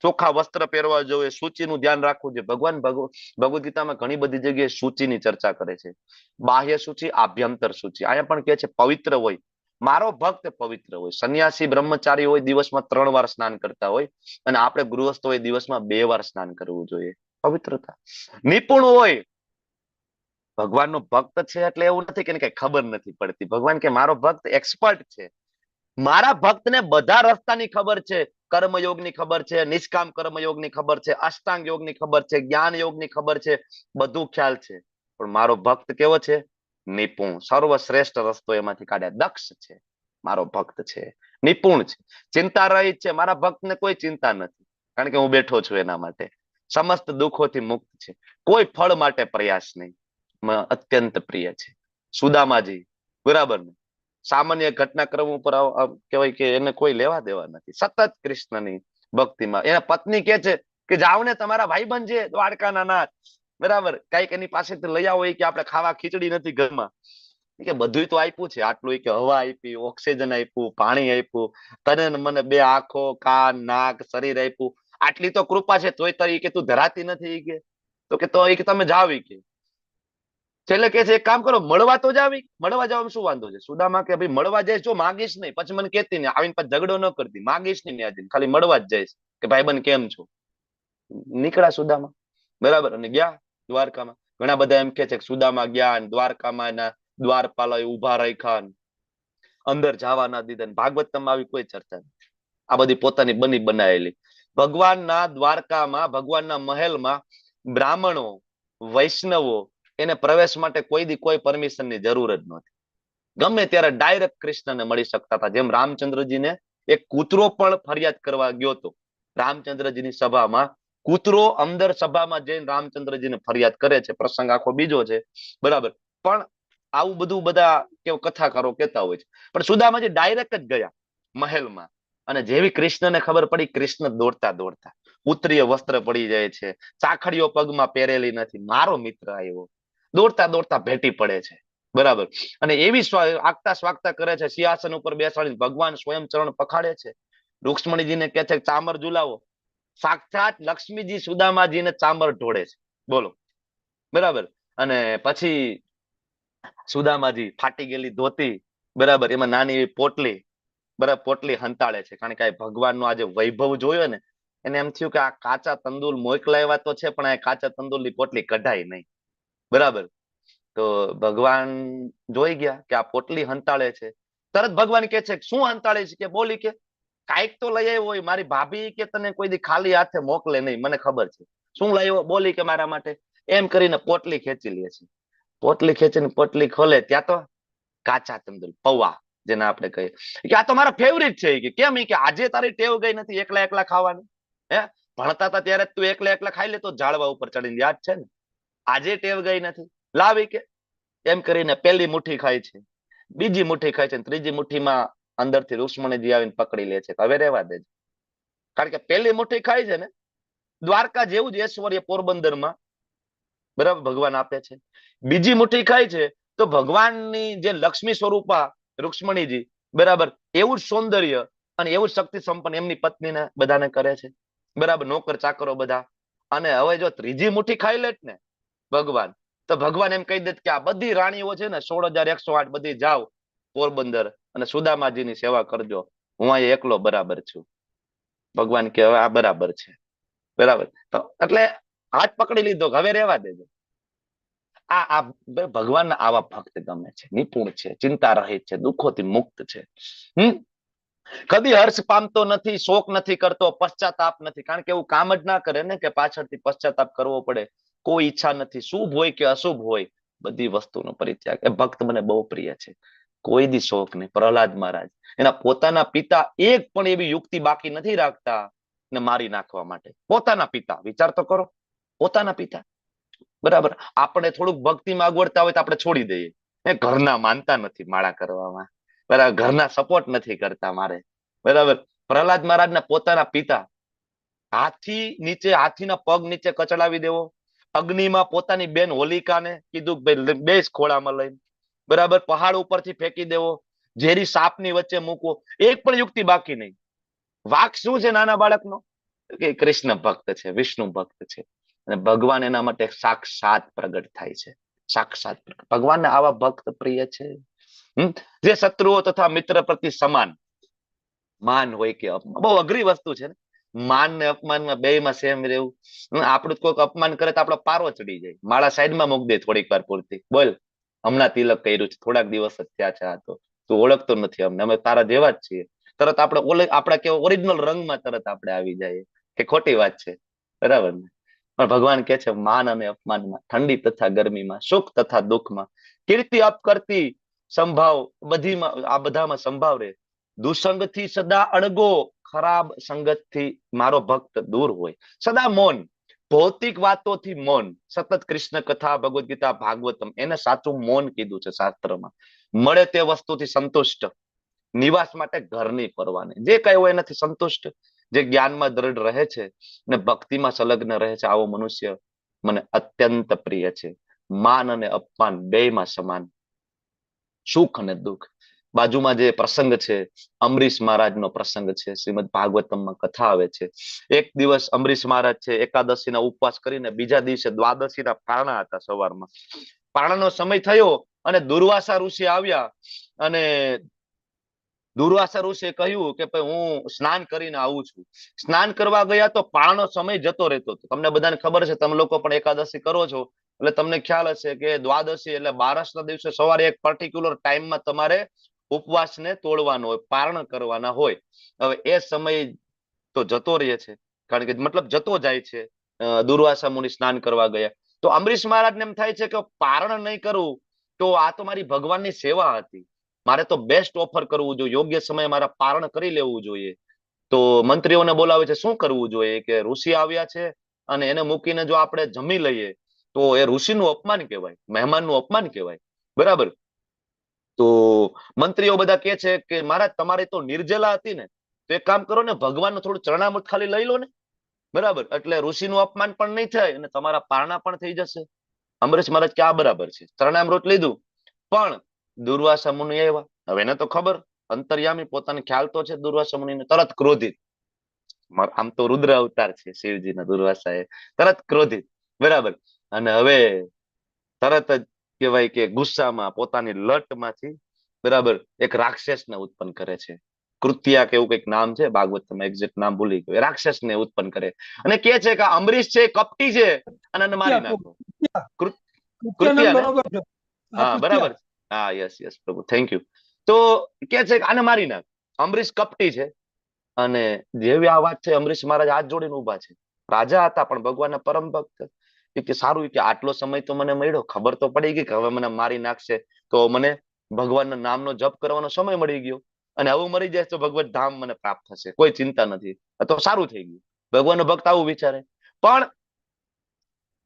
ચોખ્ખા વસ્ત્ર પહેરવા જોઈએ, સૂચિનું ધ્યાન રાખવું જોઈએ. ભગવદ ગીતામાં ઘણી બધી જગ્યાએ સૂચિની ચર્ચા કરે છે. બાહ્ય સૂચિ, આભ્યંતર સૂચિ. અહીંયા પણ કે છે પવિત્ર હોય, મારો ભક્ત પવિત્ર હોય. સંન્યાસી બ્રહ્મચારી હોય દિવસમાં 3 વાર સ્નાન કરતા હોય, અને આપણે ગૃહસ્થ હોય દિવસમાં 2 વાર સ્નાન કરવું જોઈએ. પવિત્રતા. નિપુણ હોય, ભગવાનનો ભક્ત છે એટલે એવું નથી કે એને કઈ ખબર નથી પડતી. ભગવાન કે મારો ભક્ત એક્સપર્ટ છે. મારા ભક્તને બધા રસ્તાની ખબર છે. કર્મયોગની ખબર છે, નિષ્કામ કર્મયોગની ખબર છે, અષ્ટાંગ યોગની ખબર છે, જ્ઞાન યોગની ખબર છે, બધું ખ્યાલ છે. પણ મારો ભક્ત કેવો છે? નિપુણ. સર્વશ્રેષ્ઠ રસ્તો એમાંથી કાઢ્યા. દક્ષ છે મારો ભક્ત, છે નિપુણ છે, ચિંતા રહિત છે. મારા ભક્તને કોઈ ચિંતા નથી, કારણ કે હું બેઠો છું એના માટે. સમસ્ત દુઃખોથી મુક્ત છે, કોઈ ફળ માટે પ્રયાસ નહીં. અત્યંત પ્રિય છે સુદામાજી, બરાબર ને. સામાન્ય ઘટનાક્રમ ઉપર કહેવાય કે એને કોઈ લેવા દેવા નથી. સતત કૃષ્ણની ભક્તિમાં. એના પત્ની કે છે કે જાઓ ને, તમારા ભાઈબંધ છે દ્વારકાના નાથ, બરાબર, કઈક એની પાસેથી લઈ આવો કે આપણે ખાવા ખીચડી નથી ઘરમાં. કે બધું તો આપ્યું છે, આટલું કે હવા આપી, ઓક્સિજન આપ્યું, પાણી આપ્યું, તને મને 2 આંખો, કાન, નાક, શરીર આપ્યું. આટલી તો કૃપા છે, તોય તારી કે તું ધરાતી નથી કે. તો કે તો કે તમે જાવ કે. છેલ્લે કે છે એક કામ કરો, મળવા તો જાવી. મળવા જવામાં શું વાંધો છે? સુદામા કે ભાઈ મળવા જઈશ, જો માગીશ નહીં પછી મને કહેતી નહીં, આવીને પછી ઝઘડો ન કરતી, માગીશ નહીં આજે, ખાલી મળવા જ જઈશ કે ભાઈબંધ કેમ છો. નીકળ્યા સુદામા, બરાબર, અને ગયા દ્વારકામાં. ઘણા બધા એમ કે છે કે સુદામા ગયા, દ્વારકામાં એના દ્વારપાલ ઉભા રાખ્યા, અંદર જવા ના દીધા. ભાગવતમાં આવી કોઈ ચર્ચા નથી. આ બધી પોતાની બની બનાયેલી. ભગવાનના દ્વારકામાં, ભગવાનના મહેલમાં બ્રાહ્મણો, વૈષ્ણવો એને પ્રવેશ માટે કોઈ પરમિશનની જરૂર જ નહોતી. ગમે ત્યારે ડાયરેક્ટ કૃષ્ણને મળી શકતા હતા. જેમ રામચંદ્રજીને એક કૂતરો પણ ફરિયાદ કરવા ગયો હતો રામચંદ્રજીની સભામાં. કૂતરો અંદર સભામાં જઈને રામચંદ્રજીને ફરિયાદ કરે છે. પ્રસંગ આખો બીજો છે, બરાબર. પણ આવું બધું બધા કેવું કથાકારો કહેતા હોય છે. પણ સુદામાજી ડાયરેક્ટ જ ગયા મહેલમાં. અને જેવી કૃષ્ણને ખબર પડી, કૃષ્ણ દોડતા દોડતા, ઉત્તરીય વસ્ત્ર પડી જાય છે, ચાખડીઓ પગમાં પહેરેલી નથી, મારો મિત્ર આવ્યો, દોડતા દોડતા ભેટી પડે છે, બરાબર. અને એવી આગતા સ્વાગતા કરે છે, સિંહાસન ઉપર બેસાડીને ભગવાન સ્વયં ચરણ પખાડે છે. રૂક્ષ્મણીજીને કહે છે ચામર ઝુલાવો. સાક્ષાત લક્ષ્મીજી સુદામાજીને ચામર ઢોળે છે, બોલો, બરાબર. અને પછી સુદામાજી ફાટી ગયેલી ધોતી, બરાબર, એમાં નાની એવી પોટલી, બરાબર, પોટલી હંતાળે છે. કારણ કે આ ભગવાનનો આજે વૈભવ જોયો ને, એને એમ થયું કે આ કાચા તંદુર મોકલાવ્યા તો છે, પણ આ કાચા તંદુરની પોટલી કઢાય નહીં, બરાબર. તો ભગવાન જોઈ ગયા કે આ પોટલી હંતાળે છે. તરત ભગવાન કે છે શું હંતાળે છે? કે બોલી કે કાંઈક તો લઈ આવ્યો હોય, મારી ભાભી કે તને કોઈ દી ખાલી હાથે મોકલે નહીં, મને ખબર છે. શું લઈ આવ્યો? બોલી કે મારા માટે. એમ કરીને પોટલી ખેંચી લે છે. પોટલી ખેંચીને પોટલી ખોલે, ત્યાં તો કાચા તંદુર પૌવા, જેને આપણે કહીએ કે આ તો મારા ફેવરિટ છે. કે કેમ? કે આજે તારી ટેવ ગઈ નથી એકલા એકલા ખાવાની. હે, ભણતા હતા ત્યારે તું એકલા એકલા ખાઈ લેતો ઝાડવા ઉપર ચડીને, યાદ છે ને? આજે ટેવ ગઈ નથી, લાવી કે. એમ કરીને પહેલી મુઠ્ઠી ખાય છે, બીજી મુઠ્ઠી ખાય છે, ત્રીજી મુઠ્ઠીમાં અંદરથી રૂક્ષ્મણીજી આવીને પકડી લે છે. હવે રહેવા દેજો. કારણ કે પહેલી મુઠ્ઠી ખાય છે ને, દ્વારકા જેવું જ ઐશ્વર્ય પોરબંદરમાં, બરાબર, ભગવાન આપે છે. બીજી મુઠ્ઠી ખાય છે તો ભગવાનની જે લક્ષ્મી સ્વરૂપા રૂક્ષ્મણીજી, બરાબર, એવું જ સૌંદર્ય અને એવું શક્તિ સંપન્ન એમની પત્નીને બધાને કરે છે, બરાબર, નોકર ચાકરો બધા. અને હવે જો ત્રીજી મુઠ્ઠી ખાઈ લે ને ભગવાન, તો ભગવાન એમ કહી દે કે આ બધી રાણીઓ છે ને 16,108 બધી જાઓ પોરબંદર અને સુદામાજીની સેવા કરજો, હું અહીં એકલો બરાબર છું. ભગવાન કે હવે આ બરાબર છે, બરાબર. તો એટલે હાથ પકડી લીધો, હવે રહેવા દેજો. આ ભગવાન આવા ભક્ત ગમે છે, નિપુણ છે, ચિંતા રહિત છે, દુઃખોથી મુક્ત છે. કદી હર્ષ પામતો નથી, શોક નથી કરતો, પશ્ચાતાપ નથી. કારણ કે એવું કામ જ ના કરે ને કે પાછળથી પશ્ચાતાપ કરવો પડે. કોઈ ઈચ્છા નથી, શુભ હોય કે અશુભ હોય, બધી વસ્તુનો પરિત્યાગ. એ ભક્ત મને બહુ પ્રિય છે. કોઈ દી શોક નહીં. પ્રહલાદ મહારાજ એના પોતાના પિતા એક પણ એવી યુક્તિ બાકી નથી રાખતા ને મારી નાખવા માટે. પોતાના પિતા, વિચાર તો કરો, પોતાના પિતા, બરાબર. આપણે થોડુંક ભક્તિમાં અગવડતા હોય તો આપણે છોડી દઈએ. ઘરના માનતા નથી માળા કરવામાં, બરાબર, ઘરના સપોર્ટ નથી કરતા મારે, બરાબર. પ્રહલાદ મહારાજના પોતાના પિતા, હાથી નીચે, હાથીના પગ નીચે કચડાવી દેવો, અગ્નિમાં પોતાની બેન હોલિકાને કીધું ભાઈ બેસ ખોળામાં લઈને, બરાબર, પહાડ ઉપરથી ફેંકી દેવો, ઝેરી સાપની વચ્ચે મૂકવો, એક પણ યુક્તિ બાકી નહીં. વાક શું છે નાના બાળકનો? કે કૃષ્ણ ભક્ત છે, વિષ્ણુ ભક્ત છે, અને ભગવાન એના માટે સાક્ષાત પ્રગટ થાય છે. સાક્ષાત પ્રગટ. ભગવાનને આવા ભક્ત પ્રિય છે. જે શત્રુઓ તથા મિત્ર પ્રતિ સમાન. માન હોય કે અપમાન, બહુ અઘરી વસ્તુ છે ને. માન ને અપમાનમાં બેયમાં સેમ રહેવું. આપણું કોઈક અપમાન કરે તો આપણો પારો ચડી જાય, માળા સાઈડમાં મૂકી દે થોડીક વાર પૂરતી. બોલ, હમણાં તિલક કર્યું છે, થોડાક દિવસ જ થયા છે, આ તો તું ઓળખતો નથી અમને, અમે તારા જેવા જ છીએ. તરત આપણે આપણા કેવો ઓરિજિનલ રંગમાં તરત આપણે આવી જઈએ, કે ખોટી વાત છે? બરાબર ને? પણ ભગવાન કે છે માન અને અપમાનમાં, ઠંડી તથા ગરમીમાં, સુખ તથા દુઃખમાં, કીર્તિ અપકીર્તિ સંભાવ, બધીમાં, આ બધામાં સંભાવ રહે. દુસંગથી સદા અડગો, ખરાબ સંગતથી મારો ભક્ત દૂર હોય. સદા મૌન, ભૌતિક વાતોથી મૌન. સતત કૃષ્ણ કથા, ભગવદ્ ગીતા, ભાગવતમ, એને સાચું મૌન કીધું છે શાસ્ત્રમાં. મળે તે વસ્તુથી સંતુષ્ટ, નિવાસ માટે ઘરની પરવાની. જે કઈ હોય એનાથી સંતુષ્ટ, જે જ્ઞાનમાં દ્રઢ રહે છે ને ભક્તિમાં સંલગ્ન રહે છે, આવો મનુષ્ય મને અત્યંત પ્રિય છે. માન અને અપમાન બેયમાં સમાન, સુખ અને દુઃખ. બાજુમાં જે પ્રસંગ છે, અમરીશ મહારાજનો પ્રસંગ છે, શ્રીમદ ભાગવતમમાં કથા આવે છે. એક દિવસ અમરીશ મહારાજ છે એકાદશીના ઉપવાસ કરીને બીજા દિવસે દ્વાદશીના પારણા હતા. સવારમાં પારણાનો સમય થયો અને દુર્વાસા ઋષિ આવ્યા, અને દુર્વાસા ઋષિએ કહ્યું કે ભાઈ હું સ્નાન કરીને આવું છું. સ્નાન કરવા ગયા તો પાળનો સમય જતો રહેતો હતો. તમને બધાને ખબર છે, તમે લોકો પણ એકાદશી કરો છો એટલે તમને ખ્યાલ હશે કે દ્વાદશી એટલે બારસના દિવસે સવારે એક પર્ટિક્યુલર ટાઈમમાં તમારે ઉપવાસને તોડવાનો હોય, પારણ કરવાના હોય. હવે એ સમય તો જતો રહે છે, કારણ કે મતલબ જતો જાય છે. દુર્વાસા મુનિ સ્નાન કરવા ગયા તો અમરીશ મહારાજને એમ થાય છે કે પારણ નહીં કરવું તો આ તો મારી ભગવાનની સેવા હતી, મારે તો બેસ્ટ ઓફર કરવું જોઈએ, યોગ્ય સમયે મારા પારણ કરી લેવું જોઈએ. તો મંત્રીઓને બોલાવે છે, શું કરવું જોઈએ? કે ઋષિ આવ્યા છે અને એને મૂકીને જો આપણે જમી લઈએ તો એ ઋષિનું અપમાન કહેવાય, મહેમાનનું અપમાન કહેવાય. બરાબર? તો મંત્રીઓ બધા કે છે કે મહારાજ તમારે તો નિર્જલા હતી ને, તો એક કામ કરો ને, ભગવાનનું થોડું ચરણામૃત ખાલી લઈ લો ને. બરાબર? એટલે ઋષિનું અપમાન પણ નહીં થાય અને તમારા પારણા પણ થઈ જશે. અમરીશ મહારાજ કે આ બરાબર છે, ચરણામૃત લીધું. પણ દુર્વાસા મુનિ આવ્યા. હવે એને તો ખબર, અંતર્યામી, પોતાને ખ્યાલ તો છે દુર્વાસા મુનિને. તરત ક્રોધિત, આમ તો રુદ્ર અવતાર છે શિવજીના દુર્વાસા, એ તરત ક્રોધિત. બરાબર? અને હવે તરત જ કહેવાય કે ગુસ્સામાં પોતાની લટમાંથી, બરાબર, એક રાક્ષસને ઉત્પન્ન કરે છે. કૃત્યા કે એવું કઈક નામ છે, ભાગવતમાં એક્ઝેક્ટ નામ ભૂલી ગયો. રાક્ષસને ઉત્પન્ન કરે અને કે છે કે અમરીશ છે કપટી છે અને એને મારી નાખો. કૃત્યા ને? હા, બરાબર. હા, યસ યસ પ્રભુ, થેન્ક યુ. તો કે છે કે આને મારી નાખ, અમરીશ કપટી છે. અને જેવી આ વાત છે, અમરીશ મહારાજ હાથ જોડીને ઉભા છે. રાજા હતા પણ ભગવાનના પરમ ભક્ત. કે સારું, કે આટલો સમય તો મને મળ્યો, ખબર તો પડી ગઈ કે હવે મને મારી નાખશે તો મને ભગવાનના નામનો જપ કરવાનો સમય મળી ગયો, અને આવું મરી જાય તો ભગવત ધામ મને પ્રાપ્ત થશે, કોઈ ચિંતા નથી, તો સારું થઈ ગયું. ભગવાનનો ભક્ત આવું વિચારે. પણ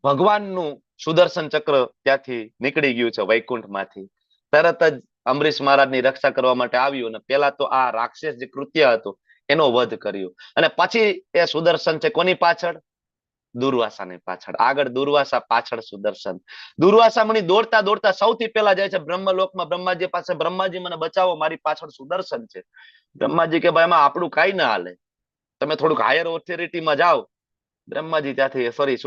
ભગવાનનું સુદર્શન ચક્ર ત્યાંથી નીકળી ગયું છે વૈકુંઠમાંથી. તરત જ અમરીશ મહારાજની રક્ષા કરવા માટે આવ્યું અને પેલા તો આ રાક્ષસ જે કૃત્ય હતો એનો વધ કર્યો, અને પછી એ સુદર્શન છે કોની પાછળ? દુર્વાસાની પાછળ. આગળ દુર્વાસા, પાછળ સુદર્શન. દુર્વાસા મુનિ દોડતા દોડતા સૌથી પહેલા જાય છે બ્રહ્મલોકમાં, બ્રહ્માજી પાસે. બ્રહ્માજી મને બચાવો, મારી પાછળ સુદર્શન છે. બ્રહ્માજી કે ભાઈ એમાં આપણું કઈ ના હાલે, તમે થોડુંક હાયર ઓથોરિટીમાં જાઓ. બ્રહ્માજી ત્યાંથી સોરી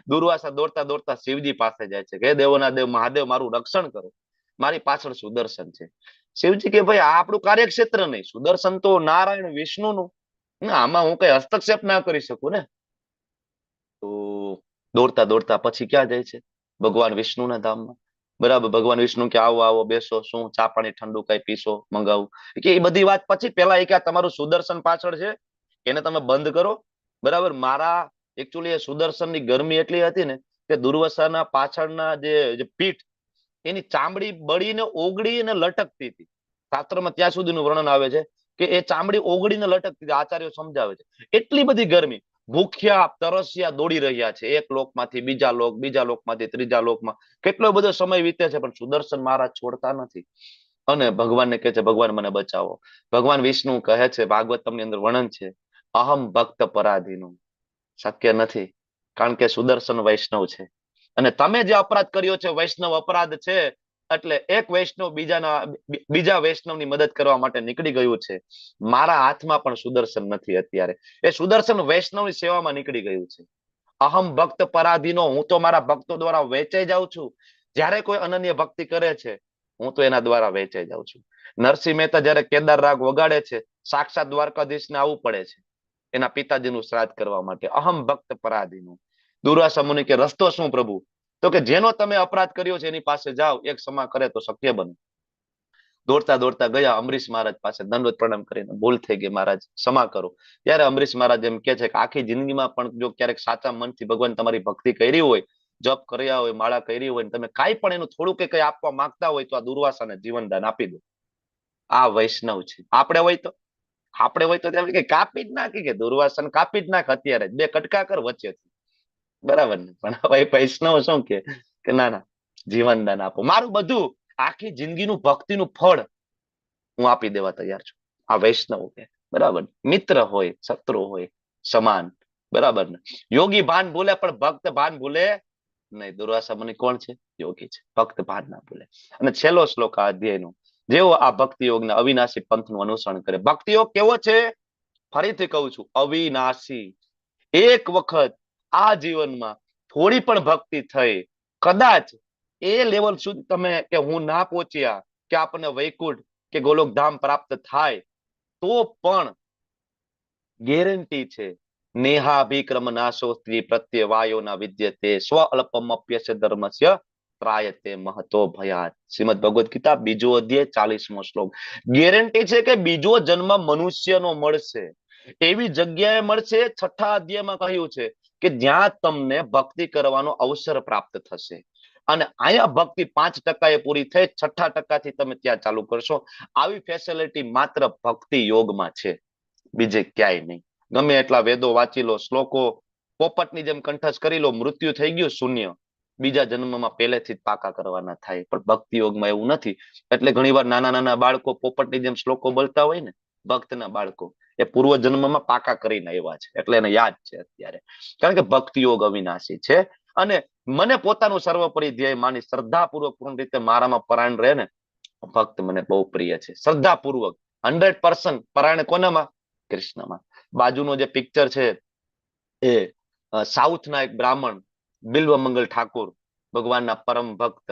દુર્વાસા દોડતા દોડતા શિવજી પાસે જાય છે કે દેવોના દેવ મહાદેવ મારું રક્ષણ કરો, મારી પાછળ સુદર્શન છે. શિવજી કે ભાઈ આ આપણું કાર્યક્ષેત્ર નહીં, સુદર્શન તો નારાયણ વિષ્ણુનું, આમાં હું કઈ હસ્તક્ષેપ ના કરી શકું ને. તો દોડતા દોડતા પછી ક્યાં જાય છે? ભગવાન વિષ્ણુના ધામમાં. બરાબર? ભગવાન વિષ્ણુ કે આવો આવો, બેસો, શું ચા પાણી ઠંડુ કઈ પીશો, મંગાવું? કે એ બધી વાત પછી. પેલા એ કે તમારું સુદર્શન પાછળ છે, એને તમે બંધ કરો. બરાબર? મારા એકચ્યુઅલી એ સુદર્શનની ગરમી એટલી હતી ને કે દુર્વાસાના પાછળના જે પીઠ, એની ચામડી બળીને ઓગળીને લટકતી હતી. શાસ્ત્રમાં ત્યાં સુધીનું વર્ણન આવે છે કે એ ચામડી ઓગળીને લટકતી હતી. આચાર્યો સમજાવે છે એટલી બધી ગરમી. ભૂખ્યા તરસ્યા દોડી રહ્યા છે, એક લોકમાંથી બીજા લોક, બીજા લોકમાંથી ત્રીજા લોકમાં. કેટલો બધો સમય વીતે છે પણ સુદર્શન મહારાજ છોડતા નથી. અને ભગવાનને કહે છે ભગવાન મને બચાવો. ભગવાન વિષ્ણુ કહે છે, ભાગવતમની અંદર વર્ણન છે, અહમ ભક્ત પરાધીનું. શક્ય નથી, કારણ કે સુદર્શન વૈષ્ણવ છે અને તમે જે અપરાધ કર્યો છે વૈષ્ણવ અપરાધ છે, એટલે એક વૈષ્ણવ બીજા વૈષ્ણવની મદદ કરવા માટે નીકળી ગયું છે. મારા હાથમાં પણ સુદર્શન નથી અત્યારે. એ સુદર્શન વૈષ્ણવની સેવામાં નીકળી ગયું છે. અહમ ભક્ત પરાધીનો, હું તો મારા ભક્તો દ્વારા વેચાઈ જાઉં છું. જ્યારે કોઈ અનન્ય ભક્તિ કરે છે, હું તો એના દ્વારા વેચાઈ જાઉં છું. નરસિંહ મહેતા જયારે કેદાર રાગ વગાડે છે, સાક્ષાત દ્વારકાધીશને આવવું પડે છે એના પિતાજીનું શ્રાદ્ધ કરવા માટે. અહમ ભક્ત પરાધીનો. દુર્વાસા મુનિ કે રસ્તો શું પ્રભુ? તો કે જેનો તમે અપરાધ કર્યો છે એની પાસે જાઓ, એક ક્ષમા કરે તો શક્ય બને. દોડતા દોડતા ગયા અમરીશ મહારાજ પાસે, દંડવત પ્રણામ કરીને, ભૂલ થઈ ગઈ મહારાજ, ક્ષમા કરો. ત્યારે અમરીશ મહારાજ એમ કે છે કે આખી જિંદગીમાં પણ જો ક્યારેક સાચા મનથી ભગવાન તમારી ભક્તિ કરી હોય, જપ કર્યા હોય, માળા કરી હોય, તમે કાંઈ પણ એનું થોડું કઈ આપવા માંગતા હોય તો આ દુર્વાસાને જીવનદાન આપી દો. આ વૈષ્ણવ છે. આપણે હોય તો તેમ કે કાપી જ નાખી, કે દુર્વાસન કાપી જ નાખ અત્યારે, બે કટકા કર વચ્ચેથી, બરાબર ને? પણ હવે વૈષ્ણવ શું કે ના ના, જીવનદાન આપો. મારું બધું આખી જિંદગીનું ભક્તિનું ફળ હું આપી દેવા તૈયાર છું. આ વૈષ્ણવ કે બરાબર, મિત્ર હોય શત્રુ હોય સમાન, બરાબર ને? યોગી ભાન ભૂલે પણ ભક્ત ભાન ભૂલે નહીં. દુર્વાસા મુનિ કોણ છે? યોગી છે, ભક્ત ભાન ના ભૂલે. અને છેલ્લો શ્લોક આ અધ્યાયનો, જેઓ આ ભક્તિ યોગને અવિનાશી પંથનું અનુસરણ કરે. ભક્તિ યોગ કેવો છે? ફરીથી કહું છું, અવિનાશી. એક વખત આ જીવનમાં થોડી પણ ભક્તિ થઈ, કદાચ એ લેવલ સુધી તમે કે હું ના પહોંચ્યા કે આપણને વૈકુંઠ કે ગોલોકધામ પ્રાપ્ત થાય, તો પણ ગેરંટી છે, નેહાભિક્રમ નાશો સ્ત્રી પ્રત્યે વાયો ના વિદ્યતે સ્વ અલ્પમપ્યસ્ય ધર્મસ્ય ત્રાયતે મહતો ભયાત. શ્રીમદ ભગવદ ગીતા 2 અધ્યાય 40મો શ્લોક. ગેરંટી છે કે બીજો જન્મ મનુષ્યનો મળશે. એવી જગ્યાએ મળશે, 6થા અધ્યાયમાં કહ્યું છે કે જ્યાં તમને ભક્તિ કરવાનો અવસર પ્રાપ્ત થશે. અને અહીંયા ભક્તિ 5% એ પૂરી થઈ, 6% તમે ત્યાં ચાલુ કરશો. આવી ફેસિલિટી માત્ર ભક્તિ યોગમાં છે, બીજે ક્યાંય નહીં. ગમે એટલા વેદો વાંચી લો, શ્લોકો પોપટની જેમ કંઠસ્થ કરી લો, મૃત્યુ થઈ ગયું શૂન્ય. બીજા જન્મમાં પહેલેથી જ પાકા કરવાના થાય. પણ ભક્તિ યોગમાં એવું નથી. એટલે ઘણીવાર નાના નાના બાળકો પોપટની જેમ શ્લોકો બોલતા હોય ને, ભક્તના બાળકો, એ પૂર્વ જન્મમાં પાકા કરીને આવ્યા છે, એટલે એને યાદ છે અત્યારે. કારણ કે ભક્તિ યોગ અવિનાશી છે. અને મને પોતાનું સર્વોપરી ધ્યેય માની શ્રદ્ધાપૂર્વક પૂર્ણ રીતે મારામાં પરાયણ રહે ને, ભક્ત મને બહુ પ્રિય છે. શ્રદ્ધાપૂર્વક 100% પરાયણ કોનામાં? કૃષ્ણમાં. બાજુનો જે પિક્ચર છે એ સાઉથના એક બ્રાહ્મણ બિલ્વમંગલ ઠાકોર, ભગવાનના પરમ ભક્ત,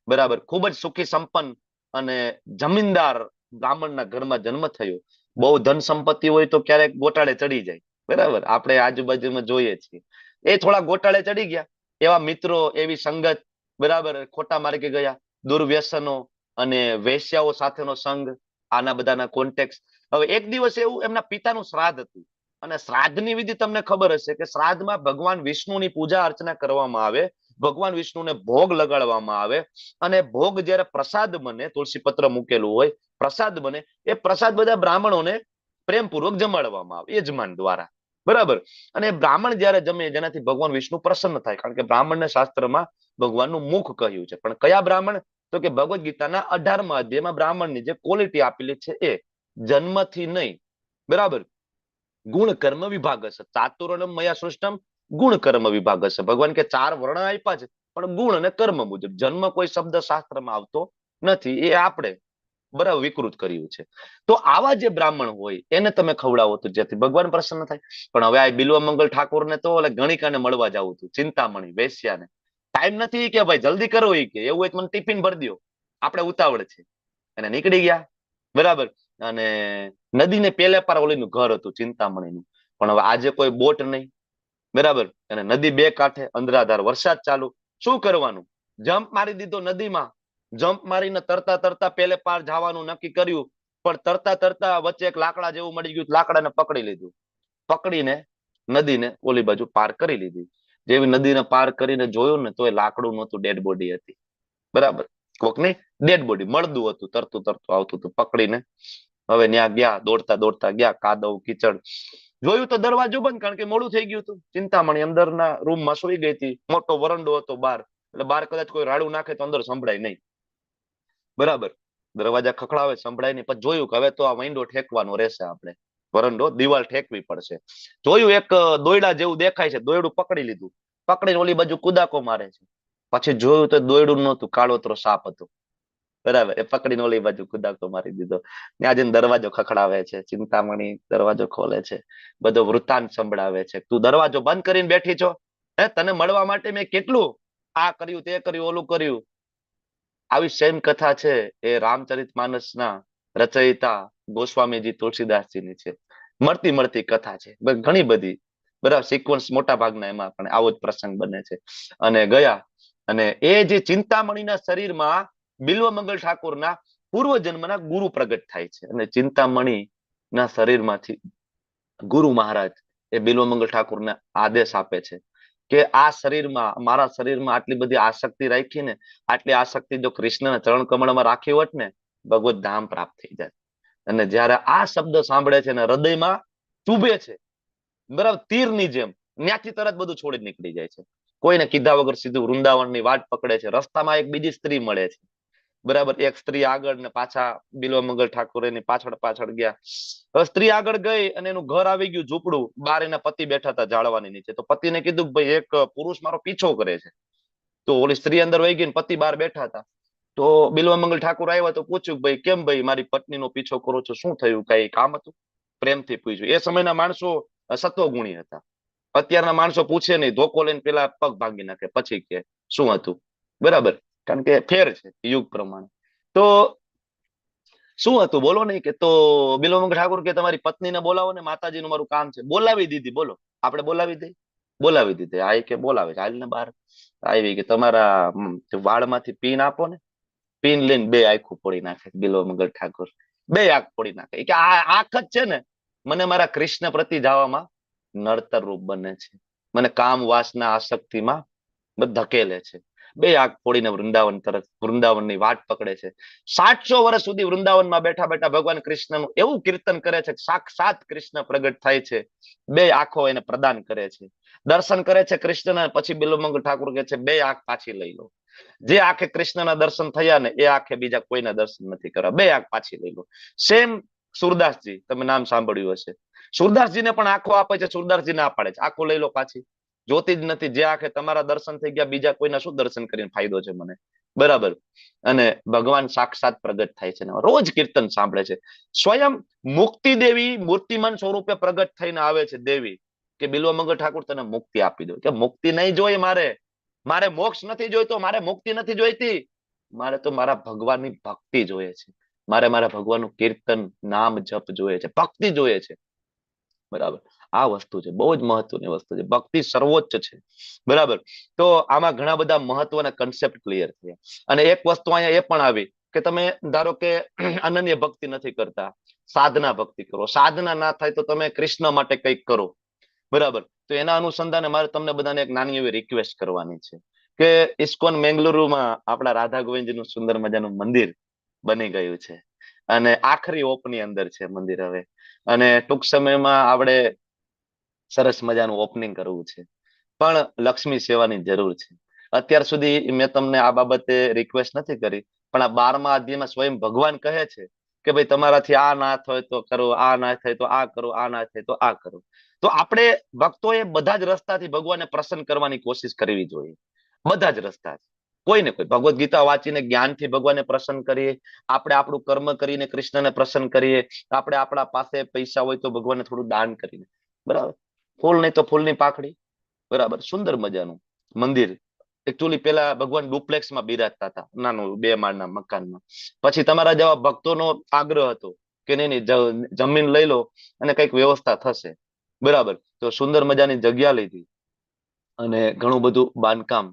બરાબર, ખૂબ જ સુખી સંપન્ન અને જમીનદાર બ્રાહ્મણના ઘરમાં જન્મ થયો. બહુ ધન સંપત્તિ હોય તો ક્યારેક ગોટાળે ચડી જાય, બરાબર, આપણે આજુબાજુમાં જોઈએ છીએ. એ થોડા ગોટાળે ચડી ગયા. એવા મિત્રો, એવી સંગત, બરાબર, ખોટા માર્ગે ગયા, દુર્વ્યસનો અને વેશ્યાઓ સાથેનો સંગ, આના બધાના કોન્ટેક્ટ. હવે એક દિવસ એવું એમના પિતાનું શ્રાદ્ધ હતું. અને શ્રાદ્ધની વિધિ તમને ખબર હશે કે શ્રાદ્ધમાં ભગવાન વિષ્ણુની પૂજા અર્ચના કરવામાં આવે, ભગવાન વિષ્ણુને ભોગ લગાડવામાં આવે. અને ભોગ જ્યારે પ્રસાદ બને, તુલસી પત્ર મૂકેલું હોય, પ્રસાદ બને, એ પ્રસાદ બધા બ્રાહ્મણોને પ્રેમપૂર્વક જમાડવામાં આવે યજમાન દ્વારા, બરાબર. અને બ્રાહ્મણ જ્યારે જમે, જેનાથી ભગવાન વિષ્ણુ પ્રસન્ન થાય. કારણ કે બ્રાહ્મણને શાસ્ત્રમાં ભગવાનનું મુખ કહ્યું છે. પણ કયા બ્રાહ્મણ? તો કે ભગવદ ગીતાના 18મા અધ્યાયમાં બ્રાહ્મણની જે ક્વોલિટી આપેલી છે એ જન્મથી નહીં, બરાબર, ગુણ કર્મ વિભાગ હશે. ચાતુર્ણમ મયા સૃષ્ટમ ગુણ કર્મ વિભાગ હશે. ભગવાન કે 4 વર્ણ આપ્યા છે, પણ ગુણ અને કર્મ મુજબ. જન્મ કોઈ શબ્દ શાસ્ત્રમાં આવતો નથી, એ આપણે બરાબર વિકૃત કર્યું છે. તો આવા જે બ્રાહ્મણ હોય એને તમે ખવડાવો તો જેથી ભગવાન પ્રસન્ન થાય. પણ હવે આ બિલ્વમંગલ ઠાકોરને તો ગણિકાને મળવા જવું હતું, ચિંતામણી વેશ્યાને. ટાઈમ નથી કે ભાઈ જલ્દી કરો, એ કે એવું હોય તો મને ટિફિન ભરી દો, આપણે ઉતાવળ છે. અને નીકળી ગયા, બરાબર. અને નદીને પેલે પાર ઓલીનું ઘર હતું, ચિંતામણીનું. પણ હવે આજે કોઈ બોટ નહીં, બરાબર. અને નદી બે કાંઠે, અંધરાધાર, વરસાદ ચાલુ. શું કરવાનું? જમ્પ મારી દીધો નદીમાં. જમ્પ મારીને તરતા તરતા પેલે પાર જવાનું નક્કી કર્યું. પણ તરતા તરતા વચ્ચે એક લાકડા જેવું મળી ગયું, લાકડાને પકડી લીધું. પકડીને નદીને ઓલી બાજુ પાર કરી લીધી. જેવી નદીને પાર કરીને જોયું ને, તો એ લાકડું નહોતું, ડેડ બોડી હતી, બરાબર. કોકની ડેડ બોડી, મળદું હતું, તરતું તરતું આવતું હતું. પકડીને હવે ત્યાં ગયા, દોડતા દોડતા ગયા, કાદવ કીચડ. જોયું તો દરવાજો બંધ, કારણ કે મોડું થઈ ગયું હતું. ચિંતામણી અંદરના રૂમમાં સુઈ ગઈ હતી. મોટો વરંડો હતો બહાર, એટલે બહાર કદાચ કોઈ રાડું નાખે તો અંદર સંભળાય નહીં, બરાબર. દરવાજા ખખડાવે, સંભળાય નહીં. પછી જોયું કે હવે તો આ વાંડો ઠેકવાનો રહેશે, આપણે વરંડો, દિવાલ ઠેકવી પડશે. જોયું એક દોયડા જેવું દેખાય છે, દોયડું પકડી લીધું. પકડીને ઓલી બાજુ કુદાકો મારે છે. પછી જોયું તો દોયડું નહોતું, કાળોતરો સાપ હતો. બરાબર. એ પકડીને ઓલી બાજુ કુદાકો મારી દીધો. ત્યાં જઈને દરવાજો ખખડાવે છે, ચિંતામણી દરવાજો ખોલે છે, બધો વૃત્તાંત સંભળાવે છે. તું દરવાજો બંધ કરીને બેઠી છો, હે? તને મળવા માટે મેં કેટલું આ કર્યું, તે કર્યું, ઓલું કર્યું. આવી સેમ કથા છે એ રામચરિત માનસના રચયિતા ગોસ્વામીજી તુલસીદાસજીની છે. મળતી મળતી કથા છે, ઘણી બધી. બરાબર. સિક્વન્સ મોટા ભાગના એમાં પણ આવો જ પ્રસંગ બને છે. અને ગયા અને એ જે ચિંતામણીના શરીરમાં બિલ્વમંગલ ઠાકોરના પૂર્વ જન્મના ગુરુ પ્રગટ થાય છે. અને ચિંતામણીના શરીરમાંથી ગુરુ મહારાજ એ બિલ્વમંગલ ઠાકોરને આદેશ આપે છે કે આ શરીરમાં, મારા શરીરમાં આટલી બધી આસક્તિ રાખી ને, આટલી આસક્તિ જો કૃષ્ણના ચરણ કમળમાં રાખી હોત ને, ભગવત ધામ પ્રાપ્ત થઈ જાય. અને જયારે આ શબ્દ સાંભળે છે ને હૃદયમાં ચૂભે છે, બરાબર, તીરની જેમ, ત્યાંથી તરત બધું છોડી નીકળી જાય છે. કોઈને કીધા વગર સીધું વૃંદાવનની વાટ પકડે છે. રસ્તામાં એક બીજી સ્ત્રી મળે છે, બરાબર. એક સ્ત્રી આગળ ને પાછા બિલ્વમંગલ ઠાકોર એની પાછળ પાછળ ગયા. સ્ત્રી આગળ ગઈ અને એનું ઘર આવી ગયું, ઝૂંપડું. બહાર એના પતિ બેઠા હતા ઝાડવાની નીચે. તો પતિને કીધું કે ભાઈ એક પુરુષ મારો પીછો કરે છે. તો ઓલી સ્ત્રી અંદર વહી ગઈ ને પતિ બહાર બેઠા હતા. તો બિલ્વમંગલ ઠાકોર આવ્યા તો પૂછ્યું, ભાઈ કેમ ભાઈ મારી પત્નીનો પીછો કરો છો, શું થયું, કઈ કામ હતું? પ્રેમથી પૂછ્યું. એ સમયના માણસો સત્વગુણી હતા. અત્યારના માણસો પૂછે નહીં, ધોકો લઈને પેલા પગ ભાંગી નાખે, પછી કે શું હતું, બરાબર. કારણ કે ફેર છે યુગ પ્રમાણે. તો શું હતું બોલો નહીં કે. તો બિલ્વમંગલ ઠાકોર કે તમારી પત્નીને બોલાવો ને, માતાજીનું મારું કામ છે. બોલાવી દીધી. બોલો, આપણે બોલાવી દઈ, બોલાવી દીધી. આ કે બોલાવે છે, હાલ ને બહાર આવી કે તમારા વાળમાંથી પીન આપો ને. પીન લઈને બે આંખું ફોડી નાખે બિલ્વમંગલ ઠાકોર. બે આંખ ફોડી નાખે કે આ આંખ જ છે ને મને મારા કૃષ્ણ પ્રતિ જવામાં નડતર રૂપ બને છે, મને કામ વાસના આસક્તિમાં ધકેલે છે. બે આંખ ફોડીને વૃંદાવન તરફ, વૃંદાવનની વાટ પકડે છે. 700 વર્ષ સુધી વૃંદાવનમાં બેઠા બેઠા ભગવાન કૃષ્ણનું એવું કીર્તન કરે છે, સાક્ષાત કૃષ્ણ પ્રગટ થાય છે, બે આંખો એને પ્રદાન કરે છે, દર્શન કરે છે કૃષ્ણના. પછી બિલ્વમંગલ ઠાકોર કહે છે બે આંખ પાછી લઈ લો. જે આંખે કૃષ્ણના દર્શન થયા ને એ આંખે બીજા કોઈના દર્શન નથી કરવા. બે આંખ પાછી લઈ લો. સેમ સુરદાસજી, તમે નામ સાંભળ્યું હશે. સુરદાસજીને પણ આંખો આપે છે, સુરદાસજી ના પાડે છે, આંખો લઈ લો પાછી. જોતી જ નથી. જે આંખે તમારા દર્શન થઈ ગયા, બીજા કોઈના શું દર્શન કરીને ફાયદો છે મને, બરાબર. અને ભગવાન સાક્ષાત પ્રગટ થાય છે, રોજ કીર્તન સાંભળે છે. સ્વયં મુક્તિ દેવી મૂર્તિમાન સ્વરૂપે પ્રગટ થઈને આવે છે દેવી કે બિલ્વમંગલ ઠાકોર તને મુક્તિ આપી દો. કે મુક્તિ નહીં જોઈએ મારે, મારે મોક્ષ નથી જોઈતો, મારે મુક્તિ નથી જોઈતી, મારે તો મારા ભગવાનની ભક્તિ જોઈએ છે, મારે મારા ભગવાનનું કીર્તન નામ જપ જોઈએ છે, ભક્તિ જોઈએ છે, બરાબર. આ વસ્તુ છે, બહુ જ મહત્વની વસ્તુ છે. ભક્તિ સર્વોચ્ચ છે, બરાબર. તો આમાં ઘણા બધા મહત્વના કન્સેપ્ટ ક્લિયર થયા. અને એક વસ્તુ અહીંયા એ પણ આવી કે તમે ધારો કે અનન્ય ભક્તિ નથી કરતા, સાધના ભક્તિ કરો. સાધના ના થાય તો તમે કૃષ્ણ માટે કંઈક કરો, બરાબર. તો એના અનુસંધાને મારે તમને બધાને એક નાની એવી રિક્વેસ્ટ કરવાની છે કે ઇસ્કોન મેંગલુરુમાં આપણા રાધા ગોવિંદજીનું સુંદર મજાનું મંદિર બની ગયું છે અને આખરી ઓપની અંદર છે મંદિર હવે. અને ટૂંક સમયમાં આપણે સરસ મજાનું ઓપનિંગ કરવું છે, પણ લક્ષ્મી સેવાની જરૂર છે. અત્યાર સુધી મેં તમને આ બાબતે રિક્વેસ્ટ નથી કરી, પણ આ 12મા અધ્યાયમાં સ્વયં ભગવાન કહે છે કે ભાઈ તમારાથી આ ના થાય તો કરો, આ ના થાય તો આ કરો, આ ના થાય તો આ કરો. તો આપણે ભક્તોએ બધા જ રસ્તાથી ભગવાનને પ્રસન્ન કરવાની કોશિશ કરવી જોઈએ, બધા જ રસ્તા. કોઈ ને કોઈ ભગવદ્ ગીતા વાંચીને જ્ઞાનથી ભગવાનને પ્રસન્ન કરીએ, આપણે આપણું કર્મ કરીને કૃષ્ણને પ્રસન્ન કરીએ, આપણે આપણા પાસે પૈસા હોય તો ભગવાનને થોડું દાન કરીને, બરાબર. ફૂલ નહીં તો ફૂલની પાખડી, બરાબર. સુંદર મજાનું મંદિર. એકચ્યુઅલી પેલા ભગવાન ડુપ્લેક્સમાં બિરાજતા હતા, નાનું 2 માળના મકાનમાં. પછી તમારા જેવા ભક્તોનો આગ્રહ હતો કે નહીં જમીન લઈ લો અને કઈક વ્યવસ્થા થશે, બરાબર. તો સુંદર મજાની જગ્યા લીધી અને ઘણું બધું બાંધકામ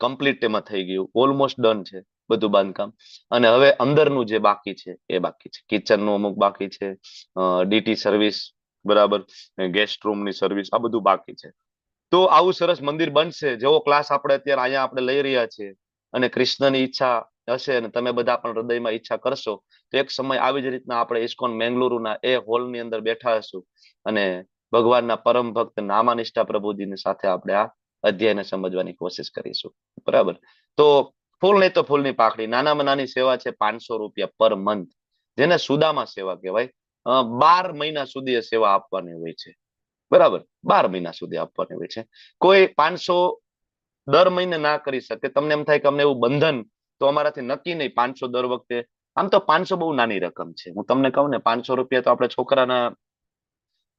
કમ્પ્લીટ એમાં થઈ ગયું, ઓલમોસ્ટ ડન છે બધું બાંધકામ. અને હવે અંદરનું જે બાકી છે એ બાકી છે. કિચનનું અમુક બાકી છે, ડીટી સર્વિસ, બરાબર, ગેસ્ટ રૂમની સર્વિસ, આ બધું બાકી છે. તો આવું સરસ મંદિર બનશે, જેવો ક્લાસ આપણે અત્યારે અહીંયા આપણે લઈ રહ્યા છીએ. અને કૃષ્ણની ઈચ્છા હશે અને તમે બધા પણ હૃદયમાં ઈચ્છા કરશો તો એક સમય આવી જ રીતના આપણે ઇસ્કોન મેંગલુરુના એ હોલની અંદર બેઠા હશું અને ભગવાનના પરમ ભક્ત નામાનિષ્ઠા પ્રભુજીની સાથે આપણે આ અધ્યાયને સમજવાની કોશિશ કરીશું, બરાબર. તો ફૂલ નહીં તો ફૂલની પાખડી, નાનામાં નાની સેવા છે 500 રૂપિયા પર મંથ, જેને સુદામા સેવા કહેવાય. 12 મહિના સુધી એ સેવા આપવાની હોય છે, બરાબર. 12 મહિના સુધી આપવાની હોય છે. કોઈ 500 દર મહિને ના કરી શકે. તમને એમ થાય કે અમને એવું બંધન તો અમારાથી નક્કી નહીં 500 દર વખતે. આમ તો 500 બહુ નાની રકમ છે. હું તમને કહું ને, 500 રૂપિયા તો આપણે છોકરાના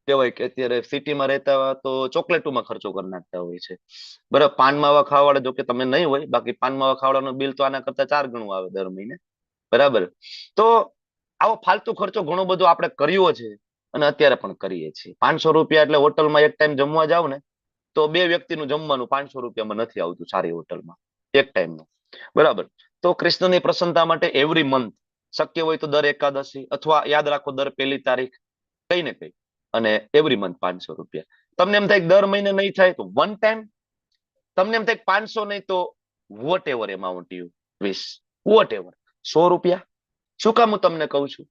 કહેવાય કે અત્યારે સિટીમાં રહેતા હોય તો ચોકલેટોમાં ખર્ચો કરી નાખતા હોય છે. બરાબર, પાન માવા ખાવાવાળા જો કે તમને નહીં હોય, બાકી પાન માવા ખાવાડાનું બિલ તો આના કરતા 4 ગણું આવે દર મહિને. બરાબર, તો આવો ફાલતુ ખર્ચો ઘણો બધો આપણે કર્યો છે અને અત્યારે પણ કરીએ છીએ. 500 રૂપિયા એટલે હોટલમાં એક ટાઈમ જમવા જાવ ને તો 2 વ્યક્તિનું જમવાનું 500 રૂપિયામાં નથી આવતું સારી હોટલમાં એક ટાઈમનું. બરાબર, તો કૃષ્ણની પ્રસન્નતા માટે એવરી મંથ શક્ય હોય તો દર એકાદશી અથવા યાદ રાખો દર 1લી તારીખ, કઈ ને કઈ, અને એવરી મંથ 500 રૂપિયા. તમને એમ થાય દર મહિને નહીં થાય તો વન ટાઈમ, તમને એમ થાય 500 નહીં તો whatever amount you wish, whatever, 100 રૂપિયા. શું કામ હું તમને કહું છું?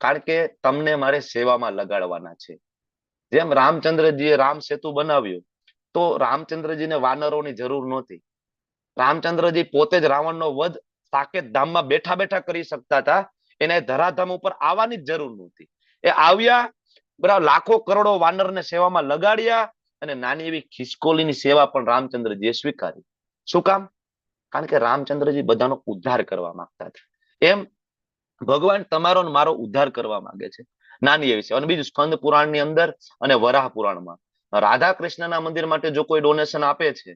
કારણ કે તમને મારે સેવામાં લગાડવાના છે. જેમ રામચંદ્રજીએ રામ સેતુ બનાવ્યો તો રામચંદ્રજીને વાનરોની જરૂર નહોતી. રામચંદ્રજી પોતે જ રાવણનો વધ સાકેત ધામમાં બેઠા બેઠા કરી શકતા હતા. એને ધરાધામ ઉપર આવવાની જ જરૂર નહોતી. એ આવ્યા, બરાબર, લાખો કરોડો વાનરને સેવામાં લગાડ્યા અને નાની એવી ખિસકોલીની સેવા પણ રામચંદ્રજીએ સ્વીકારી. શું કામ? કારણ કે રામચંદ્રજી બધાનો ઉદ્ધાર કરવા માંગતા હતા. એમ ભગવાન તમારો ને મારો ઉદ્ધાર કરવા માંગે છે, નાની એવી છે. અને બીજું, સ્કંદ પુરાણની અંદર અને વરાહ પુરાણમાં રાધા કૃષ્ણના મંદિર માટે જો કોઈ ડોનેશન આપે છે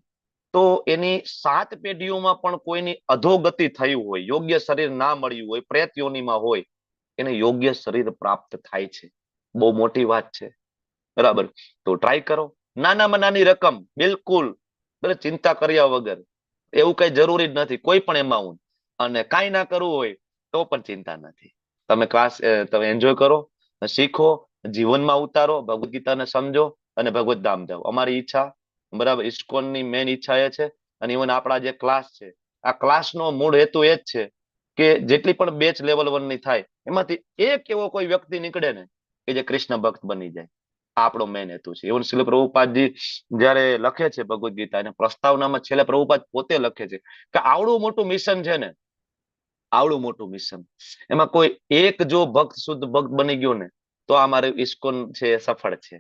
તો એની 7 પેઢીઓમાં પણ કોઈની અધોગતિ થઈ હોય, યોગ્ય શરીર ના મળ્યું હોય, પ્રેત યોનિમાં હોય, એને યોગ્ય શરીર પ્રાપ્ત થાય છે. બહુ મોટી વાત છે. બરાબર, તો ટ્રાય કરો. નાનામાં નાની રકમ, બિલકુલ ચિંતા કર્યા વગર, એવું કઈ જરૂરી જ નથી કોઈ પણ એમાઉન્ટ. અને કાંઈ ના કરવું હોય તો પણ ચિંતા નથી. તમે ક્લાસ તમે એન્જોય કરો, શીખો, જીવનમાં ઉતારો, ભગવદ ગીતાને સમજો અને ભગવત ધામ જાઓ. અમારી ઈચ્છા, બરાબર, ઇસ્કોનની મેઇન ઈચ્છા એ છે. અને ઇવન આપણા જે ક્લાસ છે, આ ક્લાસનો મૂળ હેતુ એ જ છે કે જેટલી પણ બેચ લેવલ 1 ની થાય એમાંથી એક એવો કોઈ વ્યક્તિ નીકળે ને કે જે કૃષ્ણ ભક્ત બની જાય. આ આપણો મેઇન હેતુ છે. ઇવન શ્રીલ પ્રભુપાદજી જયારે લખે છે ભગવદ ગીતા, અને પ્રસ્તાવનામાં છેલ્લે પ્રભુપાદ પોતે લખે છે કે આવડું મોટું મિશન છે ને, આવડું મોટું મિશન, એમાં કોઈ એક જો ભક્ત, શુદ્ધ ભક્ત બની ગયો ને તો આ મારું ઇસ્કોન છે સફળ છે.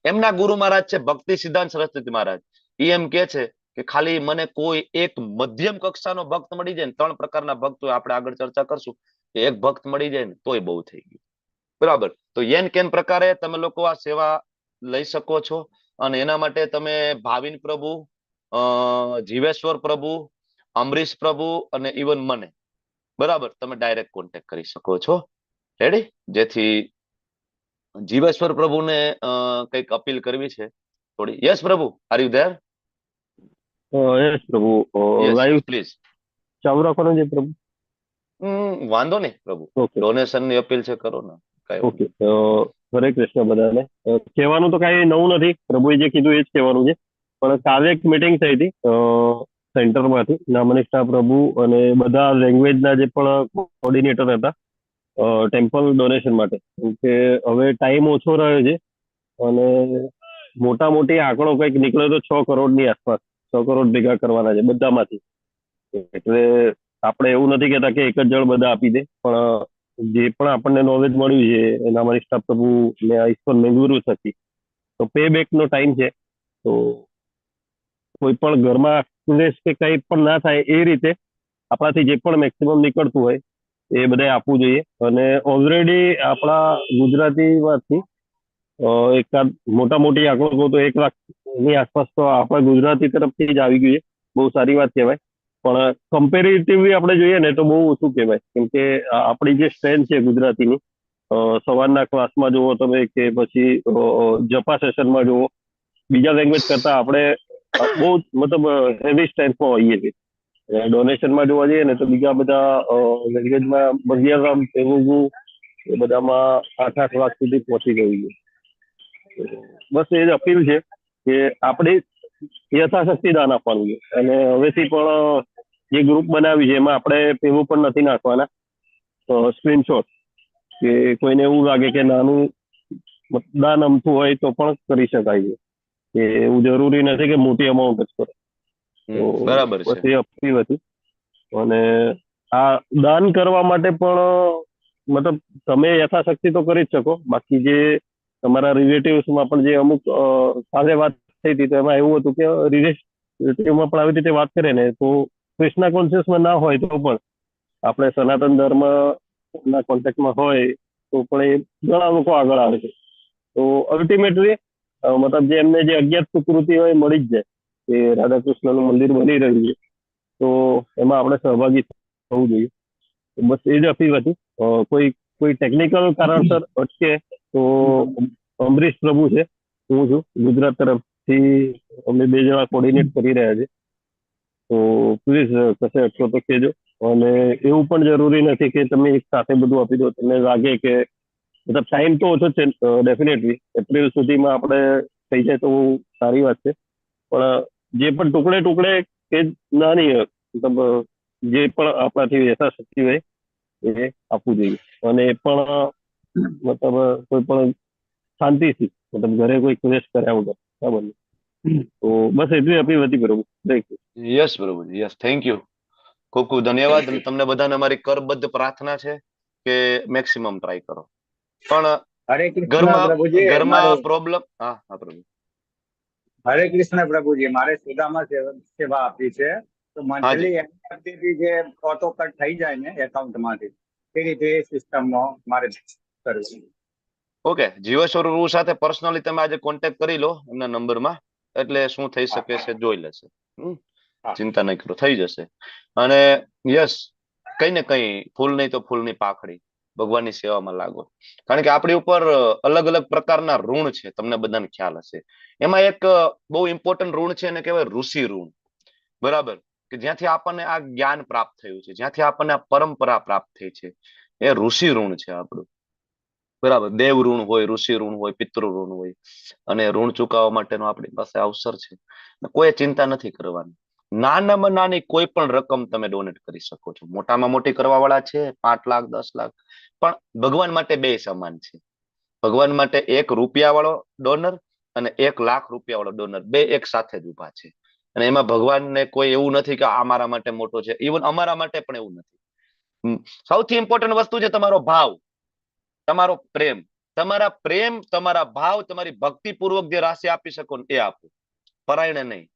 એમના ગુરુ મહારાજ છે ભક્તિ સિદ્ધાંત સરસ્વતી મહારાજ. એ એમ કે છે કે ખાલી મને કોઈ એક મધ્યમ કક્ષાનો ભક્ત મળી જાય ને, 3 પ્રકારના ભક્તો આપણે આગળ ચર્ચા કરશું, એક ભક્ત મળી જાય ને તોય બહુ થઈ ગયું. બરાબર, તો એન કેન પ્રકારે તમે લોકો આ સેવા લઈ શકો છો. અને એના માટે તમે ભાવિન પ્રભુ, જીવેશ્વર પ્રભુ, અમરીશ પ્રભુ અને ઇવન મને, બરાબર, તમે ડાયરેક્ટ કોન્ટેક્ટ કરી શકો છો. રેડી? જેથી જીવેશ્વર પ્રભુને કંઈક અપીલ કરવી છે થોડી. યસ પ્રભુ, આર યુ ધેર? યસ પ્રભુ. Yes live please. ચાલુ રાખવાનું છે પ્રભુ. વાંધો નહીં પ્રભુ, ઓકે ડોનેશન ની અપીલ છે, કરો ને. ઓકે. હરે કૃષ્ણ બધાને. કહેવાનું તો કઈ નવું નથી, પ્રભુએ જે કીધું એ જ કહેવાનું છે. પણ કાલે એક મીટિંગ થઈ હતી સેન્ટરમાંથી, નામનિષ્ઠા પ્રભુ અને બધા લેંગ્વેજના જે પણ કોર્ડિનેટર હતા ટેમ્પલ ડોનેશન માટે. કેમ કે હવે ટાઈમ ઓછો રહ્યો છે અને મોટા મોટી આંકડો કંઈક નીકળ્યો તો 6 કરોડની આસપાસ, 6 કરોડ ભેગા કરવાના છે બધામાંથી. એટલે આપણે એવું નથી કહેતા કે એક જ જણ બધા આપી દે, પણ જે પણ આપણને નોલેજ મળ્યું છે એના અમારી સ્ટાફ પ્રભુ ને ઇસ્કોન મેંગલુરુ થકી, તો પે બેક નો ટાઈમ છે. તો કોઈ પણ ઘરમાં ક્લેશ કે કંઈ પણ ના થાય એ રીતે આપણાથી જે પણ મેક્સિમમ નીકળતું હોય એ બધાએ આપવું જોઈએ. અને ઓલરેડી આપણા ગુજરાતીમાંથી એકાદ મોટા મોટી આંકડો કહું તો 1 લાખની આસપાસ તો આપણા ગુજરાતી તરફથી જ આવી ગયું છે. બહુ સારી વાત કહેવાય. પણ કમ્પેરેટિવલી આપણે જોઈએ ને તો બહુ ઓછું કહેવાય. કેમ કે આપણી જે સ્ટ્રેન્થ છે ગુજરાતીની, સવારના ક્લાસમાં જુઓ તમે કે પછી જપા સેશનમાં જુઓ, બીજા લેંગ્વેજ કરતા આપણે બહુ મતલબ હેવી સ્ટ્રેન્થમાં હોઈએ છીએ. ડોનેશનમાં જોવા જઈએ ને તો બીજા બધા લેંગ્વેજમાં મલયાલમ, તેલુગુ એ બધામાં 8-8 લાખ સુધી પહોંચી ગયું છે. બસ એ જ અપીલ છે કે આપણે યથાશક્તિ દાન આપવાનું છે. અને હવેથી પણ જે ગ્રુપ બનાવ્યું છે એમાં આપણે પેલું પણ નથી નાખવાના સ્ક્રીનશોટ, કે કોઈને એવું લાગે કે નાનું દાન અમથું હોય તો પણ કરી શકાય છે, કે એવું જરૂરી નથી કે મોટી અમાઉન્ટ જ કરો. બરાબર છે. બસ એ અપીલ હતી. અને આ દાન કરવા માટે પણ મતલબ તમે યથાશક્તિ તો કરી જ શકો. બાકી જે તમારા રિલેટિવ્સમાં પણ જે અમુક સાથે વાત થઈ હતી તો એમાં એવું હતું કે રિલેટિવમાં પણ આવી રીતે વાત કરે ને તો કૃષ્ણ કોન્શિયસમાં ના હોય તો પણ આપણે સનાતન ધર્મ ના કોન્ટેક્ટમાં હોય તો પણ એ ઘણા લોકો આગળ આવે છે. તો અલ્ટિમેટલી મતલબ જે એમને જે અજ્ઞાત સુકૃતિ હોય એ મળી જ જાય કે રાધાકૃષ્ણનું મંદિર બની રહ્યું છે, તો એમાં આપણે સહભાગી થવું જોઈએ. તો બસ એ જ અપીલ હતી. કોઈ ટેકનિકલ કારણસર અટકે તો અમરીશ પ્રભુ છે, હું છું ગુજરાત તરફથી, અમે 2 જણા કોર્ડિનેટ કરી રહ્યા છે. તો પ્લીઝ કશે અટકો તો કહેજો. અને એવું પણ જરૂરી નથી કે તમે એક સાથે બધું આપી દો. તમને લાગે કે મતલબ ટાઈમ તો ઓછો છે, ડેફિનેટલી એપ્રિલ સુધીમાં આપણે થઈ જાય તો સારી વાત છે. પણ જે પણ ટુકડે કે નાની મતલબ જે પણ આપણાથી યથાશક્તિ હોય એ આપવું જોઈએ. અને એ પણ મતલબ કોઈ પણ શાંતિથી, મતલબ ઘરે કોઈ ક્લેશ કર્યા વગર, બરાબર ને? તો બસ એટલી અપીલ હતી પ્રભુ. Thank you. યસ પ્રભુજી, યસ, થેન્ક યુ. ખૂબ ખૂબ ધન્યવાદ. અને તમને બધાને અમારી કરબદ્ધ પ્રાર્થના છે કે મેક્સિમમ ટ્રાય કરો. પણ હરે કૃષ્ણ ઘરમાં પ્રભુજી, ઘરમાં પ્રોબ્લેમ. હા હા પ્રભુ. હરે કૃષ્ણ પ્રભુજી, મારે સુદામા સેવા આપી છે, તો હાજી. મંથલી એનએફટી જે ઓટો કટ થઈ જાય ને એકાઉન્ટમાંથી, એ રીતે એ સિસ્ટમમાં મારે કરવું છે. ઓકે, જીવેશ્વર સાથે પર્સનલી તમે આજે કોન્ટેક્ટ કરી લો એમના નંબરમાં, એટલે શું થઈ શકે છે જોઈ લેશે. હા. ચિંતા નહીં કરો, થઈ જશે. અને યસ, કઈ ને કઈ ફૂલ નહીં તો ફૂલની પાખડી, ભગવાનની સેવામાં લાગો. કારણ કે આપણી ઉપર અલગ અલગ પ્રકારના ઋણ છે, તમને બધાને ખ્યાલ હશે. એમાં એક બહુ ઇમ્પોર્ટન્ટ ઋણ છે, એને કહેવાય ઋષિ ઋણ. બરાબર? કે જ્યાંથી આપણને આ જ્ઞાન પ્રાપ્ત થયું છે, જ્યાંથી આપણને આ પરંપરા પ્રાપ્ત થઈ છે, એ ઋષિ ઋણ છે આપણું. બરાબર? દેવ ઋણ હોય, ઋષિ ઋણ હોય, પિતૃ ઋણ હોય. અને ઋણ ચૂકવવા માટેનો આપણી પાસે અવસર છે. કોઈ ચિંતા નથી કરવાની. નાનામાં નાની કોઈ પણ રકમ તમે ડોનેટ કરી શકો છો. મોટામાં મોટી કરવા વાળા છે 5 લાખ 10 લાખ, પણ ભગવાન માટે બે સમાન છે. ભગવાન માટે 1 રૂપિયા વાળો ડોનર અને 1 લાખ રૂપિયા વાળો ડોનર, બે એક સાથે જ ઉભા છે. અને એમાં ભગવાનને કોઈ એવું નથી કે આ મારા માટે મોટો છે. ઇવન અમારા માટે પણ એવું નથી. સૌથી ઇમ્પોર્ટન્ટ વસ્તુ છે તમારો ભાવ, તમારો પ્રેમ. તમારા પ્રેમ, તમારા ભાવ, તમારી ભક્તિપૂર્વક જે રાશિ આપી શકો ને એ આપો. પરાયણે નહીં,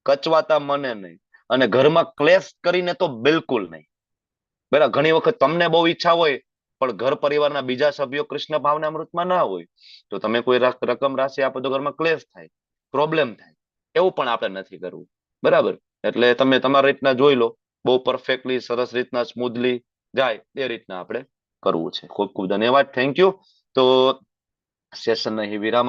કચવાતા મને નહીં, અને ઘરમાં ક્લેશ કરીને તો બિલકુલ નહીં. બરાબર? ઘણી વખત તમને બહુ ઈચ્છા હોય પણ ઘર પરિવારના બીજા સભ્યો કૃષ્ણ ભાવના અમૃતમાં ના હોય, તો તમે કોઈ રકમ રાશિ આપો તો ઘરમાં ક્લેશ થાય, પ્રોબ્લેમ થાય. એવું પણ આપણે નથી કરવું. બરાબર? એટલે તમે તમારી રીતના જોઈ લો, બહુ પરફેક્ટલી, સરસ રીતના, સ્મૂધલી જાય એ રીતના આપણે કરવું છે. ખૂબ ખૂબ ધન્યવાદ, થેન્ક યુ. તો સેશન અહીં વિરામ